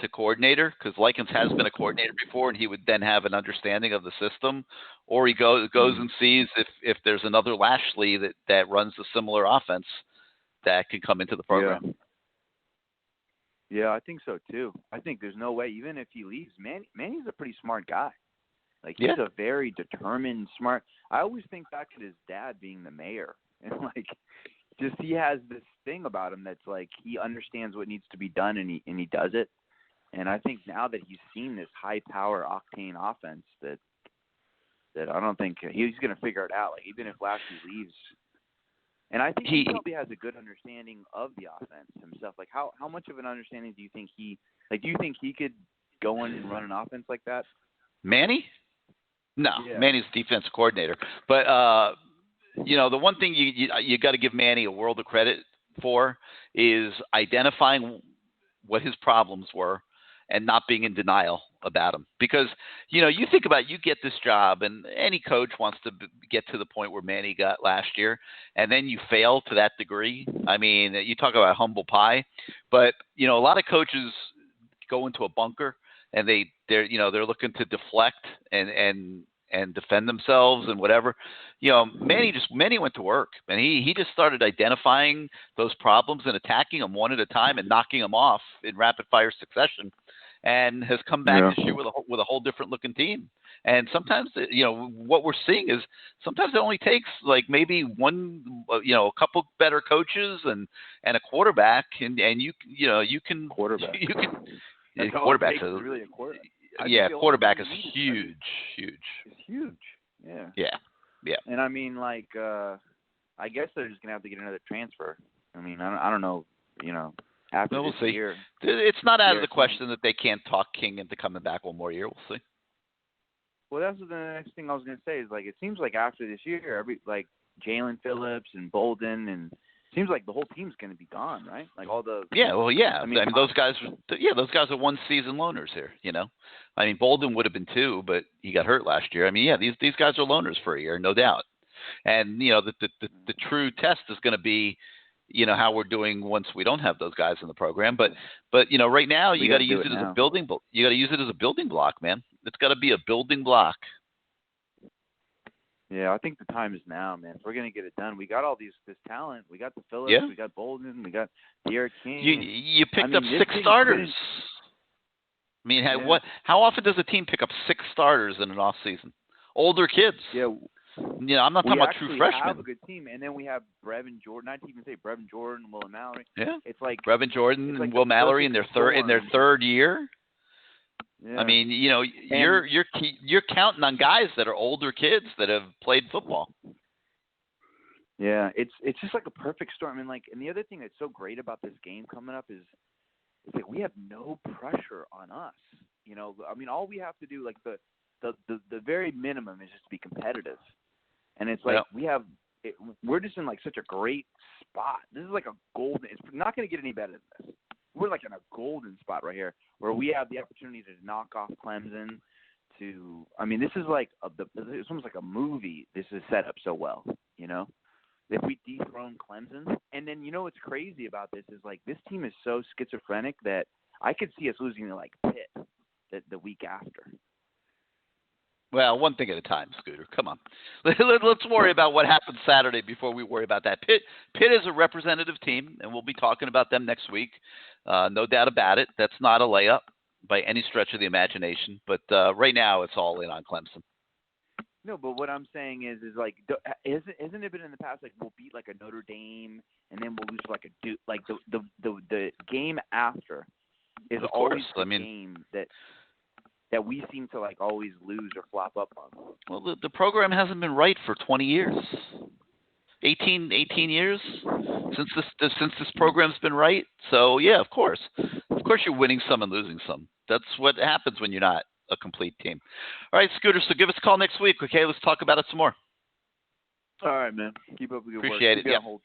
to coordinator, because Likens has been a coordinator before, and he would then have an understanding of the system, or he goes and sees if there's another Lashley that runs a similar offense that can come into the program. Yeah, I think so too. I think there's no way, even if he leaves, Manny's a pretty smart guy. He's a very determined, smart. I always think back to his dad being the mayor, and just he has this thing about him that's he understands what needs to be done, and he does it. And I think now that he's seen this high power octane offense, that I don't think he's going to figure it out. Even if Lashley leaves. And I think he probably has a good understanding of the offense himself. How much of an understanding do you think he could go in and run an offense like that? Manny? No, yeah. Manny's defense coordinator. But the one thing you got to give Manny a world of credit for is identifying what his problems were and not being in denial about them. Because, you think about you get this job, and any coach wants to get to the point where Manny got last year, and then you fail to that degree. I mean, you talk about humble pie, but, a lot of coaches go into a bunker, and they're looking to deflect and defend themselves and whatever. Manny went to work, and he just started identifying those problems and attacking them one at a time and knocking them off in rapid fire succession, and has come back this year with a whole different looking team. And sometimes, what we're seeing is sometimes it only takes maybe one, a couple better coaches and a quarterback, and you can quarterback. Quarterback is really a quarterback. Quarterback is huge. It's huge. Yeah. Yeah. And I guess they're just gonna have to get another transfer. I mean, I don't know. After we'll this see. year, it's not out of the question that they can't talk King into coming back one more year. We'll see. Well, that's the next thing I was gonna say is it seems like after this year, Jalen Phillips and Bolden and. Seems like the whole team's going to be gone, right? All the I mean those guys are one season loners here. I mean Bolden would have been two, but he got hurt last year. I mean, these guys are loners for a year, no doubt. And the true test is going to be, how we're doing once we don't have those guys in the program. But right now you got to use it as a building. You got to use it as a building block, man. It's got to be a building block. Yeah, I think the time is now, man. If we're gonna get it done, we got all this talent. We got the Phillips, we got Bolden, we got Derek King. You picked up 6 starters. I mean, how often does a team pick up 6 starters in an off season? Older kids. Yeah. I'm not talking about true freshmen. We have a good team, and then we have Brevin Jordan. Not to even say Brevin Jordan, Will Mallory. Yeah. It's like Brevin Jordan and Will Mallory in their third year. Yeah. I mean, you're counting on guys that are older kids that have played football. Yeah, it's just a perfect storm. And and the other thing that's so great about this game coming up is we have no pressure on us. I mean, all we have to do, the very minimum is just to be competitive. And it's we're just in such a great spot. This is a golden. It's not going to get any better than this. We're in a golden spot right here where we have the opportunity to knock off Clemson. This is it's almost like a movie. This is set up so well, if we dethrone Clemson, and then you know what's crazy about this is like this team is so schizophrenic that I could see us losing to like Pitt the week after. Well, one thing at a time, Scooter. Come on. Let's worry about what happens Saturday before we worry about that. Pitt is a representative team, and we'll be talking about them next week. No doubt about it. That's not a layup by any stretch of the imagination. But right now, it's all in on Clemson. No, but what I'm saying is like, isn't it been in the past like we'll beat like a Notre Dame and then we'll lose like a Duke, like the game after is always the game that we seem to like always lose or flop up on. Well, the program hasn't been right for 20 years, 18 years since this program's been right. So yeah, of course you're winning some and losing some. That's what happens when you're not a complete team. All right, Scooter, so give us a call next week, okay? Let's talk about it some more. All right, man. Keep up the good work. Appreciate it.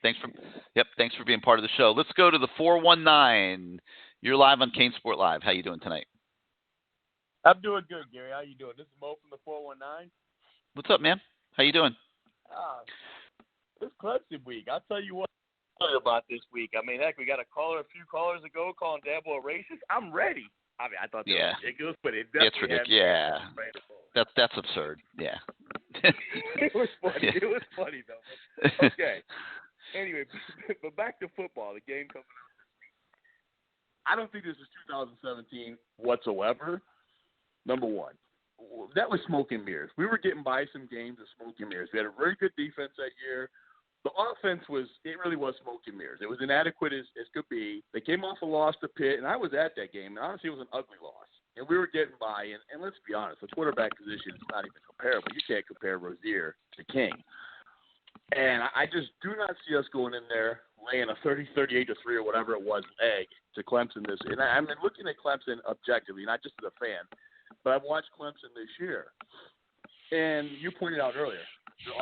Thanks for being part of the show. Let's go to the 419. You're live on CaneSport Live. How you doing tonight? I'm doing good, Gary. How you doing? This is Mo from the 419. What's up, man? How you doing? This Clemson week. I'll tell you what about this week. I mean, heck, we got a few callers ago calling Dabo a racist. I'm ready. I mean, I thought that was ridiculous, but it's ridiculous. Yeah, that's absurd. Yeah. It was funny. It was funny though. But, okay. Anyway, but back to football. The game coming up this week. I don't think this is 2017 whatsoever. Number one, that was smoke and mirrors. We were getting by some games of smoke and mirrors. We had a very good defense that year. The offense really was smoke and mirrors. It was inadequate as could be. They came off a loss to Pitt, and I was at that game, and honestly, it was an ugly loss. And we were getting by, and let's be honest, the quarterback position is not even comparable. You can't compare Rozier to King. And I just do not see us going in there laying a 38-3 or whatever it was egg to Clemson this year. And I'm looking at Clemson objectively, not just as a fan, but I've watched Clemson this year. And you pointed out earlier,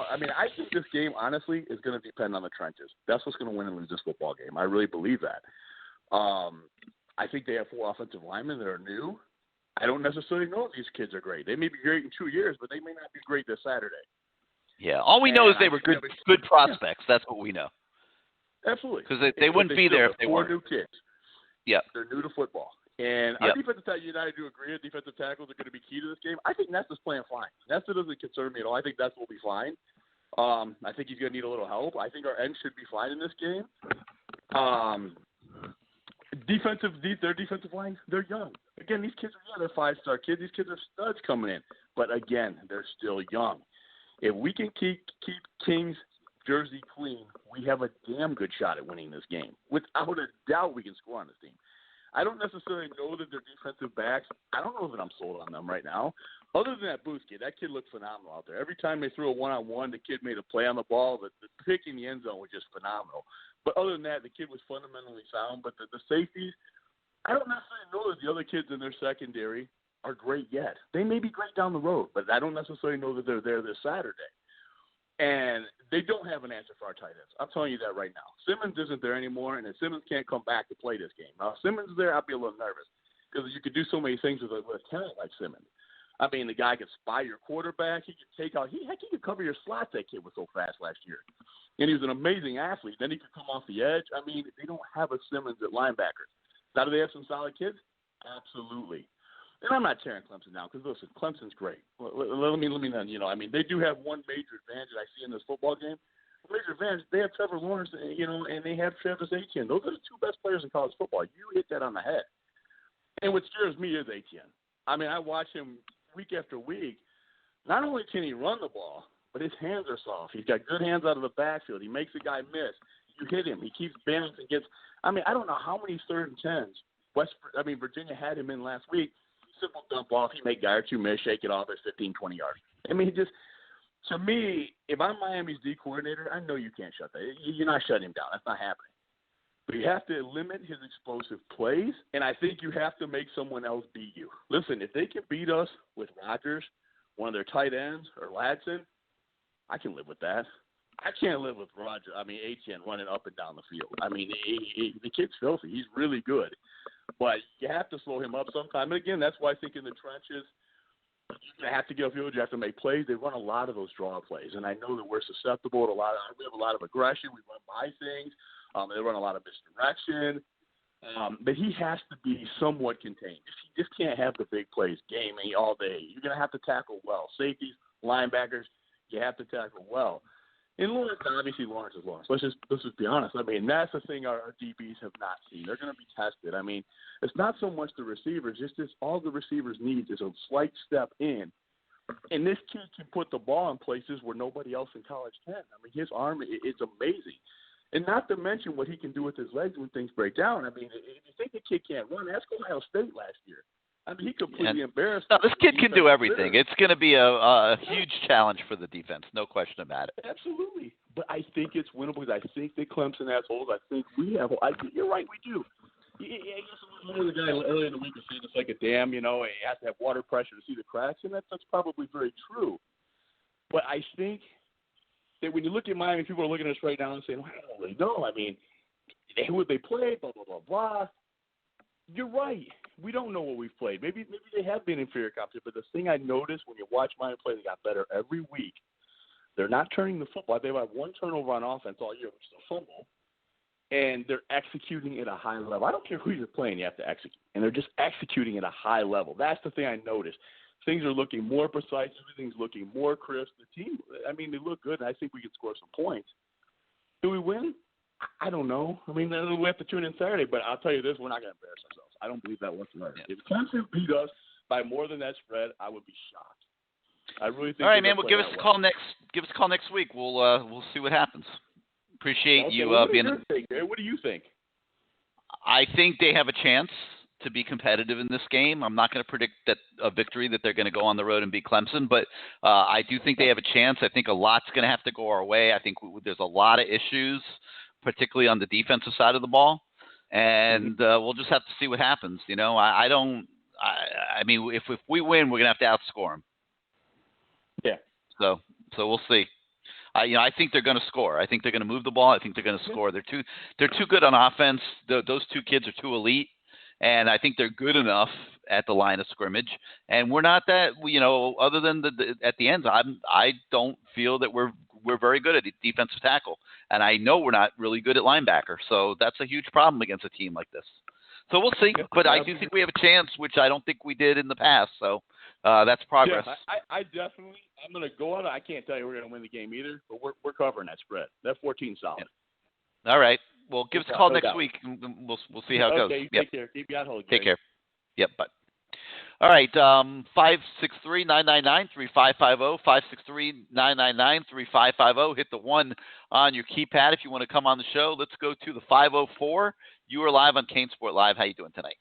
I mean, I think this game, honestly, is going to depend on the trenches. That's what's going to win and lose this football game. I really believe that. I think they have 4 offensive linemen that are new. I don't necessarily know if these kids are great. They may be great in 2 years, but they may not be great this Saturday. Yeah, all we know is they were good prospects. That's what we know. Absolutely. Because they wouldn't be there if they weren't. 4 new kids. Yeah. They're new to football. And our defensive tackle, you and I do agree, defensive tackles are going to be key to this game. I think Nesta's playing fine. Nesta doesn't concern me at all. I think Nesta will be fine. I think he's going to need a little help. I think our end should be fine in this game. Their defensive line, they're young. Again, these kids they're 5-star kids. These kids are studs coming in. But again, they're still young. If we can keep King's jersey clean, we have a damn good shot at winning this game. Without a doubt, we can score on this team. I don't necessarily know that they're defensive backs. I don't know that I'm sold on them right now. Other than that Booth kid, that kid looked phenomenal out there. Every time they threw a one-on-one, the kid made a play on the ball. The pick in the end zone was just phenomenal. But other than that, the kid was fundamentally sound. But the safeties, I don't necessarily know that the other kids in their secondary are great yet. They may be great down the road, but I don't necessarily know that they're there this Saturday. And they don't have an answer for our tight ends. I'm telling you that right now. Simmons isn't there anymore, and if Simmons can't come back to play this game. Now, if Simmons is there, I'd be a little nervous because you could do so many things with a talent like Simmons. I mean, the guy could spy your quarterback. He could take out – he could cover your slots. That kid was so fast last year. And he was an amazing athlete. Then he could come off the edge. I mean, they don't have a Simmons at linebacker. Now, do they have some solid kids? Absolutely. And I'm not tearing Clemson down because, listen, Clemson's great. Let me I mean, they do have one major advantage that I see in this football game. Major advantage, they have Trevor Lawrence, and they have Travis Etienne. Those are the 2 best players in college football. You hit that on the head. And what scares me is Etienne. I mean, I watch him week after week. Not only can he run the ball, but his hands are soft. He's got good hands out of the backfield. He makes a guy miss. You hit him. He keeps balancing. I mean, I don't know how many 3rd and 10s Virginia had him in last week. Simple dump off. He make a guy or 2 miss, shake it off at 15, 20 yards. I mean, to me, if I'm Miami's D coordinator, I know you can't shut that. You're not shutting him down. That's not happening. But you have to limit his explosive plays, and I think you have to make someone else beat you. Listen, if they can beat us with Rodgers, one of their tight ends, or Ladson, I can live with that. I can't live with Etienne running up and down the field. I mean, the kid's filthy. He's really good. But you have to slow him up sometime. And, again, that's why I think in the trenches, You're going to have to get a field. You have to make plays. They run a lot of those draw plays, and I know that we're susceptible to we have a lot of aggression. We run by things. They run a lot of misdirection. But he has to be somewhat contained. He just can't have the big plays gaming all day. You're going to have to tackle well. Safeties, linebackers, you have to tackle well. And Lawrence, obviously Lawrence is Lawrence. Let's just be honest. I mean, that's the thing our DBs have not seen. They're going to be tested. I mean, it's not so much the receivers. It's just all the receivers need is a slight step in. And this kid can put the ball in places where nobody else in college can. I mean, his arm, it's amazing. And not to mention what he can do with his legs when things break down. I mean, if you think the kid can't run, ask Ohio State last year. I mean, he completely embarrassed. No, this kid can do everything. It's going to be a huge challenge for the defense, no question about it. Absolutely. But I think it's winnable because I think that Clemson has holes. I think we have – you're right, we do. I guess one of the guy earlier in the week was saying it's like a dam, you know, and you have to have water pressure to see the cracks, and that's probably very true. But I think that when you look at Miami, people are looking at us right now and saying, well, I don't really know. I mean, who would they play, blah, blah, blah, blah. You're right. We don't know what we've played. Maybe they have been inferior competition, but the thing I noticed when you watch Miami play, they got better every week. They're not turning the football. They've had one turnover on offense all year, which is a fumble, and they're executing at a high level. I don't care who you're playing, you have to execute, and they're just executing at a high level. That's the thing I noticed. Things are looking more precise. Everything's looking more crisp. The team, I mean, they look good, and I think we can score some points. Do we win? I don't know. I mean, we have to tune in Saturday, but I'll tell you this, we're not going to embarrass ourselves. I don't believe that whatsoever. Yeah. If Clemson beat us by more than that spread, I would be shocked. I really think. All right, man. Well, give us a call next week. We'll see what happens. Appreciate you being. What do you think? I think they have a chance to be competitive in this game. I'm not going to predict a victory that they're going to go on the road and beat Clemson, but I do think they have a chance. I think a lot's going to have to go our way. I think there's a lot of issues, particularly on the defensive side of the ball, and we'll just have to see what happens. You know, I mean, if we win, we're going to have to outscore them. Yeah. So we'll see. I think they're going to score. I think they're going to move the ball. I think they're going to score. They're too good on offense. Those two kids are too elite, and I think they're good enough at the line of scrimmage. And we're not that. Other than at the ends, I don't feel that we're very good at defensive tackle, and I know we're not really good at linebacker. So that's a huge problem against a team like this. So we'll see. But I do think we have a chance, which I don't think we did in the past. So that's progress. Yeah, I definitely. I'm going to go on. I can't tell you we're going to win the game either, but we're covering that spread. That 14 solid. Yeah. All right. Well, give us a call next week, and we'll see how it goes. Okay. Take care. Keep you out hold. Take care. Yep. Bye. All right. 563-999-3550. 563-999-3550. Hit the 1 on your keypad if you want to come on the show. Let's go to the 504. You are live on CaneSport Live. How you doing tonight?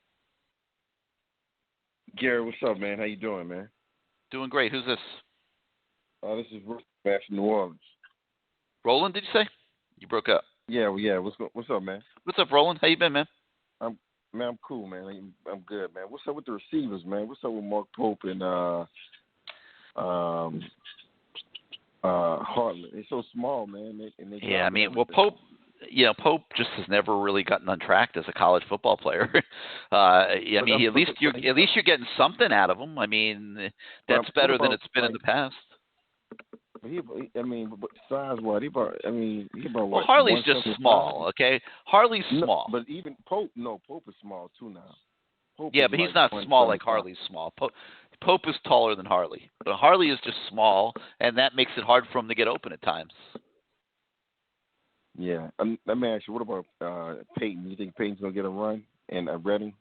Gary, what's up, man? How you doing, man? Doing great. Who's this? This is Bash from New Orleans. Roland, did you say? You broke up. Yeah. What's up, man? What's up, Roland? How you been, man? I'm cool, man. I'm good, man. What's up with the receivers, man? What's up with Mark Pope and Hartland? They're so small, man. Yeah, I mean, well, Pope just has never really gotten on track as a college football player. At least you're getting something out of him. I mean, that's better than it's been in the past. But size-wise, he about well, Harley's just small, okay? Harley's small. But even Pope is small too now. But he's not small like Harley's small. Pope is taller than Harley. But Harley is just small, and that makes it hard for him to get open at times. Yeah. Let me ask you, what about Peyton? You think Peyton's going to get a run and Redding?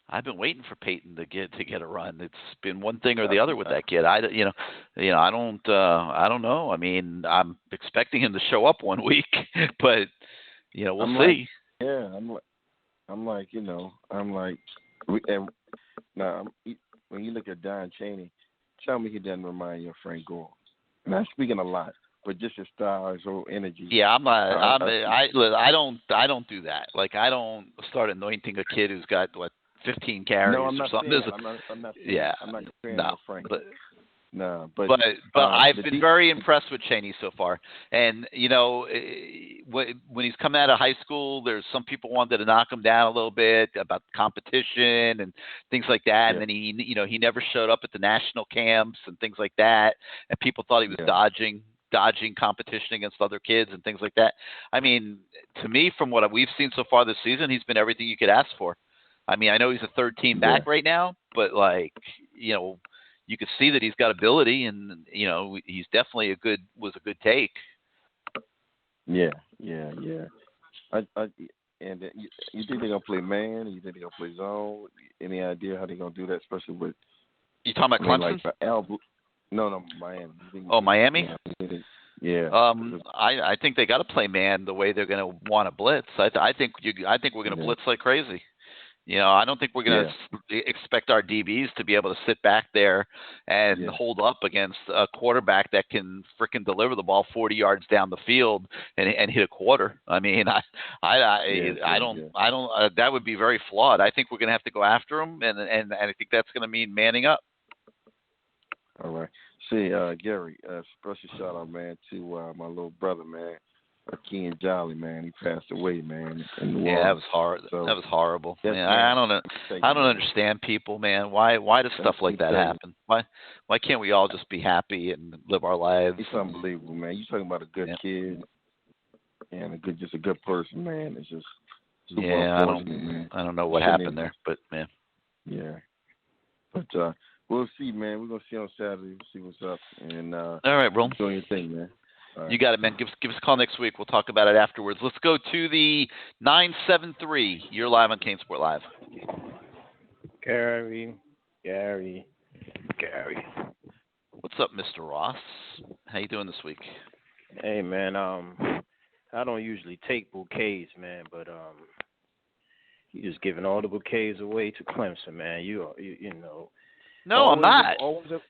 I've been waiting for Peyton to get a run. It's been one thing or the other with that kid. I don't know. I mean, I'm expecting him to show up one week, but we'll see. When you look at Don Chaney, tell me he doesn't remind you of Frank Gore. Not speaking a lot, but just his style, his whole energy. Yeah, I don't do that. Like, I don't start anointing a kid who's got 15 carries or something. I'm not comparing to Frank. but I've been very impressed with Chaney so far. And when he's coming out of high school, there's some people wanted to knock him down a little bit about competition and things like that. And then he never showed up at the national camps and things like that. And people thought he was dodging competition against other kids and things like that. I mean, to me, from what we've seen so far this season, he's been everything you could ask for. I mean, I know he's a third team back right now, but you could see that he's got ability, and he's definitely was a good take. Yeah. And you think they're gonna play man? You think they're gonna play zone? Any idea how they're gonna do that, especially with? You talking about Clemson? No, Miami. Oh, Miami? Yeah. I think they got to play man the way they're going to want to blitz. I think we're going to blitz like crazy. I don't think we're going to expect our DBs to be able to sit back there and hold up against a quarterback that can frickin' deliver the ball 40 yards down the field and hit a quarter. I mean, I don't. That would be very flawed. I think we're going to have to go after them, and I think that's going to mean manning up. All right. See, Gary, special shout out, man, to my little brother, man. Ken Jolly, man, he passed away, man. That was hard. So, that was horrible. Man, I don't understand people, man. Why does stuff like that happen? Why can't we all just be happy and live our lives? It's unbelievable, man. You talking about a good kid and just a good person, man. It's just man. I don't know what happened there, but man. Yeah. But we'll see, man. We're gonna see on Saturday. See what's up. And all right, bro. Doing your thing, man. Right. You got it, man. Give us a call next week. We'll talk about it afterwards. Let's go to the 973. You're live on CaneSport Live. Gary. What's up, Mr. Ross? How you doing this week? Hey, man. I don't usually take bouquets, man, but you just giving all the bouquets away to Clemson, man. You know. No, I'm not.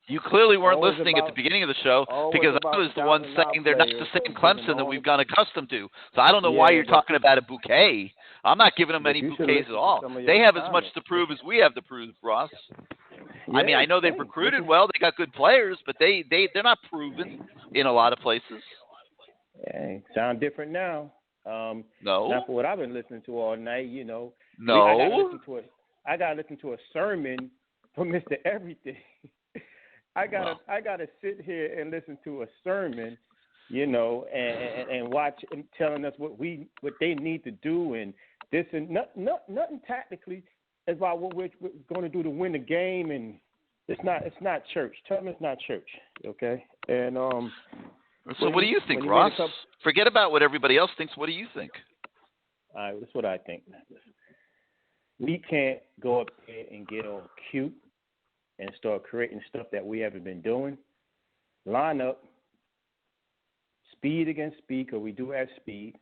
You clearly weren't listening at the beginning of the show because I was the one saying they're not the same Clemson that we've gone accustomed to. So I don't know why you're talking about a bouquet. I'm not giving them any bouquets at all. They have as much to prove as we have to prove, Ross. I mean, I know they've recruited well. They got good players, but they're not proven in a lot of places. Yeah, sound different now. No. Not for what I've been listening to all night, No. I got to listen to a sermon from Mr. Everything. I gotta sit here and listen to a sermon, and watch and telling us what they need to do and this and nothing tactically about what we're going to do to win the game, and it's not church. Tell them it's not church, okay? And so what do you think, Ross? Forget about what everybody else thinks. What do you think? All right, that's what I think. We can't go up there and get all cute and start creating stuff that we haven't been doing. Line up, speed against speed, because we do have speed.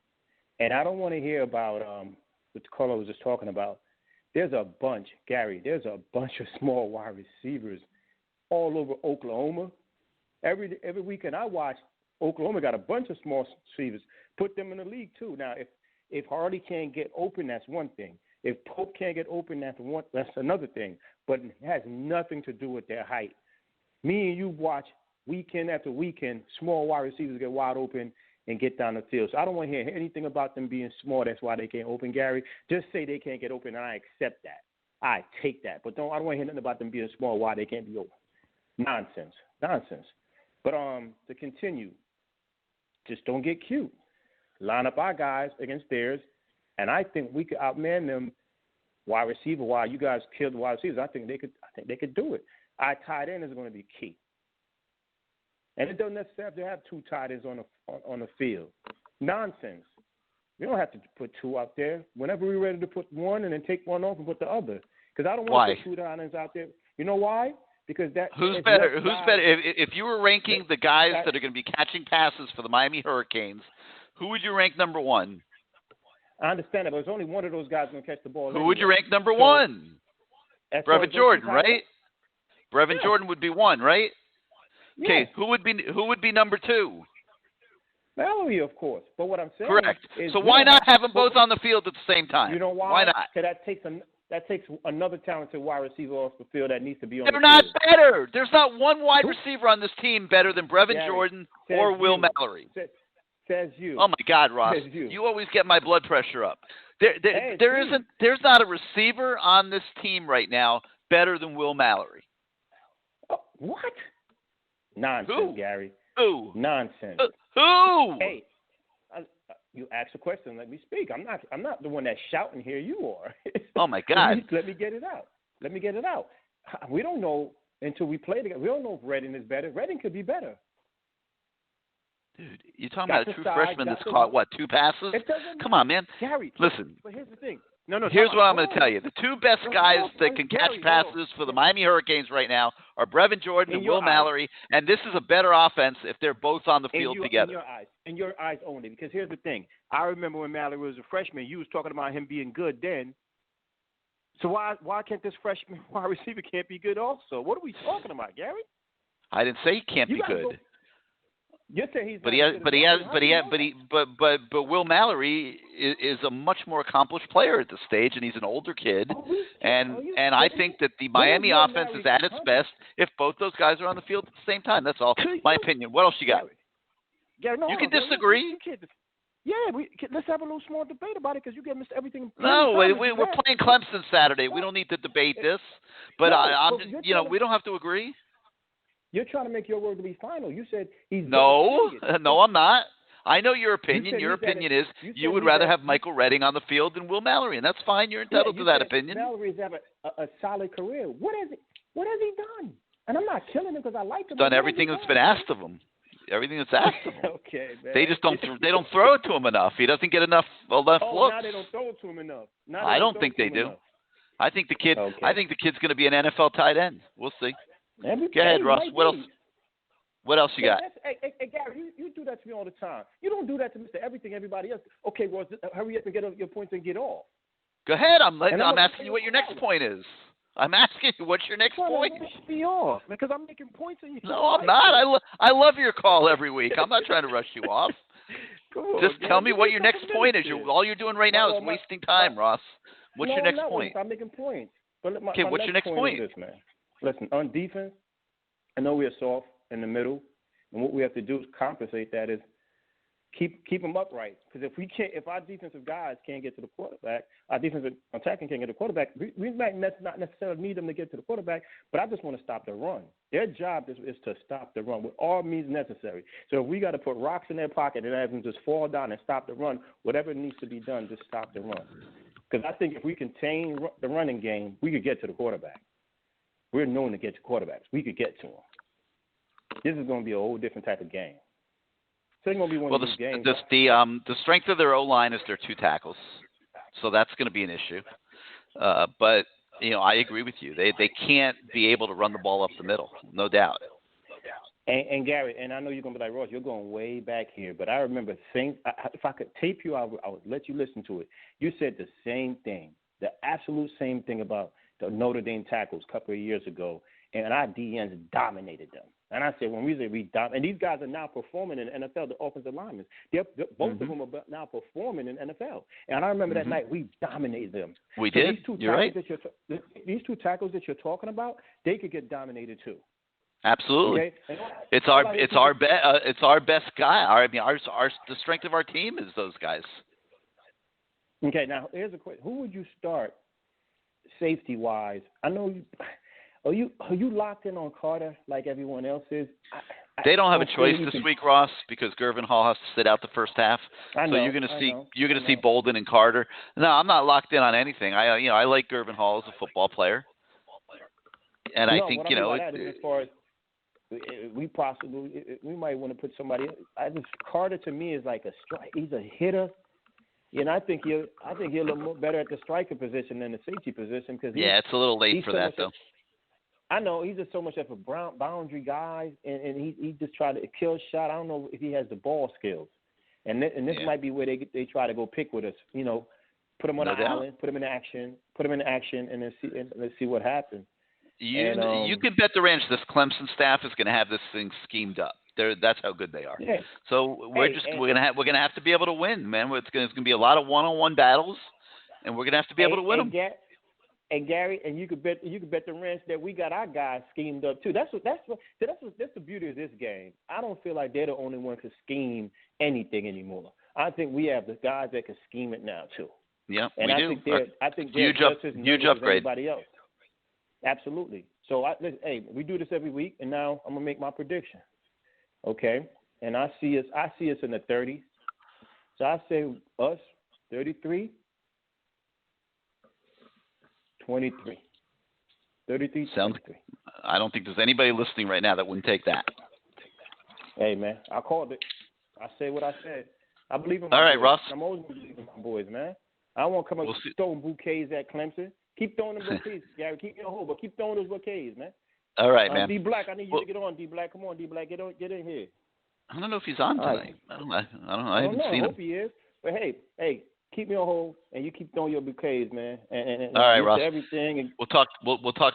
And I don't want to hear about what the caller was just talking about. There's a bunch of small wide receivers all over Oklahoma. Every weekend I watch, Oklahoma got a bunch of small receivers. Put them in the league too. Now, if Hardy can't get open, that's one thing. If Pope can't get open, that's another thing. But it has nothing to do with their height. Me and you watch weekend after weekend, small wide receivers get wide open and get down the field. So I don't want to hear anything about them being small. That's why they can't open, Gary. Just say they can't get open, and I accept that. I take that. But I don't want to hear nothing about them being small, why they can't be open. Nonsense. But to continue, just don't get cute. Line up our guys against theirs. And I think we could outman them wide receiver while you guys killed the wide receivers. I think they could do it. Our tight end is going to be key. And it doesn't necessarily have to have two tight ends on the field. Nonsense. We don't have to put two out there. Whenever we're ready to put one and then take one off and put the other. Because I don't want to put two tight ends out there. You know why? Because who's better? If you were ranking the guys that are going to be catching passes for the Miami Hurricanes, who would you rank number one? I understand that, but there's only one of those guys going to catch the ball. Who would you rank number one? Brevin Jordan, right? Brevin Jordan would be one, right? Yes. Okay, who would be number two? Mallory, of course. But what I'm saying correct. Is so why not have them both on the field at the same time? You know why? Why not? Because that takes another talented wide receiver off the field that needs to be on They're the not field. better. There's not one wide receiver on this team better than Brevin Gary, Jordan says or Will you. Mallory. Says you. Oh my God, Ross! Says you. You always get my blood pressure up. There's not a receiver on this team right now better than Will Mallory. Oh, what? Nonsense, Who? Gary. Who? Nonsense. Who? Hey, you asked a question. Let me speak. I'm not the one that's shouting here. You are. Oh my God. Let me get it out. We don't know until we play together. We don't know if Redding is better. Redding could be better. Dude, you're talking about a true freshman that's got caught, what, 2 passes? Come on, man. Gary, listen. But here's the thing. No, Here's what I'm going to tell you. The 2 best guys that can catch passes for the Miami Hurricanes right now are Brevin Jordan and Will Mallory, and this is a better offense if they're both on the field together. In your eyes only, because here's the thing. I remember when Mallory was a freshman, you was talking about him being good then. So why can't this freshman wide receiver can't be good also? What are we talking about, Gary? I didn't say he can't be good. You're saying he's but Will Mallory is a much more accomplished player at this stage, and he's an older kid, and I think that the Miami offense is at its best if both those guys are on the field at the same time. That's all. My opinion. What else you got? Gary, you can disagree. Let's have a little small debate about it because you get missed everything. No, we're playing Clemson Saturday. We don't need to debate this, but we don't have to agree. You're trying to make your word to be final. You said he's no, I'm not. I know your opinion. Your opinion is you would rather have Michael Redding on the field than Will Mallory, and that's fine. You're entitled to that opinion. Mallory's have a solid career. What has he done? And I'm not killing him because I like him. Done everything that's been asked of him. Everything that's asked of him. Okay, man. They just don't. They don't throw it to him enough. He doesn't get enough looks. Now they don't throw it to him enough. I don't think they do. I think the kid. I think the kid's going to be an NFL tight end. We'll see. Go ahead, Russ. What else? What else you got? Hey, Gary, you do that to me all the time. You don't do that to Mr. Everything, everybody else. Okay, Ross, hurry up and get your points and get off. Go ahead. I'm asking you what your next point is. I'm asking you what's your next point. Rush me off because I'm making points and you. No, I'm not. I love your call every week. I'm not trying to rush you off. Just tell me what your next point is. All you're doing right now is wasting time, Ross. What's your next point? I'm making points. Okay, what's your next point? Is this, man. Listen, on defense, I know we're soft in the middle, and what we have to do is compensate that is keep them upright. Because if our defensive guys can't get to the quarterback, our defensive attacking can't get to the quarterback, we might not necessarily need them to get to the quarterback, but I just want to stop the run. Their job is to stop the run with all means necessary. So if we got to put rocks in their pocket and have them just fall down and stop the run, whatever needs to be done, just stop the run. Because I think if we contain the running game, we could get to the quarterback. We're known to get to quarterbacks. We could get to them. This is going to be a whole different type of game. So it's going to be one of these games. The strength of their O-line is their 2 tackles, so that's going to be an issue. But I agree with you. They can't be able to run the ball up the middle, no doubt. And Gary, and I know you're going to be like, Ross, you're going way back here, but I remember saying, if I could tape you, I would let you listen to it. You said the same thing, the absolute same thing about the Notre Dame tackles a couple of years ago, and our DNs dominated them. And I said, when we say and these guys are now performing in the NFL, the offensive linemen. Both of them are now performing in the NFL. And I remember that night we dominated them. We did. You're right. These 2 tackles that you're talking about, they could get dominated too. Absolutely. Okay? It's our best guy. The strength of our team is those guys. Okay, now here's a question: who would you start safety wise? I know you. Are you locked in on Carter like everyone else is? They don't have a choice this week, Ross, because Gervin Hall has to sit out the first half. So you're going to see Bolden and Carter. No, I'm not locked in on anything. I like Gervin Hall as a football player, and I think as far as we might want to put somebody. Carter to me is like a strike. He's a hitter. And I think he'll look more better at the striker position than the safety position because it's a little late for that though. I know he's just so much of a boundary guy, and he just try to kill shot. I don't know if he has the ball skills, and this might be where they try to go pick with us. Put him on the island, put him in action, and then let's see what happens. You can bet the ranch this Clemson staff is going to have this thing schemed up. That's how good they are. Yeah. So we're gonna have to be able to win, man. It's gonna be a lot of one-on-one battles, and we're gonna have to be able to win them. And Gary, and you could bet the ranch that we got our guys schemed up too. That's the beauty of this game. I don't feel like they're the only ones to scheme anything anymore. I think we have the guys that can scheme it now too. Yeah, and we do. I think they're just as huge as upgrade. anybody else. Absolutely. So hey, we do this every week, and now I'm gonna make my prediction. Okay, and I see us in the 30s. So I say us 33. 23. 33. Sounds. I don't think there's anybody listening right now that wouldn't take that. Hey man, I called it. I said what I said. I believe in my All right, boys. Ross. I'm always believing in my boys, man. I don't want to come up throwing bouquets at Clemson. Keep throwing them bouquets, Gary. Keep me on hold, but keep throwing those bouquets, man. All right, man. D Black, I need you to get on. D Black, come on, D Black, get in here. I don't know if he's on tonight. Right. I haven't seen him. I hope he is. But hey, keep me on hold, and you keep throwing your bouquets, man. And all right, Ross. Everything. And we'll talk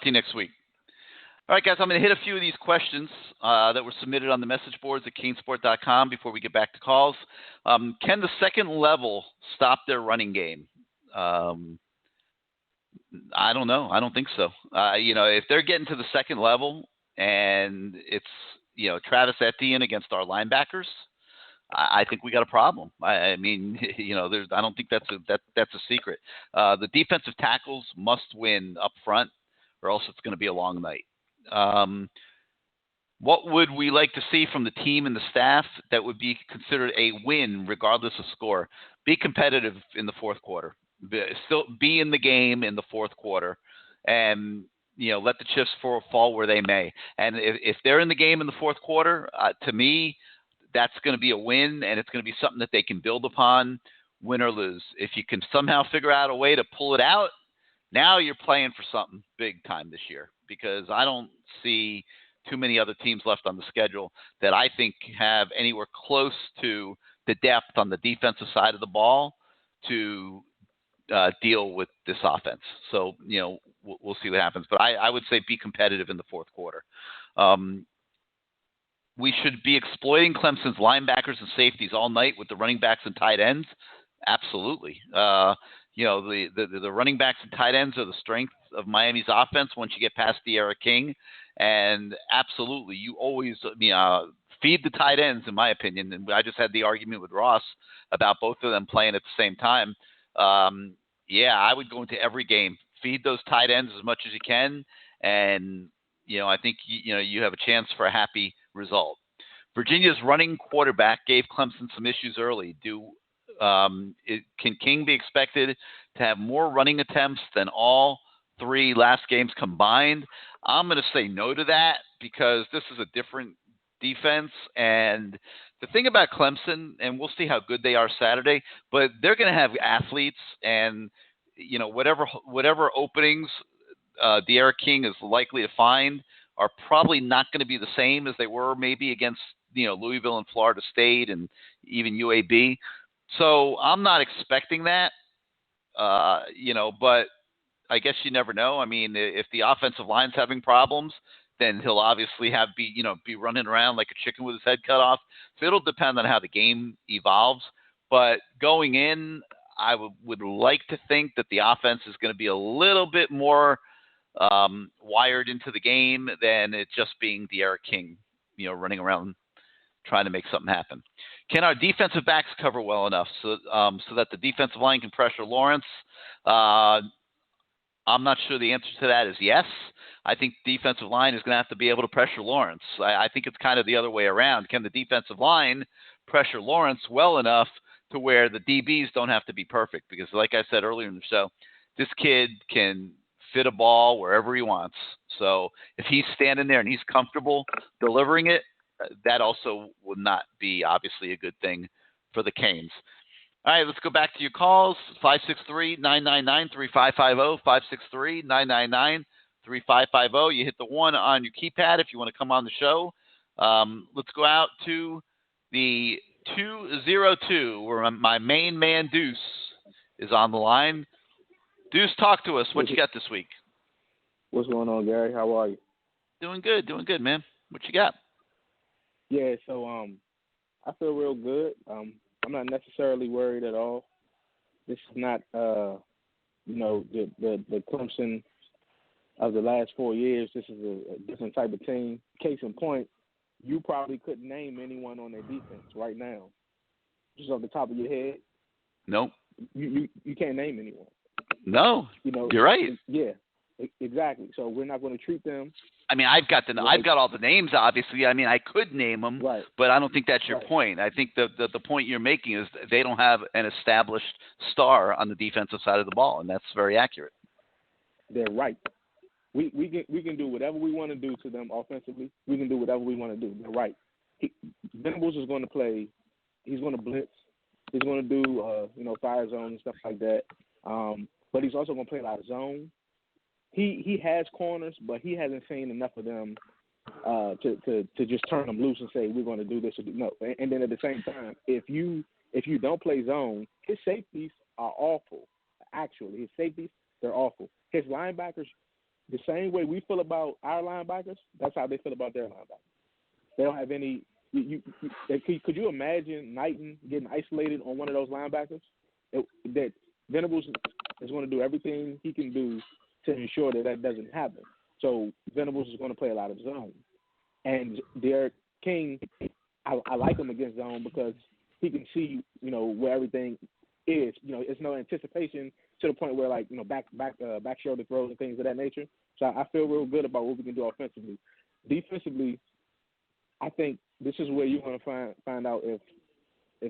to you next week. All right, guys. I'm going to hit a few of these questions that were submitted on the message boards at CaneSport.com before we get back to calls. Can the second level stop their running game? I don't know. I don't think so. If they're getting to the second level and it's Travis Etienne against our linebackers, I think we got a problem. I mean, I don't think that's a secret. The defensive tackles must win up front, or else it's going to be a long night. What would we like to see from the team and the staff that would be considered a win, regardless of score? Be competitive in the fourth quarter. Still be in the game in the fourth quarter, and let the chips fall where they may. And if they're in the game in the fourth quarter, to me, that's going to be a win, and it's going to be something that they can build upon, win or lose. If you can somehow figure out a way to pull it out, now you're playing for something big time this year, because I don't see too many other teams left on the schedule that I think have anywhere close to the depth on the defensive side of the ball to deal with this offense. So, we'll see what happens. But I would say be competitive in the fourth quarter. We should be exploiting Clemson's linebackers and safeties all night with the running backs and tight ends. Absolutely. The running backs and tight ends are the strength of Miami's offense once you get past De'Ara King. And absolutely, you always feed the tight ends, in my opinion. And I just had the argument with Ross about both of them playing at the same time. I would go into every game, feed those tight ends as much as you can. And, I think, you have a chance for a happy result. Virginia's running quarterback gave Clemson some issues early. Can King be expected to have more running attempts than all three last games combined? I'm going to say no to that, because this is a different defense. And the thing about Clemson, and we'll see how good they are Saturday, but they're going to have athletes, and whatever openings De'Ara King is likely to find are probably not going to be the same as they were maybe against Louisville and Florida State and even UAB. So I'm not expecting that, but I guess you never know. I mean, if the offensive line's having problems, then he'll obviously be running around like a chicken with his head cut off. So it'll depend on how the game evolves. But going in, I would like to think that the offense is going to be a little bit more wired into the game than it just being De'Ara King, running around trying to make something happen. Can our defensive backs cover well enough so that the defensive line can pressure Lawrence? I'm not sure the answer to that is yes. I think the defensive line is going to have to be able to pressure Lawrence. I think it's kind of the other way around. Can the defensive line pressure Lawrence well enough to where the DBs don't have to be perfect? Because like I said earlier in the show, this kid can fit a ball wherever he wants. So if he's standing there and he's comfortable delivering it, that also would not be obviously a good thing for the Canes. All right, let's go back to your calls. 563-999-3550, 563-999-3550. You hit the 1 on your keypad if you want to come on the show. Let's go out to the 202, where my main man Deuce is on the line. Deuce, talk to us. What you got this week? What's going on, Gary? How are you? Doing good, man. What you got? Yeah, so I feel real good. I'm not necessarily worried at all. This is not the the Clemson of the last 4 years. This is a different type of team. Case in point, you probably couldn't name anyone on their defense right now, just off the top of your head. Nope. You can't name anyone. No. You're right. Yeah, exactly. So we're not going to treat them. I mean, I've got all the names. Obviously, I mean, I could name them, right, but I don't think that's your point. I think the point you're making is they don't have an established star on the defensive side of the ball, and that's very accurate. They're right. We can do whatever we want to do to them offensively. We can do whatever we want to do. They're right. Venables is going to play. He's going to blitz. He's going to do fire zone and stuff like that. But he's also going to play a lot of zone. He has corners, but he hasn't seen enough of them to just turn them loose and say we're going to do this or do no. And then at the same time, if you don't play zone, his safeties are awful. Actually, his safeties, they're awful. His linebackers, the same way we feel about our linebackers, that's how they feel about their linebackers. They don't have any. Could you imagine Knighton getting isolated on one of those linebackers? That Venables is going to do everything he can do to ensure that doesn't happen. So Venables is going to play a lot of zone. And Derek King, I like him against zone because he can see, where everything is. It's no anticipation to the point where back shoulder throws and things of that nature. So I feel real good about what we can do offensively. Defensively, I think this is where you're going to find out if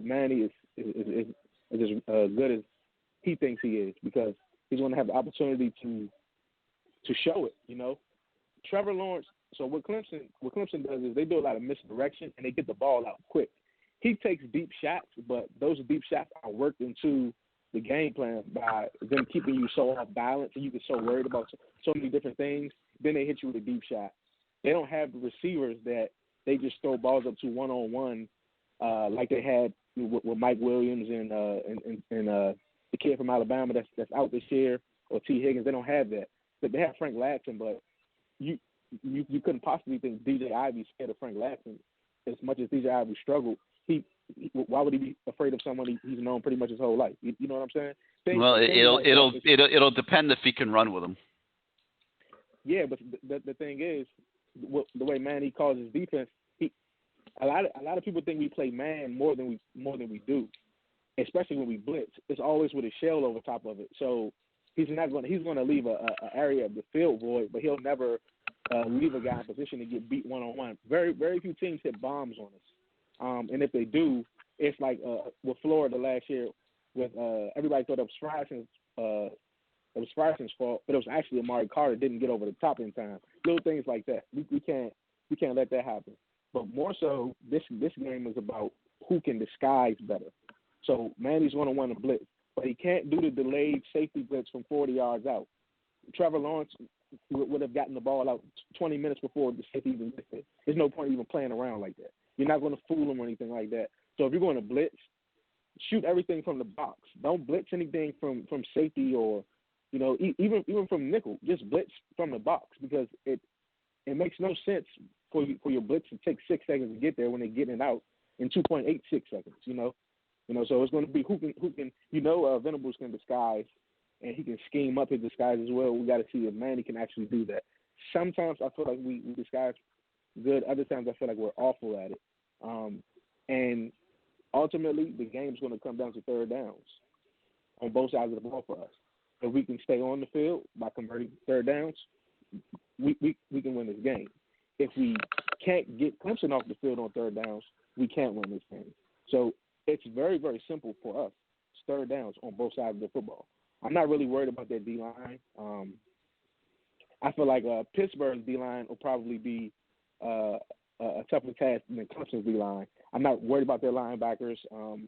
Manny is as good as he thinks he is, because he's going to have the opportunity to show it. Trevor Lawrence. So what Clemson does is they do a lot of misdirection and they get the ball out quick. He takes deep shots, but those deep shots are worked into the game plan by them keeping you so off balance and you get so worried about so many different things. Then they hit you with a deep shot. They don't have the receivers that they just throw balls up to one-on-one like they had with Mike Williams and the kid from Alabama that's out this year, or T. Higgins. They don't have that. But they have Frank Latson, but you couldn't possibly think DJ Ivy's scared of Frank Latson as much as DJ Ivy struggled. Why would he be afraid of someone he's known pretty much his whole life? You know what I'm saying? It'll depend if he can run with him. Yeah, but the thing is, the way Manny calls his defense, a lot of people think we play man more than we do, especially when we blitz. It's always with a shell over top of it. So he's going to leave a area of the field void, but he'll never leave a guy in position to get beat one-on-one. Very, very few teams hit bombs on us. And if they do, it's like with Florida last year with everybody thought it was Fryson's fault, but it was actually Amari Carter didn't get over the top in time. Little things like that. We can't let that happen. But more so, this game is about who can disguise better. So Manny's going to want to blitz, but he can't do the delayed safety blitz from 40 yards out. Trevor Lawrence would have gotten the ball out 20 minutes before the safety even gets there. There's no point even playing around like that. You're not going to fool him or anything like that. So if you're going to blitz, shoot everything from the box. Don't blitz anything from safety or, even from nickel. Just blitz from the box, because it makes no sense for your blitz to take 6 seconds to get there when they're getting it out in 2.86 seconds. So it's going to be who can Venables can disguise, and he can scheme up his disguise as well. We got to see if Manny can actually do that. Sometimes I feel like we disguise good. Other times I feel like we're awful at it. And ultimately, the game's going to come down to third downs on both sides of the ball for us. If we can stay on the field by converting third downs, we can win this game. If we can't get Clemson off the field on third downs, we can't win this game. So it's very, very simple for us. It's third downs on both sides of the football. I'm not really worried about that D-line. I feel like Pittsburgh's D-line will probably be a tougher task than Clemson's D-line. I'm not worried about their linebackers,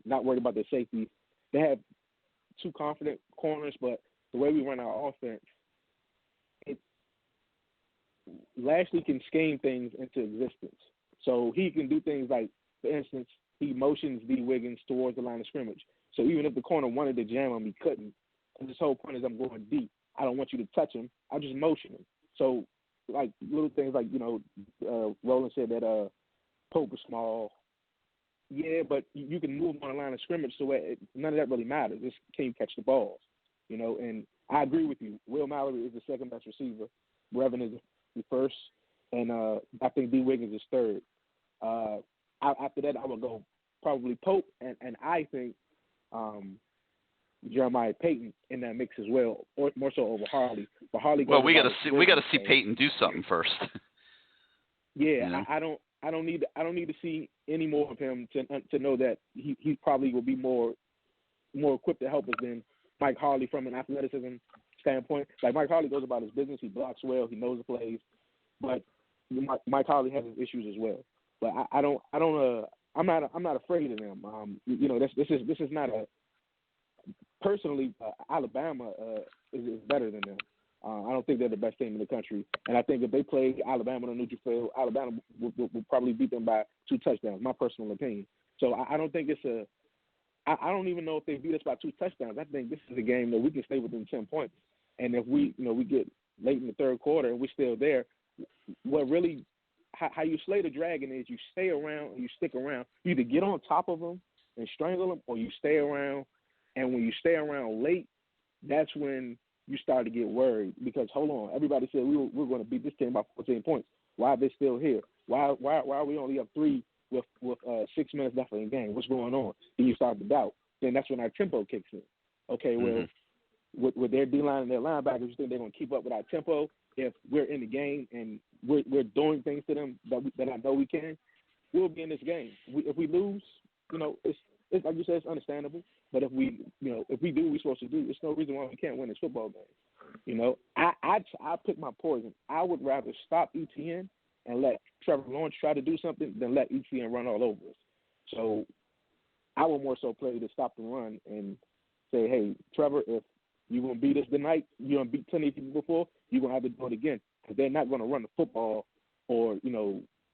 not worried about their safeties. They have two confident corners, but the way we run our offense, Lashley can scheme things into existence. So he can do things like, for instance, he motions D. Wiggins towards the line of scrimmage. So even if the corner wanted to jam him, he couldn't. And his whole point is, I'm going deep. I don't want you to touch him. I'll just motion him. So, like, little things like, Roland said that Pope is small. Yeah, but you can move him on the line of scrimmage, so none of that really matters. Just can you catch the balls? And I agree with you. Will Mallory is the second best receiver. Brevin is the first, and I think D. Wiggins is third. After that, I would go probably Pope, and I think Jeremiah Payton in that mix as well, or more so over Harley. But Harley. Well, we got to see Payton do something first. Yeah, I don't need to see any more of him to know that he probably will be more equipped to help us than Mike Harley from an athleticism standpoint. Like Mike Harley goes about his business, he blocks well, he knows the plays, but Mike Harley has his issues as well. But I'm not afraid of them. This is not a personally. Alabama is better than them. I don't think they're the best team in the country, and I think if they play Alabama on neutral field, Alabama will probably beat them by 2 touchdowns. My personal opinion. So I don't think it's a. I don't even know if they beat us by 2 touchdowns. I think this is a game that we can stay within 10 points, and if we get late in the third quarter and we're still there, what really how you slay the dragon is you stay around and you stick around. You either get on top of them and strangle them, or you stay around. And when you stay around late, that's when you start to get worried because hold on, everybody said we're going to beat this team by 14 points. Why are they still here? Why are we only up 3 with 6 minutes left in the game? What's going on? Then you start to doubt. Then that's when our tempo kicks in. Okay, well, with their D-line and their linebackers, you think they're going to keep up with our tempo if we're in the game and we're doing things to them that I know we can? We'll be in this game. If we lose, it's like you said, it's understandable. But if we do what we're supposed to do, there's no reason why we can't win this football game. I pick my poison. I would rather stop ETN and let Trevor Lawrence try to do something than let ETN run all over us. So I would more so play to stop the run and say, hey, Trevor, if you're going to beat us tonight, you're going to beat plenty of people before, you're going to have to do it again because they're not going to run the football or,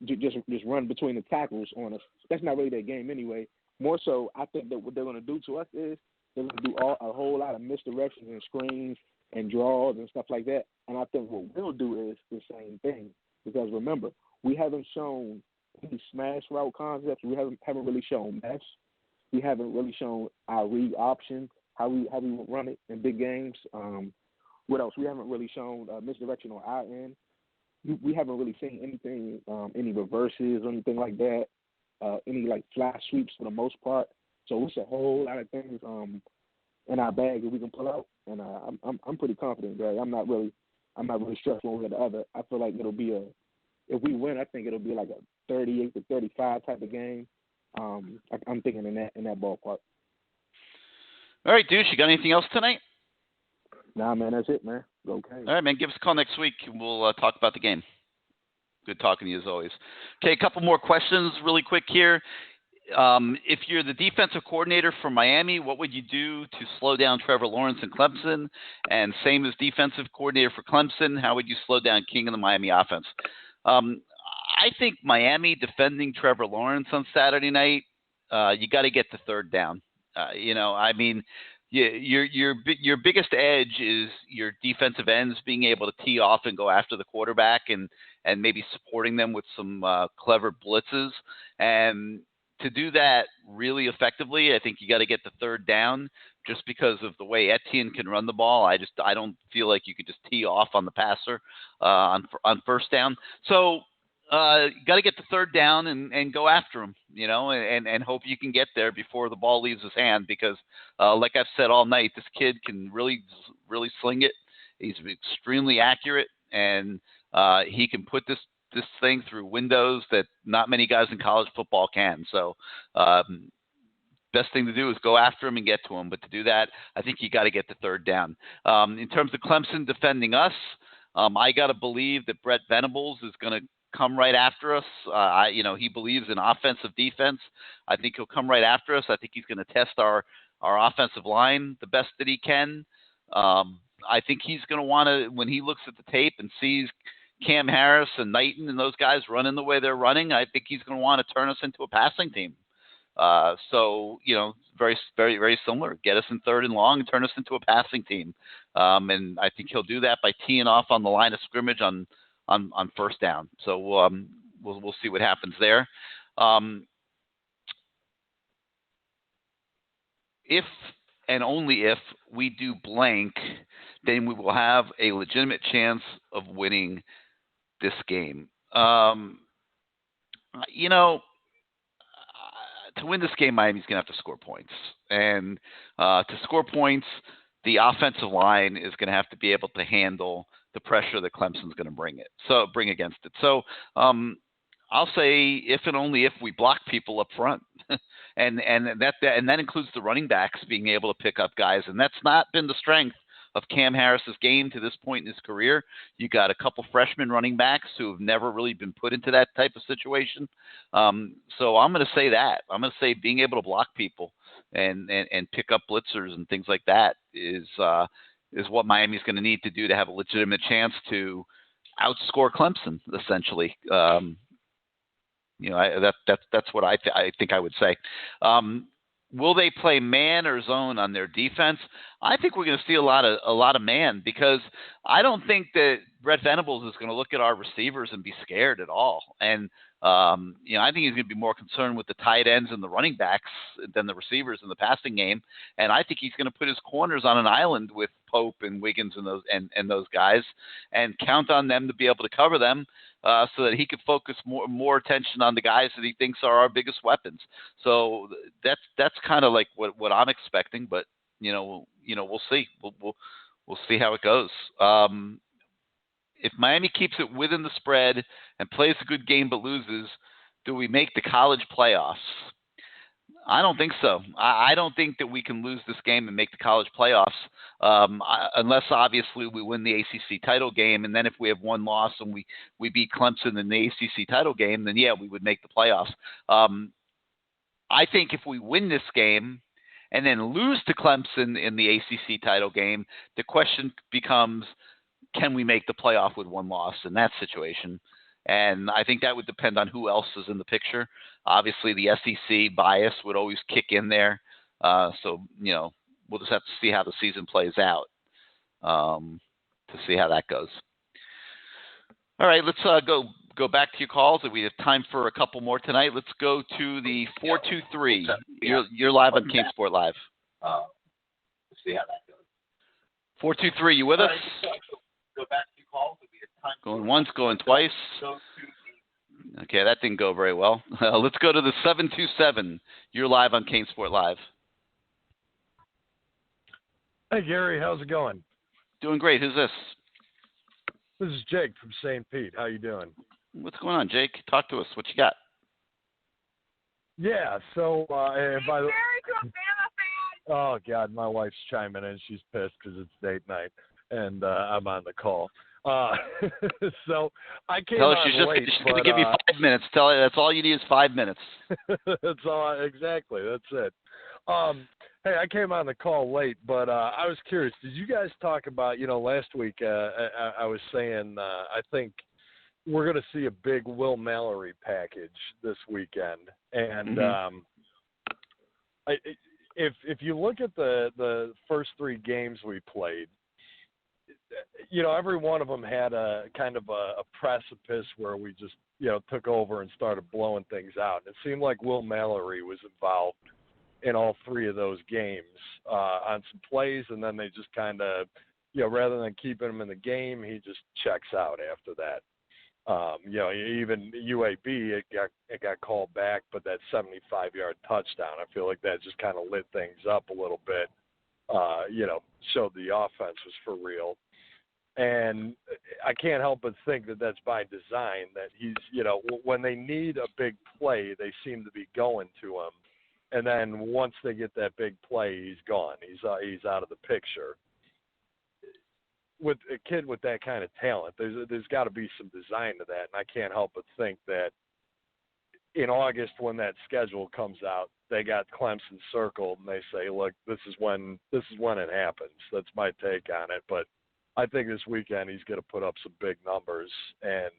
just run between the tackles on us. That's not really their game anyway. More so, I think that what they're going to do to us is they're going to do a whole lot of misdirections and screens and draws and stuff like that. And I think what we'll do is the same thing. Because remember, we haven't shown any smash route concepts. We haven't really shown mesh. We haven't really shown our read option, how we run it in big games. What else? We haven't really shown misdirection on our end. We haven't really seen anything, any reverses or anything like that. Any like fly sweeps for the most part. So it's a whole lot of things in our bag that we can pull out, and I'm pretty confident, Gary. I'm not really stressed one way or the other. I feel like it'll be if we win, I think it'll be like a 38-35 type of game. I'm thinking in that ballpark. All right, Deuce, you got anything else tonight? Nah, man, that's it, man. Okay. All right, man, give us a call next week, and we'll talk about the game. Good talking to you as always. Okay, a couple more questions really quick here. If you're the defensive coordinator for Miami, what would you do to slow down Trevor Lawrence and Clemson? And same as defensive coordinator for Clemson, how would you slow down King and the Miami offense? I think Miami defending Trevor Lawrence on Saturday night, you got to get the third down. Your biggest edge is your defensive ends being able to tee off and go after the quarterback and maybe supporting them with some clever blitzes. And to do that really effectively, I think you got to get the third down just because of the way Etienne can run the ball. I don't feel like you could just tee off on the passer on first down. So got to get the third down and go after him, and hope you can get there before the ball leaves his hand because, like I've said all night, this kid can really, really sling it. He's extremely accurate, and he can put this thing through windows that not many guys in college football can. So best thing to do is go after him and get to him. But to do that, I think you got to get the third down. In terms of Clemson defending us, I got to believe that Brett Venables is going to come right after us. He believes in offensive defense. I think he'll come right after us. I think he's going to test our offensive line the best that he can. I think he's going to want to, when he looks at the tape and sees Cam Harris and Knighton and those guys running the way they're running, I think he's going to want to turn us into a passing team. Very, very, very similar. Get us in third and long and turn us into a passing team. And I think he'll do that by teeing off on the line of scrimmage on first down. So we'll see what happens there. If and only if we do blank, then we will have a legitimate chance of winning this game. You know, to win this game, Miami's going to have to score points. And to score points, the offensive line is going to have to be able to handle the pressure that Clemson's going to bring against it. So I'll say if and only if we block people up front. and that includes the running backs being able to pick up guys. And that's not been the strength of Cam Harris's game to this point in his career. You got a couple freshman running backs who have never really been put into that type of situation. So I'm going to say that. I'm going to say being able to block people and pick up blitzers and things like that is what Miami's going to need to do to have a legitimate chance to outscore Clemson, essentially. That's what I think I would say. Will they play man or zone on their defense? I think we're going to see a lot of man, because I don't think that Brett Venables is going to look at our receivers and be scared at all. And I think he's going to be more concerned with the tight ends and the running backs than the receivers in the passing game. And I think he's going to put his corners on an island with Pope and Wiggins and those guys, and count on them to be able to cover them, so that he could focus more attention on the guys that he thinks are our biggest weapons. So that's kind of like what I'm expecting. But we'll see. We'll see how it goes. If Miami keeps it within the spread and plays a good game but loses, do we make the college playoffs? I don't think so. I don't think that we can lose this game and make the college playoffs, unless obviously we win the ACC title game. And then if we have one loss and we beat Clemson in the ACC title game, then yeah, we would make the playoffs. I think if we win this game and then lose to Clemson in the ACC title game, the question becomes, can we make the playoff with one loss in that situation? And I think that would depend on who else is in the picture. Obviously, the SEC bias would always kick in there. So we'll just have to see how the season plays out to see how that goes. All right, let's go back to your calls. We have time for a couple more tonight. Let's go to the 423. You're live on CaneSport Live. Let's see how that goes. 423, you with us? Go back to your calls. Going once, going twice. Okay, that didn't go very well. Let's go to the 727. You're live on CaneSport Live. Hey, Gary. How's it going? Doing great. Who's this? This is Jake from St. Pete. How you doing? What's going on, Jake? Talk to us. What you got? Yeah, so by the oh, God, my wife's chiming in. She's pissed because it's date night, and I'm on the call. So I came Tell her on she's late. She's going to give you 5 minutes. Tell her that's all you need is 5 minutes. That's all. Exactly. That's it. Hey, I came on the call late, but I was curious. Did you guys talk about, last week I was saying I think we're going to see a big Will Mallory package this weekend. And if you look at the first three games we played, every one of them had a kind of a precipice where we just, took over and started blowing things out. And it seemed like Will Mallory was involved in all three of those games on some plays, and then they just kind of, rather than keeping him in the game, he just checks out after that. Even UAB, it got called back, but that 75-yard touchdown, I feel like that just kind of lit things up a little bit, showed the offense was for real. And I can't help but think that that's by design, that he's, when they need a big play, they seem to be going to him. And then once they get that big play, he's gone. He's out of the picture. With a kid with that kind of talent, there's got to be some design to that. And I can't help but think that in August, when that schedule comes out, they got Clemson circled and they say, look, this is when it happens. That's my take on it. But I think this weekend he's going to put up some big numbers, and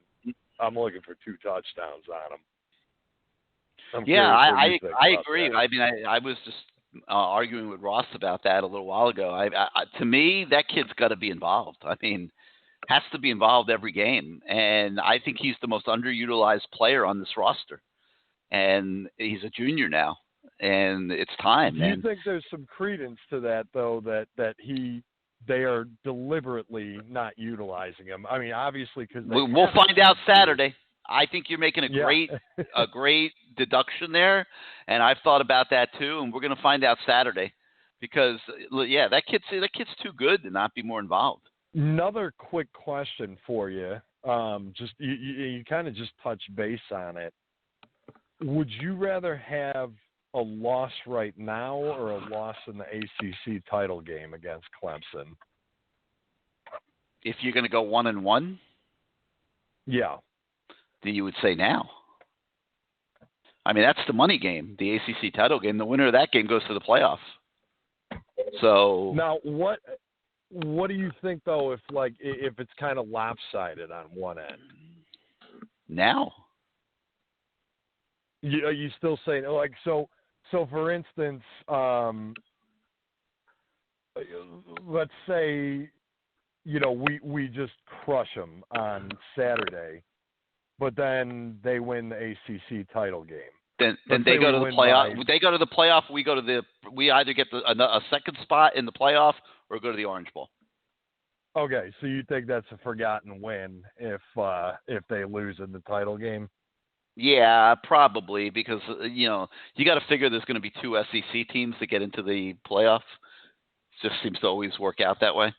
I'm looking for 2 touchdowns on him. Yeah, I agree. That. I mean, I was just arguing with Ross about that a little while ago. To me, that kid's got to be involved. I mean, has to be involved every game, and I think he's the most underutilized player on this roster. And he's a junior now, and it's time, Do man. you think there's some credence to that, though, that they are deliberately not utilizing him? I mean, obviously, because we'll find out Saturday. I think you're making a Yeah. great deduction there, and I've thought about that too. And we're going to find out Saturday, because that kid's too good to not be more involved. Another quick question for you. Just you kind of just touched base on it. Would you rather have a loss right now or a loss in the ACC title game against Clemson? If you're going to go 1-1, yeah, then you would say now. I mean, that's the money game, the ACC title game. The winner of that game goes to the playoff. So now, what do you think, though, if it's kind of lopsided on one end? Now, are you still saying so? So, for instance, let's say, we just crush them on Saturday, but then they win the ACC title game. Then they go to the playoff. They go to the playoff. We either get a second spot in the playoff or go to the Orange Bowl. Okay, so you think that's a forgotten win if they lose in the title game? Yeah, probably, because you got to figure there's going to be 2 SEC teams that get into the playoff. It just seems to always work out that way.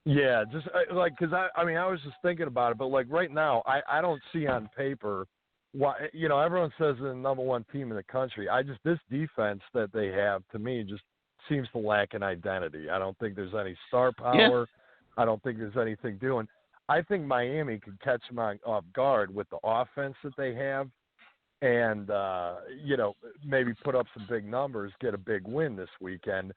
Yeah, just because I was just thinking about it, but right now I don't see on paper why everyone says they're the number 1 team in the country. This defense that they have, to me, just seems to lack an identity. I don't think there's any star power. Yeah. I don't think there's anything doing. I think Miami could catch them off guard with the offense that they have, and maybe put up some big numbers, get a big win this weekend.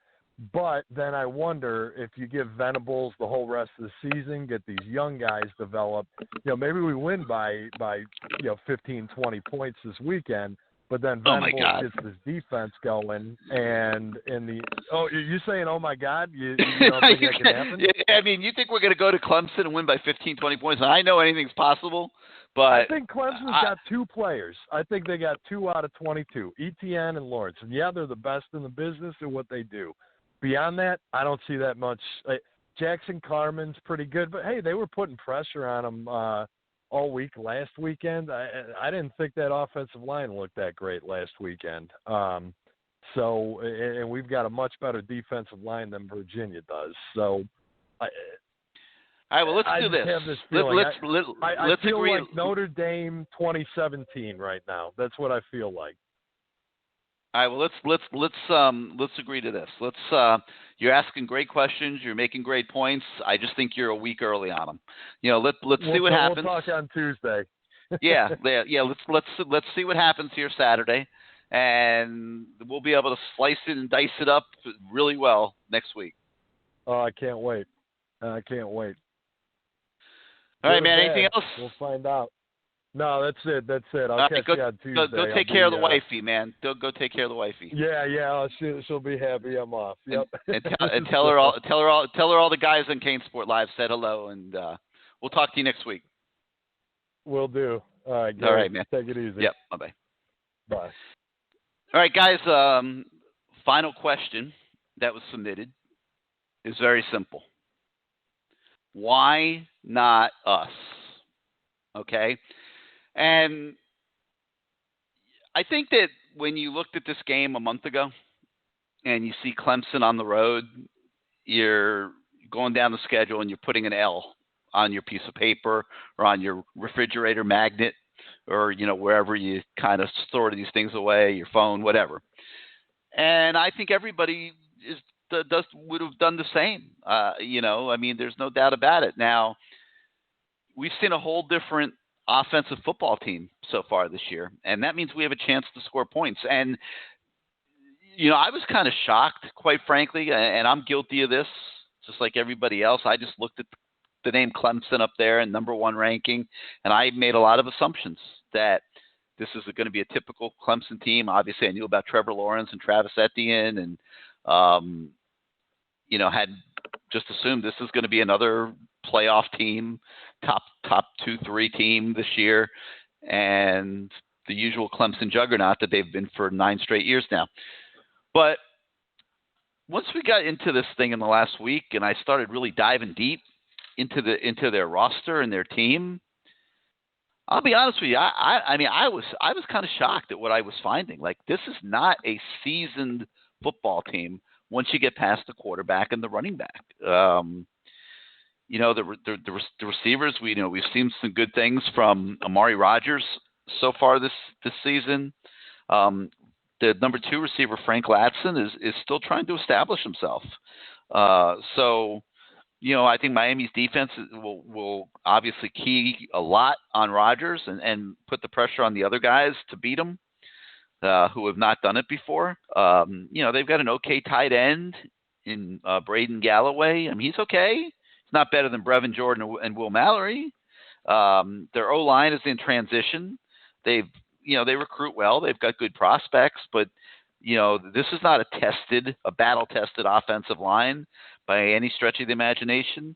But then I wonder if you give Venables the whole rest of the season, get these young guys developed, maybe we win by 15, 20 points this weekend. But then Venables gets this defense going, and you're saying, oh my God, you don't think that can happen? I mean, you think we're going to go to Clemson and win by 15, 20 points? And I know anything's possible, but I think Clemson's got 2 players. I think they got 2 out of 22, Etienne and Lawrence. And yeah, they're the best in the business at what they do. Beyond that, I don't see that much. Jackson Carman's pretty good, but hey, they were putting pressure on him all week last weekend. I didn't think that offensive line looked that great last weekend. And we've got a much better defensive line than Virginia does. So, all right, well, let's do this. Have this feeling. Let's feel agree. like Notre Dame 2017 right now. That's what I feel like. All right, well, let's agree to this. You're asking great questions. You're making great points. I just think you're a week early on them. Let's see what happens. We'll talk on Tuesday. yeah. Let's see what happens here Saturday, and we'll be able to slice it and dice it up really well next week. Oh, I can't wait. All right, man. Anything else? We'll find out. No, that's it. I'll catch you on Tuesday. Go take care of the wifey, man. Go take care of the wifey. Yeah. She'll be happy I'm off. Yep. And tell her all the guys on CaneSport Live said hello, and we'll talk to you next week. Will do. All right, Gary. All right, man. Take it easy. Yep. Bye. Bye. All right, guys. Final question that was submitted is very simple. Why not us? Okay. And I think that when you looked at this game a month ago and you see Clemson on the road, you're going down the schedule and you're putting an L on your piece of paper or on your refrigerator magnet or, wherever you kind of store these things away, your phone, whatever. And I think everybody would have done the same. There's no doubt about it. Now, we've seen a whole different offensive football team so far this year, and that means we have a chance to score points. And I was kind of shocked, quite frankly, and I'm guilty of this just like everybody else. I just looked at the name Clemson up there and number 1 ranking, and I made a lot of assumptions that this is going to be a typical Clemson team. Obviously I knew about Trevor Lawrence and Travis Etienne, and had just assumed this is going to be another playoff team, top 2-3 team this year. And usual Clemson juggernaut that they've been for 9 straight years now. But once we got into this thing in the last week, and I started really diving deep into their roster and their team, I'll be honest with you. I mean, I was kind of shocked at what I was finding. Like, this is not a seasoned football team once you get past the quarterback and the running back. You know, the receivers. We've seen some good things from Amari Rodgers so far this season. The number 2 receiver, Frank Latson, is still trying to establish himself. So, I think Miami's defense will obviously key a lot on Rodgers and put the pressure on the other guys to beat him, who have not done it before. They've got an okay tight end in Braden Galloway. I mean, he's okay. He's not better than Brevin Jordan and Will Mallory. Their O-line is in transition. They recruit well. They've got good prospects, but this is not a battle-tested offensive line by any stretch of the imagination.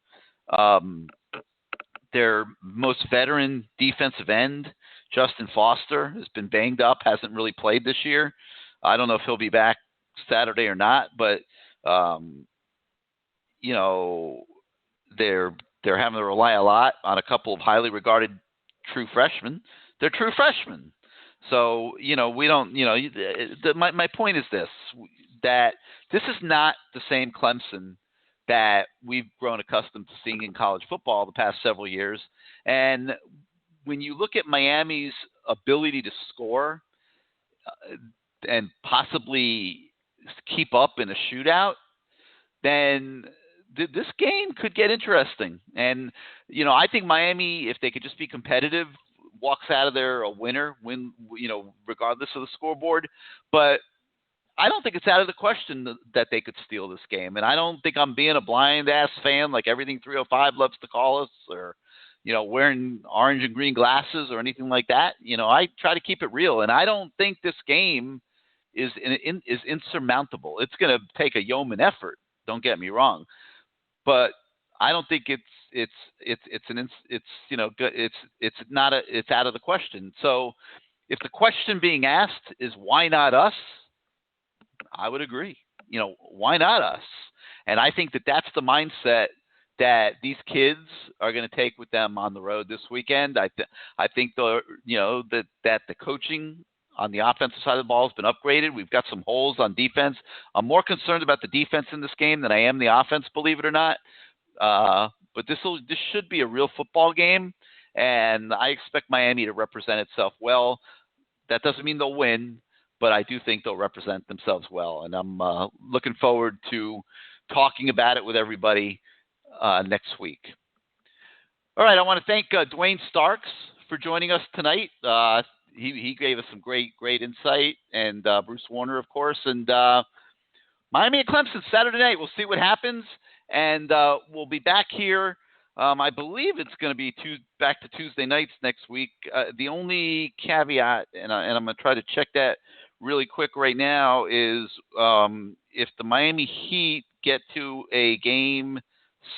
Their most veteran defensive end, Justin Foster, has been banged up, hasn't really played this year. I don't know if he'll be back Saturday or not, but they're having to rely a lot on a couple of highly regarded true freshmen. They're true freshmen. So, we don't, my point is this, that this is not the same Clemson that we've grown accustomed to seeing in college football the past several years. And when you look at Miami's ability to score and possibly keep up in a shootout, then this game could get interesting. And, I think Miami, if they could just be competitive, walks out of there a winner, regardless of the scoreboard. But I don't think it's out of the question that they could steal this game. And I don't think I'm being a blind-ass fan like Everything 305 loves to call us, or, wearing orange and green glasses or anything like that. I try to keep it real. And I don't think this game is insurmountable. It's going to take a yeoman effort. Don't get me wrong. But I don't think it's out of the question. So if the question being asked is why not us, I would agree. Why not us? And I think that that's the mindset that these kids are going to take with them on the road this weekend. I think that the coaching on the offensive side of the ball has been upgraded. We've got some holes on defense. I'm more concerned about the defense in this game than I am the offense, believe it or not. But this should be a real football game, and I expect Miami to represent itself well. That doesn't mean they'll win, but I do think they'll represent themselves well, and I'm looking forward to talking about it with everybody next week. All right, I want to thank Dwayne Starks for joining us tonight. He gave us some great insight, and Bruce Warner, of course, and Miami and Clemson Saturday night. We'll see what happens. And we'll be back here. I believe it's going to be back to Tuesday nights next week. The only caveat, and I'm going to try to check that really quick right now, is if the Miami Heat get to a Game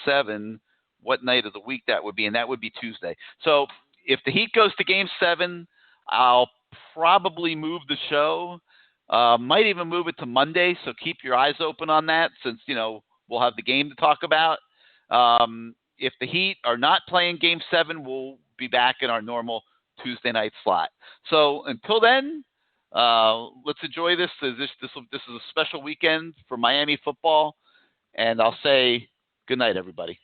7, what night of the week that would be, and that would be Tuesday. So if the Heat goes to Game 7, I'll probably move the show. Might even move it to Monday, so keep your eyes open on that, since, we'll have the game to talk about. If the Heat are not playing Game 7, we'll be back in our normal Tuesday night slot. So until then, let's enjoy this. This is a special weekend for Miami football, and I'll say good night, everybody.